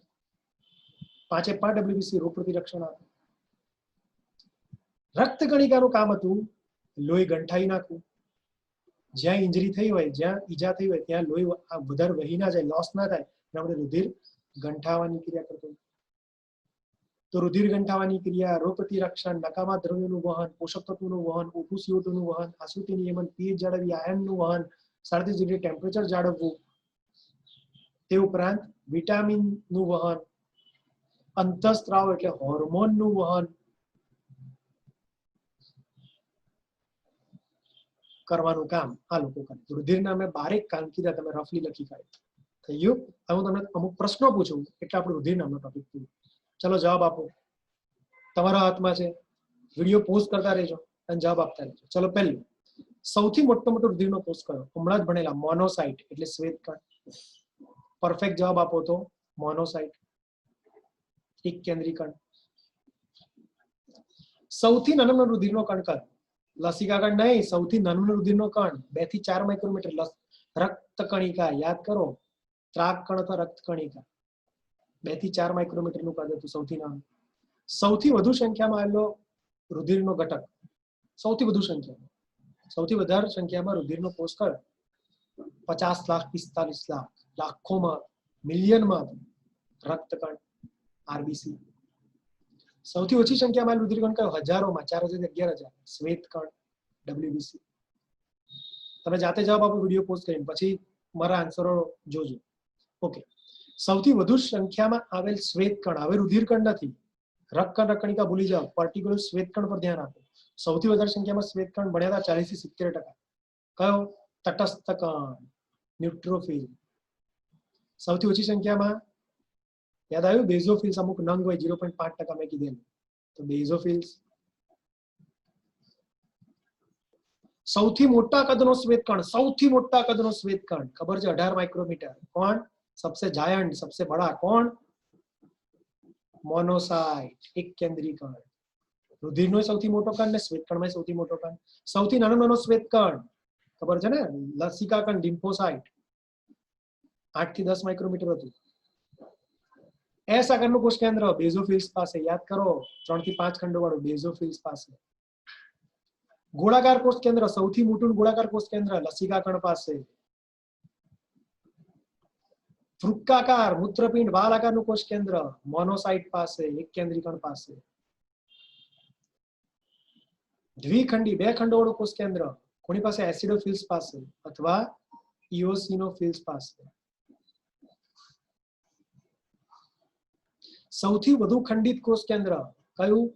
5 WBC રોગ પ્રતિરક્ષણ આપે. રક્ત કણિકાનું કામ હતું લોહી ગંઠાઈ નાખવું. જ્યાં ઇન્જરી થઈ હોય, જ્યાં ઈજા થઈ હોય ત્યાં લોહી વધારે વહી ના જાય, લોસ ના થાય, એના માટે રુધિર ગંઠાવાની ક્રિયા કરતો. તો રુધિર ગંઠાવાની ક્રિયા, રોગ પ્રતિરક્ષણ, નકામા દ્રવ્યોનું વહન, પોષક તત્વોનું વહન, O2 CO2 નું વહન, આશ્રુતિ નિયમન, પીએચ જાળવવી, આયનનું વહન, 37 ડિગ્રી ટેમ્પરેચર જાળવવું. તે ઉપરાંત વિટામિનનું વહન, અંતઃસ્ત્રાવ એટલે હોર્મોનનું વહન કરવાનું કામ આ લોકો કરે. રુધિરના મેં 12 કામ કીધા, તમે રફલી લખી કાઢ્યું. થઈ ગયું? હવે હું તમને અમુક પ્રશ્નો પૂછું એટલે આપણું રુધિર નામનો ટોપિક પૂરું. ચલો જવાબ આપો, તમારા હાથમાં છે. વિડીયો પોઝ કરતા રહેજો અને જવાબ આપતા રહેજો. ચલો, પહેલું સૌથી મોટો રુધિરનો કોષ કયો? હમણાં જ ભણેલા મોનોસાઇટ એટલે શ્વેતકણ. પરફેક્ટ જવાબ આપો તો મોનોસાઇટ, એક કેન્દ્રી કણ. સૌથી નાનો રુધિરનો કણ કયો? લસિકા કણ નહીં, સૌથી નાનો રુધિરનો કણ 2 થી 4 માઇક્રોમીટર રક્ત કણિકા. યાદ કરો, ત્રાક કણ અથવા રક્ત કણિકા 2 થી 4 માઇક્રોમીટર નું કદ હતું, સૌથી નાનું. સૌથી વધુ સંખ્યામાં આવેલો રુધિરનો ઘટક, સૌથી વધુ સંખ્યામાં, સૌથી વધારે સંખ્યામાં રુધિરનો કોષ કયો? 50 લાખ, 45 લાખ, લાખોમાં, મિલિયનમાં રક્તકણ, આરબીસી. સૌથી ઓછી સંખ્યામાં રુધિરકણ કયો? હજારોમાં, 4000 થી 11000, શ્વેતકણ, ડબ્લ્યુબીસી. તમે જાતે જવાબ આપો વિડીયો પોસ્ટ કરીને, પછી મારા આન્સરો જોજો. ઓકે, સૌથી વધુ સંખ્યામાં આવેલ શ્વેતકણ, હવે રુધિરકણ નથી, રક્તકણ રક્તકણિકા ભૂલી જાઓ, પર્ટિક્યુલર શ્વેતકણ પર ધ્યાન આપો. સૌથી વધારે સંખ્યામાં શ્વેતકણ ભણ્યા હતા 40 થી 70%. કયો? તટસ્થ કણ, ન્યુટ્રોફિલ. સૌથી ઓછી સંખ્યામાં યાદ આવ્યું? બેઝોફિલ્સ, અમુક નંગ હોય 0.5% મેં કીધેલું, તો બેઝોફિલ્સ. સૌથી મોટા કદનો શ્વેતકણ, સૌથી મોટા કદનો શ્વેતકણ ખબર છે? 18 માઇક્રોમીટર. કોણ? સબસે જાયન્ટ, સબસે બડા કોણ? મોનોસાઇટ, એક કેન્દ્રી કણ. રુધિરનો સૌથી મોટો કણ ને શ્વેતકણમાં સૌથી મોટો કણ. સૌથી નાનો શ્વેતકણ ખબર છે ને? લસિકા કણ, લિમ્ફોસાઇટ, 8 થી 10 માઇક્રોમીટર હતું. એસ આકારનું કોષ કેન્દ્ર બેઝોફિલ્સ પાસે. યાદ કરો, 3 થી 5 ખંડો વાળું બેઝોફિલ્સ પાસે. ગોળાકાર કોષ કેન્દ્ર, સૌથી મોટું ગોળાકાર કોષ કેન્દ્ર લસિકા કણ પાસે. વૃક્કાકાર મૂત્રપિંડ વાલ આકારનું કોષ કેન્દ્ર મોનોસાઇટ પાસે, એક કેન્દ્રીકણ પાસે. દ્વિખંડી બે ખંડોવાળું કોષ કેન્દ્ર કોની પાસે? એસિડોફિલ્સ પાસે અથવા ઇઓસિનોફિલ્સ પાસે. સૌથી વધુ ખંડિત કોષ કેન્દ્ર કયું?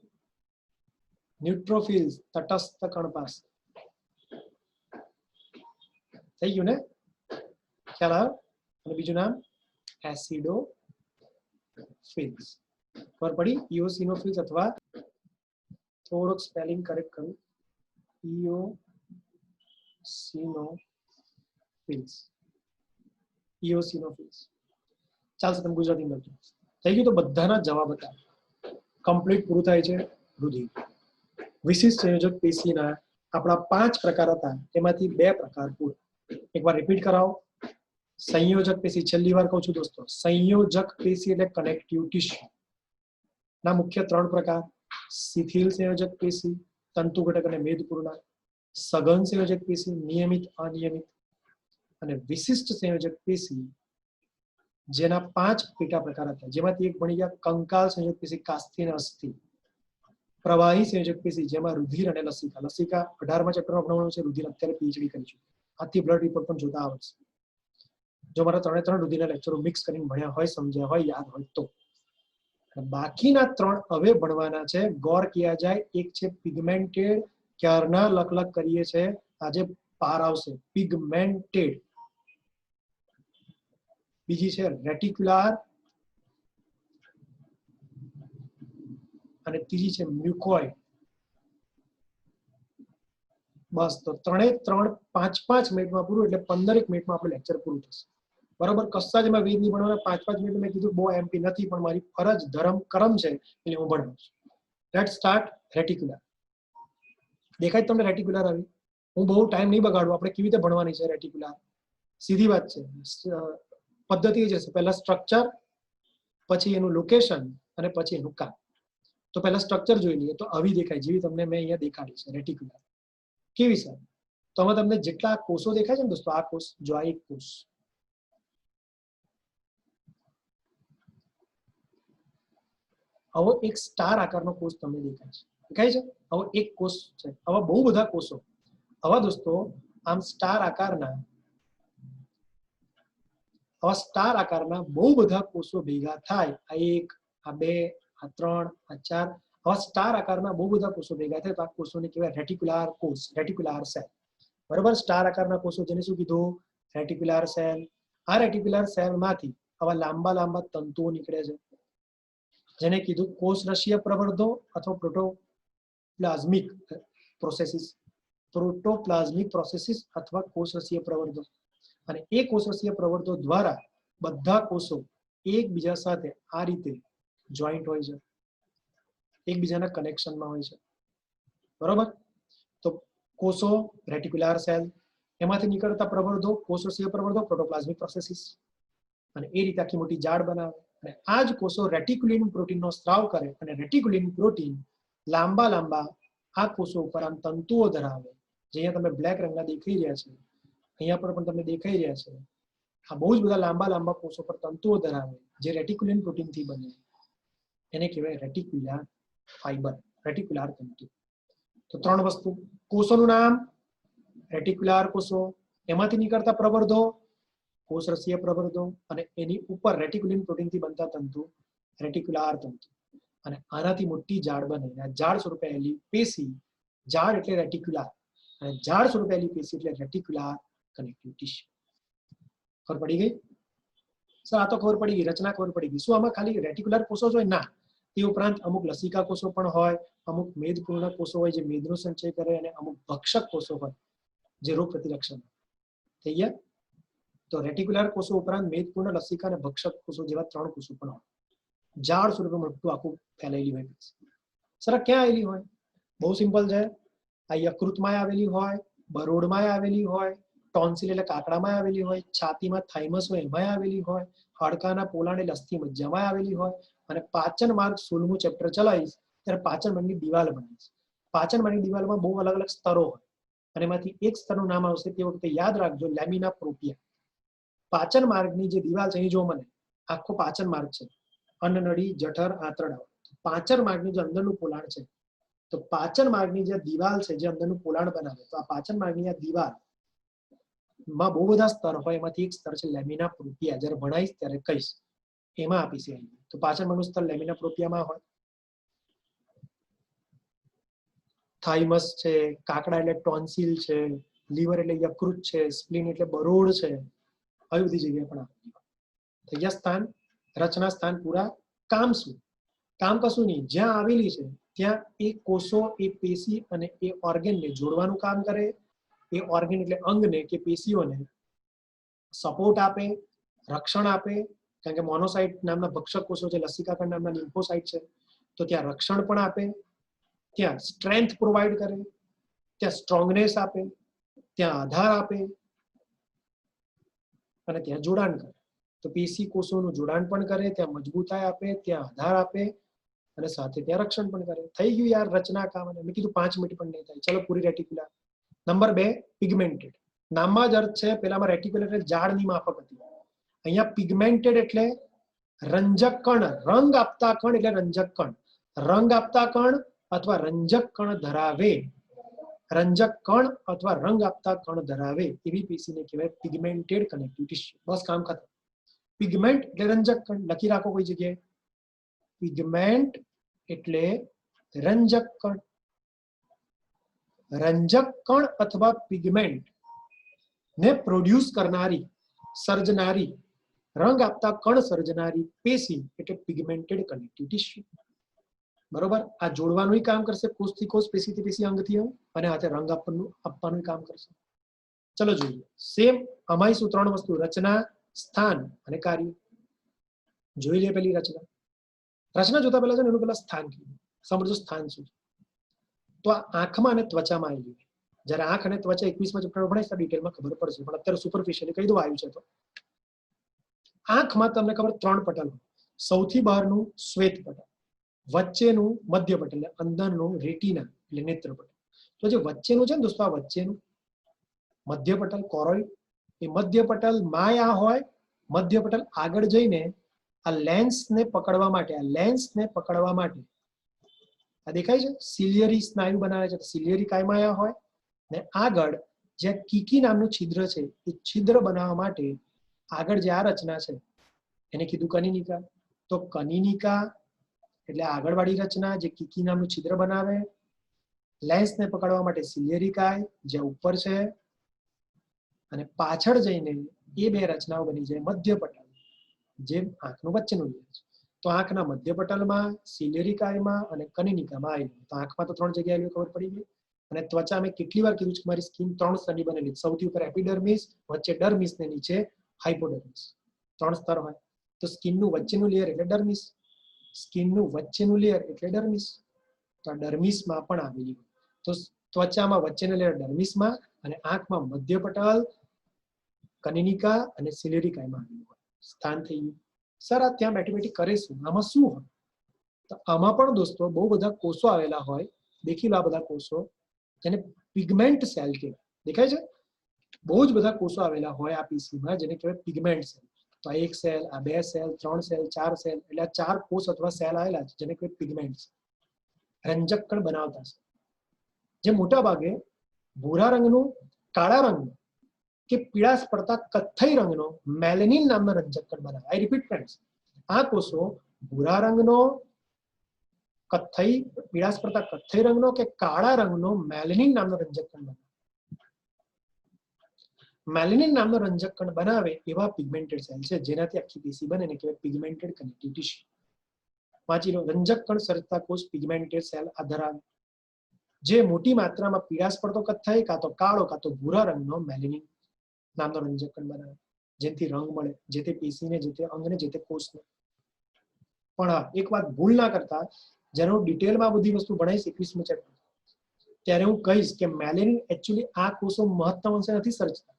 ન્યુટ્રોફિલ્સ તટસ્થ કણ પાસે. થઈ ગયું ને? ખ્યાલ આવ્યો? અને બીજું નામ એસિડોફિલ્સ. ખબર પડી? ઇઓસિનોફિલ્સ અથવા થોડુંક સ્પેલિંગ કરેક્ટ કરું, ઇઓસિનોફિલ્સ. ઇઓસિનોફિલ્સ. ચાલશે, તમે ગુજરાતી લખજો. થઈ ગયું? તો બધાના જવાબ હતા. કમ્પ્લીટ પૂરું થાય છે રુધિર. વિશિષ્ટ સંયોજક પેશીના આપણા 5 પ્રકાર હતા, તેમાંથી 2 પ્રકાર પૂરા. એકવાર રિપીટ કરાવો. સંયોજક પેશી, છેલ્લી વાર કહું છું દોસ્તો, સંયોજક પેશી એટલે કનેક્ટિવ ટિશ્યુ ના મુખ્ય 3 પ્રકાર: શિથિલ સંયોજક પેશી, તંતુ ઘટક અને મેદપૂર્ણા; સઘન સંયોજક પેશી, નિયમિત, અનિયમિત; અને વિશિષ્ટ સંયોજક પેશી જેના 5 પેટા પ્રકાર હતા, જેમાંથી એક ભણી ગયા કંકાલ સંયોજક પેશી, કાસ્થિ અને અસ્થિ; પ્રવાહી સંયોજક પેશી જેમાં રુધિર અને લસિકા. લસિકા 18મા ચેપ્ટરમાં ભણવાનું છે, રુધિર અત્યારે પીએચડી કરીશું. આથી બ્લડ રિપોર્ટ પણ જોતા આવડશે. જો મારા 3 રુધિરના લેક્ચરો મિક્સ કરીને ભણ્યા હોય, સમજ્યા હોય, યાદ હોય તો. બાકીના 3 હવે ભણવાના છે. ગોર કિયા જાય. એક છે પિગમેન્ટેડ, ક્યારના લખ કરીએ છે, આજે પાર આવશે. પિગમેન્ટેડ. બીજી છે રેટિક્યુલર અને ત્રીજી છે મ્યુકોઇડ. બસ, તો 3 5 મિનિટમાં પૂરું, એટલે 15 મિનિટમાં આપણું લેક્ચર પૂરું થશે. બરોબર? કશા જ એમાં વેદ નહીં ભણવાના. 5 મિનિટ મેં કીધું બહુ એમપી નથી, પણ મારી ફરજ ધર્મ કરમ છે એટલે હું ભણવું છું. Let's start. રેટિક્યુલર. દેખાય તમને રેટિક્યુલર આવી? હું બહુ ટાઈમ નહીં બગાડું. આપણે કેવી રીતે ભણવાની છે રેટિક્યુલર? સીધી વાત છે. પદ્ધતિ એ છે, પહેલા સ્ટ્રક્ચર, પછી એનું લોકેશન અને પછી એનું કામ. તો પહેલા સ્ટ્રક્ચર જોઈ લઈએ. તો આવી દેખાય, જેવી તમને મેં અહીંયા દેખાડી છે રેટિક્યુલર. કેવી છે? તો આમાં તમને જેટલા કોષો દેખાય છે ને દોસ્તો, આ કોષ જો, આ એક કોષ, આવો એક સ્ટાર આકારનો કોષ તમને દેખાય છે. દેખાય છે? આવો એક કોષ છે. આવા બહુ બધા કોષો. આવા દોસ્તો આમ સ્ટાર આકારના બહુ બધા કોષો ભેગા થાય. આ 1, આ 2, આ 3, આ 4. આવા સ્ટાર આકારના બહુ બધા કોષો ભેગા થાય તો આ કોષોને કહેવાય રેટિક્યુલર કોષ, રેટિક્યુલર સેલ. બરોબર? સ્ટાર આકારના કોષો, જેને શું કીધું? રેટિક્યુલર સેલ. આ રેટિક્યુલર સેલમાંથી આવા લાંબા લાંબા તંતુઓ નીકળે છે, જેને કીધું કોષરસીય પ્રવર્ધો અથવા પ્રોટોપ્લાઝમિક પ્રોસેસિસ. પ્રોટોપ્લાઝમિક પ્રોસેસિસ અથવા કોષરસીય પ્રવર્ધો. અને એ કોષરસીય પ્રવર્ધો દ્વારા બધા કોષો એકબીજા સાથે આ રીતે જોઈન્ટ હોય છે, એકબીજાના કનેક્શનમાં હોય છે. બરોબર? તો કોષો, રેટિક્યુલર સેલ, એમાંથી નીકળતા પ્રવર્ધો, કોષરસીય પ્રવર્ધો, પ્રોટોપ્લાઝમિક પ્રોસેસિસ, અને એ રીતે આખી મોટી જાળ બનાવે. અને આ જ કોષો રેટિક્યુલિન પ્રોટીનનો સ્ત્રાવ કરે, અને રેટિક્યુલિન પ્રોટીન લાંબા લાંબા આ કોષો ઉપર આમ તંતુઓ ધરાવે, જે અહીંયા તમે બ્લેક રંગના દેખાઈ રહ્યા છે, અહીંયા પર પણ તમને દેખાઈ રહ્યા છે. આ બહુ જ બધા લાંબા લાંબા કોષો પર તંતુઓ ધરાવે, જે રેટિક્યુલિન પ્રોટીનથી બને. એને કહેવાય રેટિક્યુલર ફાઈબર, રેટિક્યુલર તંતુ. તો 3 વસ્તુ. કોષોનું નામ રેટિક્યુલર કોષો, એમાંથી નીકળતા પ્રવર્ધો, કોષરસીય પ્રવર્ધો, અને એની ઉપર રેટિક્યુલિન પ્રોટીનથી બનતા તંતુ, રેટિક્યુલર તંતુ. અને આનાથી મોટી જાળ બને. આ જાળ સ્વરૂપે આવેલી પેશી, જાળ એટલે રેટિક્યુલર, અને જાળ સ્વરૂપે આવેલી પેશી એટલે રેટિક્યુલર કનેક્ટિવ ટિશ્યુ. ખબર પડી ગઈ? સર આ તો ખબર પડી ગઈ, રચના ખબર પડી ગઈ. શું આમાં ખાલી રેટિક્યુલર કોષો જ હોય? ના, તે ઉપરાંત અમુક લસિકા કોષો પણ હોય, અમુક મેદપૂર્ણ કોષો હોય જે મેદનો સંચય કરે, અને અમુક ભક્ષક કોષો હોય જે રોગ પ્રતિરક્ષણ. થઈ ગયા? તો રેટિક્યુલર કોષો ઉપરાંત મેદપૂર્ણ, લસિકા અને ભક્ષક કોષો જેવા 3 કોષો પણ હોય. જાળ સ્વરૂપે મોટું આખું ફેલાયેલી હોય. સર ક્યાં આવેલી હોય? બહુ સિમ્પલ છે. આ યકૃતમાં આવેલી હોય, બરોડમાં આવેલી હોય, ટોન્સિલ એટલે કાકડામાં આવેલી હોય, છાતીમાં થાઇમસ હોય એમાં આવેલી હોય, હાડકાના પોલાણ એટલે અસ્થિ મજ્જામાં આવેલી હોય, અને પાચન માર્ગ 16મું ચેપ્ટર ચલાવીશ ત્યારે પાચન માર્ગની દિવાલ બનાવીશ. પાચન માર્ગની દિવાલમાં બહુ અલગ અલગ સ્તરો હોય, અને એમાંથી એક સ્તરનું નામ આવશે, તે વખતે યાદ રાખજો, લેમિના પ્રોપિયા. પાચન માર્ગની જે દિવાલ છે, અહીં જો મને આખો પાચન માર્ગ છે, અન્નનળી, જઠર, આંતરડા. પાચન માર્ગની જે અંદરનું પોલાણ છે, તો પાચન માર્ગની જે દિવાલ છે, જે અંદરનું પોલાણ બનાવે, તો આ પાચન માર્ગની આ દિવાલ માં બહુ બધા સ્તર હોય, એમાંથી એક સ્તર છે લેમિના પ્રોપિયા. જ્યારે ભણાઈશ ત્યારે કહીશ, એમાં આપીશ. તો પાચન માર્ગનું સ્તર લેમિના પ્રોપિયામાં હોય. થાઇમસ છે, કાકડા એટલે ટોન્સિલ છે, લીવર એટલે યકૃત છે, સ્પ્લીન એટલે બરોડ છે, આવી બધી જગ્યાએ પણ આપેલી હોય. થઈ ગયા સ્થાન, રચના સ્થાન પૂરા. કામ શું? કામ કશું નહીં, જ્યાં આવેલી છે ત્યાં એ કોષો, એ પેશી અને એ ઓર્ગનને જોડવાનું કામ કરે. એ ઓર્ગન એટલે અંગને કે પેશીઓને સપોર્ટ આપે, રક્ષણ આપે. કારણ કે મોનોસાઇટ નામના ભક્ષક કોષો છે, લસિકાકણ નામના લિમ્ફોસાઇટ છે, તો ત્યાં રક્ષણ પણ આપે, ત્યાં સ્ટ્રેન્થ પ્રોવાઈડ કરે, ત્યાં સ્ટ્રોંગનેસ આપે, ત્યાં આધાર આપે અને ત્યાં જોડાણ કરે. તો પેશી કોષોનું જોડાણ પણ કરે, ત્યાં મજબૂતાઈ આપે, ત્યાં આધાર આપે અને સાથે ત્યાં રક્ષણ પણ કરે. થઈ ગયું યાર રચના કામ. અને મેં કીધું 5 મિનિટ પણ નહીં થાય. ચલો પૂરી રેટિક્યુલર. નંબર 2 પિગમેન્ટેડ. નામમાં જ અર્થ છે, પેલામાં રેટિક્યુલર એટલે ઝાડની માફક હતી, અહીંયા પિગમેન્ટેડ એટલે રંજક કણ, રંગ આપતા કણ એટલે રંજક કણ. રંગ આપતા કણ અથવા રંજક કણ ધરાવે, રંજક કણ અથવા રંગ આપતા કણ ધરાવે એવી પેશીને કહેવાય પિગમેન્ટેડ કનેક્ટિવ ટિશ્યુ. બસ કામ ખતમ. પિગમેન્ટ એટલે રંજક કણ, લખી રાખો કોઈ જગ્યાએ. પિગમેન્ટ એટલે રંજક કણ. રંજક કણ અથવા પિગમેન્ટ ને પ્રોડ્યુસ કરનારી, સર્જનારી, રંગ આપતા કણ સર્જનારી પેશી એટલે પિગમેન્ટેડ કનેક્ટિવ ટિશ્યુ. બરોબર? આ જોડવાનું કામ કરશે, કોષથી કોષ, પેશીથી પેશી, અંગથી અંગ, અને હાથે રંગ આપવાનું કામ કરશે. ચલો જોઈએ. સેમ અમારી શું 3 વસ્તુ: રચના, સ્થાન અને કાર્ય. જોઈ લે પેલી રચના. રચના જોતા પહેલા છે ને એનું પેલા સ્થાન કીધું. સમજો સ્થાન શું છે. તો આ આંખમાં અને ત્વચામાં આવેલું છે. જ્યારે આંખ અને ત્વચા 21માં ચેપ્ટરમાં ભણાવીશું ડિટેલમાં ખબર પડશે, પણ અત્યારે સુપરફિશિયલી કહી દો આવ્યું છે. તો આંખમાં તમને ખબર 3 પટલ હોય. સૌથી બહારનું શ્વેત પટલ, વચ્ચેનું મધ્ય પટલ, એટલે અંદરનું રેટિના એટલે નેત્ર પટલ. તો જે વચ્ચેનું છે ને દોસ્તો, આ વચ્ચેનું મધ્ય પટલ કોરોઇડ, એ મધ્ય પટલ માં આ હોય. મધ્ય પટલ આગળ જઈને આ લેન્સને પકડવા માટે, આ દેખાય છે સિલિયરી સ્નાયુ બનાવે છે. સિલિયરી કાયમાં હોય ને આગળ જે કીકી નામનું છિદ્ર છે, એ છિદ્ર બનાવવા માટે આગળ જે આ રચના છે એને કીધું કનિનિકા. તો કનિનિકા એટલે આગળવાળી રચના જે કીકી નામનું છિદ્ર બનાવે. લેન્સને પકડવા માટે સિલિયરી કાય જે ઉપર છે, અને પાછળ જઈને એ 2 રચનાઓ બની જાય મધ્ય પટલ, જે આંખનું વચ્ચેનું લેયર છે. તો આંખના મધ્ય પટલમાં, સિલિયરી કાયમાં અને કનિનિકામાં આવેલું. તો આંખમાં તો 3 જગ્યાએ ખબર પડી ગઈ. અને ત્વચા મેં કેટલી વાર કીધું છે, મારી સ્કિન 3 સ્તરની બનેલી. સૌથી ઉપર એપિડર્મિસ, વચ્ચે ડર્મિસ ને નીચે હાઇપોડર્મિસ. 3 સ્તર હોય. તો સ્કિનનું વચ્ચેનું લેયર એટલે ડર્મિસ, સ્કિનનું વચ્ચેનું લેયર એટલે ડર્મિસ. તો આ ડર્મિસમાં પણ આવેલી હોય. તો ત્વચામાં વચ્ચેનું લેયર ડર્મિસમાં, અને આંખમાં મધ્ય પટલ, કનિનિકા અને સિલિયરી કાયમાં આવેલું હોય. સ્થાન થઈ ગયું. સર આ ત્યાં મેથમેટિક કરે શું? આમાં શું હોય? તો આમાં પણ દોસ્તો બહુ બધા કોષો આવેલા હોય. દેખી લો આ બધા કોષો, જેને પિગમેન્ટ સેલ કહેવાય. દેખાય છે? બહુ જ બધા કોષો આવેલા હોય આ પેશીમાં, જેને કહેવાય પિગમેન્ટ સેલ. તો આ 1 સેલ, આ 2 સેલ, 3 સેલ, 4 સેલ, એટલે આ 4 કોષ અથવા સેલ આવેલા છે, જેને કહેવાય પિગમેન્ટ સેલ. રંજક કણ બનાવતા છે, જે મોટા ભાગે ભૂરા રંગનું, કાળા રંગનું કે પીળાશ પડતા કથ્થઈ રંગનો મેલેનિન નામનો રંજક કણ બનાવે. આઈ રિપીટ ફ્રેન્ડ્સ, આ કોષો ભૂરા રંગનો, કથ્થઈ, પીળાશ પડતા કથ્થઈ રંગનો કે કાળા રંગનો મેલેનિન નામનો રંજક કણ બનાવે. મેલેનિન નામનો રંજક કણ બનાવે એવા પિગમેન્ટેડ સેલ છે, જેનાથી આખી પેશી બને ને કહેવાય પિગમેન્ટેડ કનેક્ટિવ ટિશ્યુ. વાંચી લો. રંજક કણ સર્જતા કોષ પિગમેન્ટેડ સેલ આ ધરાવે, જે મોટી માત્રામાં પીળાશ પડતો કથ્થઈ, કાં તો કાળો કાં તો ભૂરા રંગનો મેલેનિન નામનો રંજક કણ બનાવે, જેથી રંગ મળે જે તે પેશીને, જે તે અંગને, જે તે કોષને. પણ હા, એક વાત ભૂલ ના કરતા, જ્યારે હું ડિટેલમાં બધી વસ્તુ ભણાવીશ 21મું ચેપ્ટર, ત્યારે હું કહીશ કે મેલેનિન એકચ્યુઅલી આ કોષો મહત્તમ અંશે નથી સર્જતા.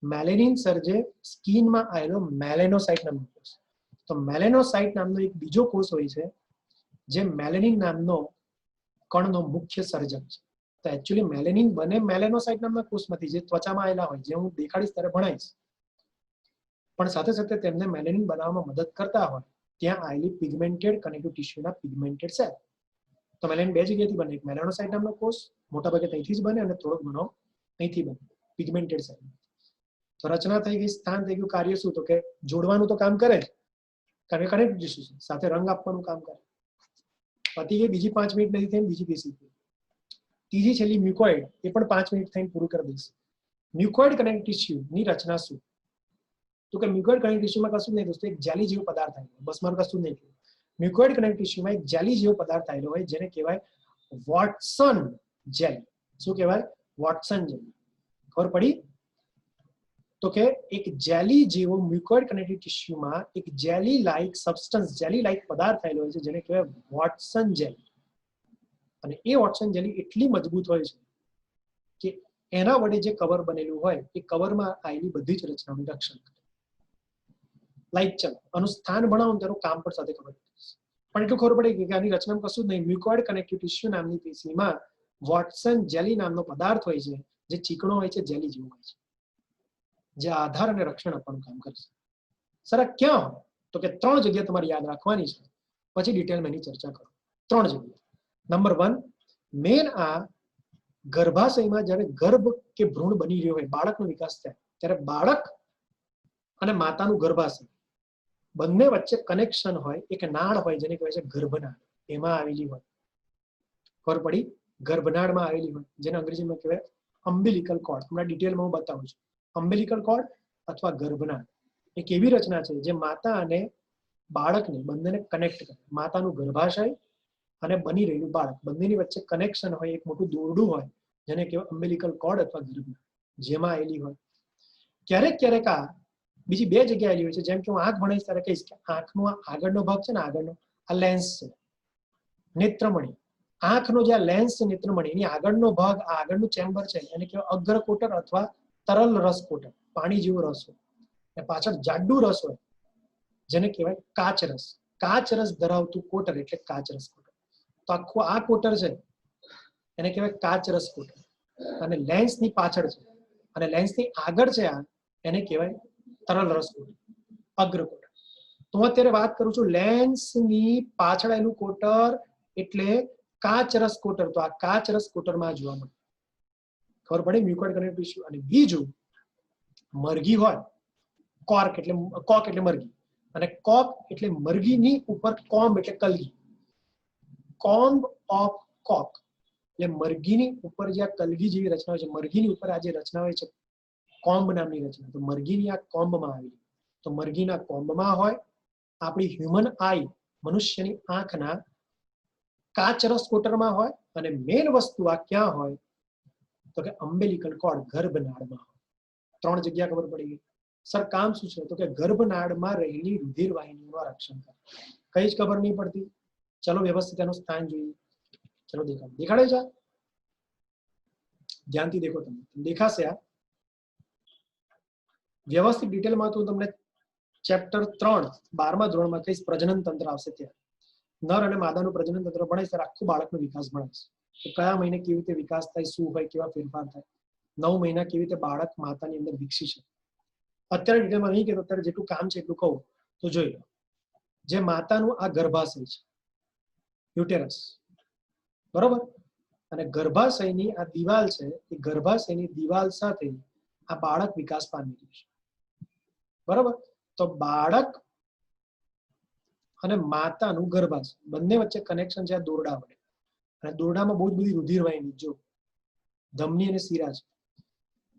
મેલેનિન સર્જે સ્કિનમાં આવેલો મેલેનોસાઇટ નામનો કોષ. તો મેલેનોસાઇટ નામનો એક બીજો કોષ હોય છે, જે મેલેનિન નામનો કણનો મુખ્ય સર્જક છે. તો એકચ્યુઅલી મેલેનિન બને મેલેનોસાઇટ નામના કોષમાંથી, જે ત્વચામાં આવેલા હોય, જે હું દેખાડીશ ત્યારે ભણાવીશ. પણ સાથે સાથે તેમને મેલેનિન બનાવવામાં મદદ કરતા હોય ત્યાં આવેલી પિગમેન્ટેડ કનેક્ટિવ ટિશ્યુના પિગમેન્ટેડ સેલ. તો મેલેનિન બે જગ્યાએથી બને, એક મેલાનોસાઇટ નામનો કોષ મોટાભાગે ત્યાંથી જ બને અને થોડોક ઘણો અહીંથી બને, પિગમેન્ટેડ સેલ. તો રચના થઈ ગઈ, સ્થાન થઈ ગયું, કાર્ય શું? તો કે જોડવાનું તો કામ કરે જ, કારણ કે કનેક્ટિવ ટિશ્યુ છે, સાથે રંગ આપવાનું કામ કરે. પતી ગઈ, બીજી 5 મિનિટ નથી થઈ, બીજી પેશી. ત્રીજી છેલ્લી મ્યુકોઇડ, એ પણ 5 મિનિટ થઈને પૂરું કરી દઈશ. મ્યુકોઇડ કનેક્ટિવ ટિશ્યુ ની રચના શું? તો કે મ્યુકોઇડ કનેક્ટિવ ટિશ્યુમાં કશું જ નહીં દોસ્તો, એક જેલી જેવો પદાર્થ આવેલો, બસ મારું કશું જ નહીં. મ્યુકોઇડ કનેક્ટિવ ટિશ્યુમાં એક જેલી જેવો પદાર્થ આવેલો હોય જેને કહેવાય વોટસન જેલી. શું કહેવાય? Watson jelly. ખબર પડી? તો કે એક જેલી જેવો મ્યુકોઇડ કનેક્ટિવ ટિશ્યુમાં એક jelly like substance, jelly like પદાર્થ આવેલો હોય છે જેને કહેવાય વોટસન જેલી. અને એ વોટસન જેલી એટલી મજબૂત હોય છે કે એના વડે જે કવર બનેલું હોય એ કવરમાં આવેલી બધી જ રચનાઓનું રક્ષણ કરે. લાઈક ચાલો આનું સ્થાન ભણાવો તેનું કામ પણ સાથે ખબર પડશે. પણ એટલું ખબર પડે કે આની રચનામાં કશું જ નહીં. મ્યુકોઇડ કનેક્ટિવ ટિશ્યુ નામની પેશીમાં વોટસન જેલી નામનો પદાર્થ હોય છે જે ચીકણો હોય છે, જેલી જેવો હોય છે, જે આધાર અને રક્ષણ આપવાનું કામ કરશે. સર ક્યાં હોય? તો કે 3 જગ્યા તમારે યાદ રાખવાની છે, પછી ડિટેલમાં એની ચર્ચા કરો. 3 જગ્યા. નંબર 1, મેન આ ગર્ભાશયમાં જ્યારે ગર્ભ કે ભ્રૂણ બની રહ્યો હોય, બાળકનો વિકાસ થાય ત્યારે બાળક અને માતાનું ગર્ભાશય બંને વચ્ચે કનેક્શન હોય, એક નાળ હોય જેને કહેવાય છે ગર્ભનાળ, એમાં આવેલી હોય. ખબર પડી? ગર્ભનાળમાં આવેલી હોય જેને અંગ્રેજીમાં કહેવાય અમ્બિલિકલ કોર્ડ. હમણાં ડિટેલમાં હું બતાવું છું. અમ્બિલિકલ કોર્ડ અથવા ગર્ભનાળ એક એવી રચના છે જે માતા અને બાળકને બંનેને કનેક્ટ કરે. માતાનું ગર્ભાશય અને બની રહેલું બાળક બંનેની વચ્ચે કનેક્શન હોય, એક મોટું દોરડું હોય જેને કહેવાય અમ્બિલિકલ કોર્ડ અથવા ગર્ભનાળ, જેમાં આવેલી હોય. ક્યારેક ક્યારેક આ બીજી 2 જગ્યાએ આવેલી હોય છે. જેમ કે હું આંખ ભણાવીશ ત્યારે કહીશ કે આંખનો આ આગળનો ભાગ છે ને, આગળનો આ લેન્સ છે, નેત્રમણી. આંખનો જે લેન્સ છે નેત્રમણી, એની આગળનો ભાગ, આ આગળનું ચેમ્બર છે એને કહેવાય અગ્રકોટર અથવા તરલ રસ કોટર, પાણી જેવો રસ હોય. અને પાછળ જાડું રસ હોય જેને કહેવાય કાચ રસ. કાચ રસ ધરાવતું કોટર એટલે કાચ રસ કોટર. તો આખું આ કોટર છે એને કહેવાય કાચ રસ કોટર. અને લેન્સની પાછળ છે અને લેન્સની આગળ છે આ, એને કહેવાય તરલ રસ કોટર, અગ્રકોટર. તો હું અત્યારે વાત કરું છું લેન્સની પાછળ એનું કોટર એટલે કાચ રસ કોટર. તો આ કાચ રસ કોટરમાં જોવા મળે. ખબર પડી? મ્યુકોઇડ કનેક્ટિવ ટિશ્યુ. અને બીજું મરઘી હોય, કોક એટલે મરઘી, અને કોક એટલે મરઘીની ઉપર કોમ્બ એટલે કલગી. કોમ્બ ઓફ કોક એટલે મરઘીની ઉપર જે આ કલગી જેવી રચના હોય છે, મરઘીની ઉપર આ જે રચના હોય છે કોમ્બ નામની રચના, તો મરઘીની આ કોમ્બમાં આવેલી. તો મરઘીના કોમ્બમાં હોય, આપણી હ્યુમન આઈ મનુષ્યની આંખના કાચરસ કોટરમાં હોય, અને મેઇન વસ્તુ આ ક્યાં હોય તો કે અમ્બિલિકલ કોર્ડ, ગર્ભનાળમાં હોય. 3 જગ્યા ખબર પડી ગઈ. સર કામ શું છે? તો કે ગર્ભનાળમાં રહેલી રુધિર વાહિનીનું રક્ષણ કરે. કઈ જ ખબર નહીં પડતી. ચલો વ્યવસ્થિત એનું સ્થાન જોઈએ. ચલો દેખાડે છે? ધ્યાનથી દેખો. તમે દેખાશે આ વ્યવસ્થિત ડિટેલમાં. તો તમને ચેપ્ટર 3 12મા ધોરણમાં કહીશ, પ્રજનન તંત્ર આવશે ત્યાં. નર અને માદાનું પ્રજનન તંત્ર ભણાવીશ, ત્યારે આખું બાળકનો વિકાસ ભણાવીશ કે કયા મહિને કેવી રીતે વિકાસ થાય, શું હોય, કેવા ફેરફાર થાય, 9 મહિના કેવી રીતે બાળક માતાની અંદર વિકસી છે. અત્યારે ડિટેલમાં નહીં કહેતો, અત્યારે જેટલું કામ છે એટલું કહું તો જોઈ લો. જે માતાનું આ ગર્ભાશય છે, યુટેરસ, બરોબર, અને ગર્ભાશયની આ દિવાલ છે, એ ગર્ભાશયની દિવાલ સાથે આ બાળક વિકાસ પામી રહ્યું છે. બરોબર. તો બાળક અને માતાનું ગર્ભાશય બંને વચ્ચે કનેક્શન છે આ દોરડા વડે. અને દોરડામાં બહુ જ બધી રુધિર વાહિની, જો ધમની અને શિરા છે,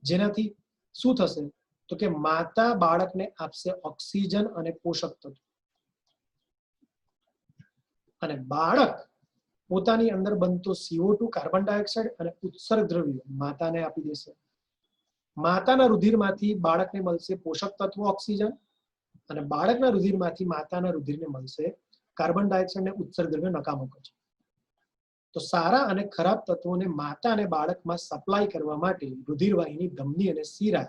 જેનાથી શું થશે તો કે માતા બાળકને આપશે ઓક્સિજન અને પોષક તત્વો, અને બાળક પોતાની અંદર બનતો CO2 કાર્બન ડાયોક્સાઇડ અને ઉત્સર્ગ દ્રવ્યો માતાને આપી દેશે. માતાના રુધિરમાંથી બાળકને મળશે પોષક તત્વો ઓક્સિજન, અને બાળકના રુધિરમાંથી માતાના રુધિરને મળશે કાર્બન ડાયોક્સાઇડ અને ઉત્સર્ગ દ્રવ્યો નકામો છે. તો સારા અને ખરાબ તત્વોને માતા અને બાળકમાં સપ્લાય કરવા માટે રુધિરવાહિની, ધમની અને શિરા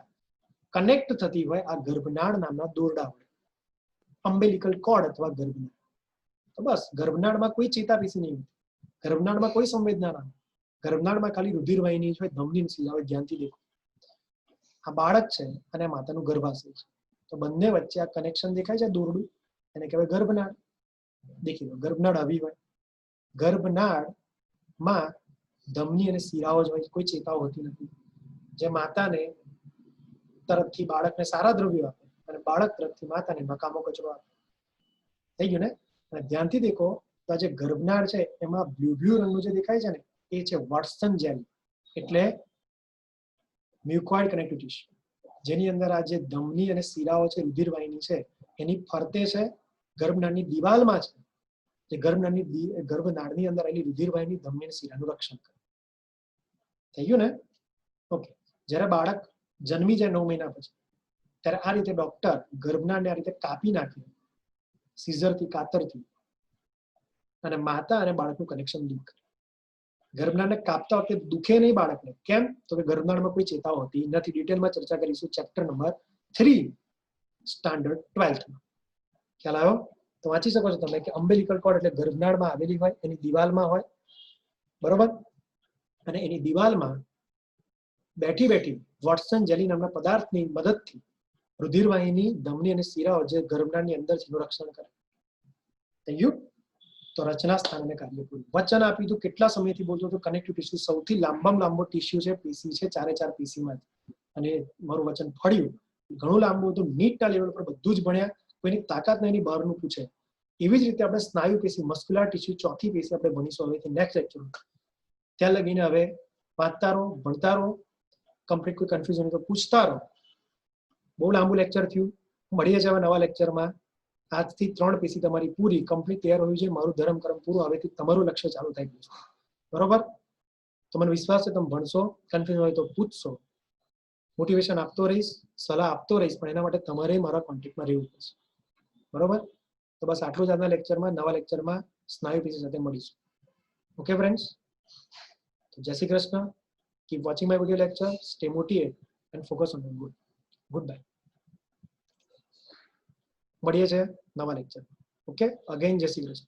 કનેક્ટ થતી હોય આ ગર્ભનાળ નામના દોરડા વડે, અમ્બિલિકલ કોર્ડ અથવા ગર્ભનાળ. તો બસ ગર્ભનાળમાં કોઈ ચેતાપેશી નહીં, ગર્ભનાળમાં કોઈ સંવેદના ના, ગર્ભનાળમાં ખાલી રુધિરવાહિની હોય, ધમની અને શિરા હોય. ધ્યાનથી દેખો. આ બાળક છે અને માતાનું ગર્ભાશય છે. તો બંને વચ્ચે આ કનેક્શન દેખાય છે દોરડું, એને કહેવાય ગર્ભનાળ. દેખી લો, ગર્ભનાળ આવી હોય, ગર્ભનાળમાં ધમની અને શિરાઓ જ હોય, કોઈ ચેતાઓ હોતી નથી, જે માતાને તરફથી બાળકને સારા દ્રવ્યો આપે અને બાળક તરફથી માતાને નકામો કચરો આપે. થઈ ગયું ને? અને ધ્યાનથી દેખો તો આ જે ગર્ભનાળ છે એમાં બ્લુ રંગનું જે દેખાય છે ને એ છે વોટસન જેલ, એટલે મ્યુકોઇડ કનેક્ટિવ ટિશ્યુ, જેની અંદર આ જે ધમની અને શિરાઓ છે, રુધિરવાહિની છે, એની ફરતે છે, ગર્ભનાળની દિવાલમાં છે, જે ગર્ભનાળની અંદર આવેલી રુધિરવાહિની ધમની અને શિરાનું રક્ષણ કરે. થઈ ગયું ને? ઓકે. જ્યારે બાળક જન્મી જાય 9 મહિના પછી, ત્યારે આ રીતે ડોક્ટર ગર્ભનાળને આ રીતે કાપી નાખે સીઝરથી, કાતરથી, અને માતા અને બાળકનું કનેક્શન લિંક કરે. ગર્ભનાળને કાપતા વખતે દુખે નહીં બાળકને. કેમ? તો કે ગર્ભનાળમાં કોઈ ચેતાઓ હોતી નથી. ડિટેલમાં ચર્ચા કરીશું ચેપ્ટર નંબર 3 સ્ટાન્ડર્ડ 12 માં. ખ્યાલ આવ્યો? તો વાંચી શકો છો તમે કે અમ્બિલિકલ કોર્ડ એટલે ગર્ભનાળમાં આવેલી હોય, એની દિવાલમાં હોય, બરોબર? અને એની દિવાલમાં બેઠી બેઠી વોટસન જેલી નામના પદાર્થની મદદથી રુધિરવાહિની, ધમની અને શિરાઓ જે ગર્ભનાળની અંદર છે એનું રક્ષણ કરે. થઈ ગયું? તો રચના, સ્થાન અને કાર્ય પૂરું. વચન આપી તો કેટલા સમયથી બોલતો હતો? કનેક્ટિવ ટિશ્યુ સૌથી લાંબામાં લાંબો ટિશ્યુ છે, પીસી છે, 4 પીસીમાં. અને મારું વચન ફળ્યું, ઘણું લાંબુ હતું, નીટના લેવલ પર બધું જ ભણ્યા, કોઈની તાકાત નહીં, એની બહારનું પૂછે. એવી જ રીતે આપણે સ્નાયુ પેશી, મસ્ક્યુલર ટિશ્યુ, ચોથી પેશી આપણે ભણીશું હવેથી નેક્સ્ટ લેક્ચર. ત્યાં લગીને હવે વાંચતા રહો, ભણતા રહો, કમ્પ્લીટ કોઈ કન્ફ્યુઝન હોય તો પૂછતા રહો. બહુ લાંબુ લેક્ચર થયું. મળીએ છીએ હવે નવા લેક્ચરમાં. આજથી 3 પેશી તમારી પૂરી કમ્પ્લીટ તૈયાર હોવી જોઈએ. મારું ધર્મ કર્મ પૂરું, હવેથી તમારું લક્ષ્ય ચાલુ થઈ ગયું છે. બરોબર? તો મને વિશ્વાસ છે તમે ભણશો, કન્ફ્યુઝન હોય તો પૂછશો, મોટિવેશન આપતો રહીશ, સલાહ આપતો રહીશ, પણ એના માટે તમારે મારા કોન્ટેક્ટમાં રહેવું પડશે. બરોબર? તો બસ આટલું જ આજના લેક્ચરમાં. નવા લેક્ચરમાં સ્નાયુ પેશી સાથે મળીશું. Okay friends? તો જય Shri Krishna. Keep watching my video lecture. Stay motivated and focus on the good. Goodbye. મળીએ છે નવા લેક્ચર. ઓકે? અગેન જય શ્રી કૃષ્ણ.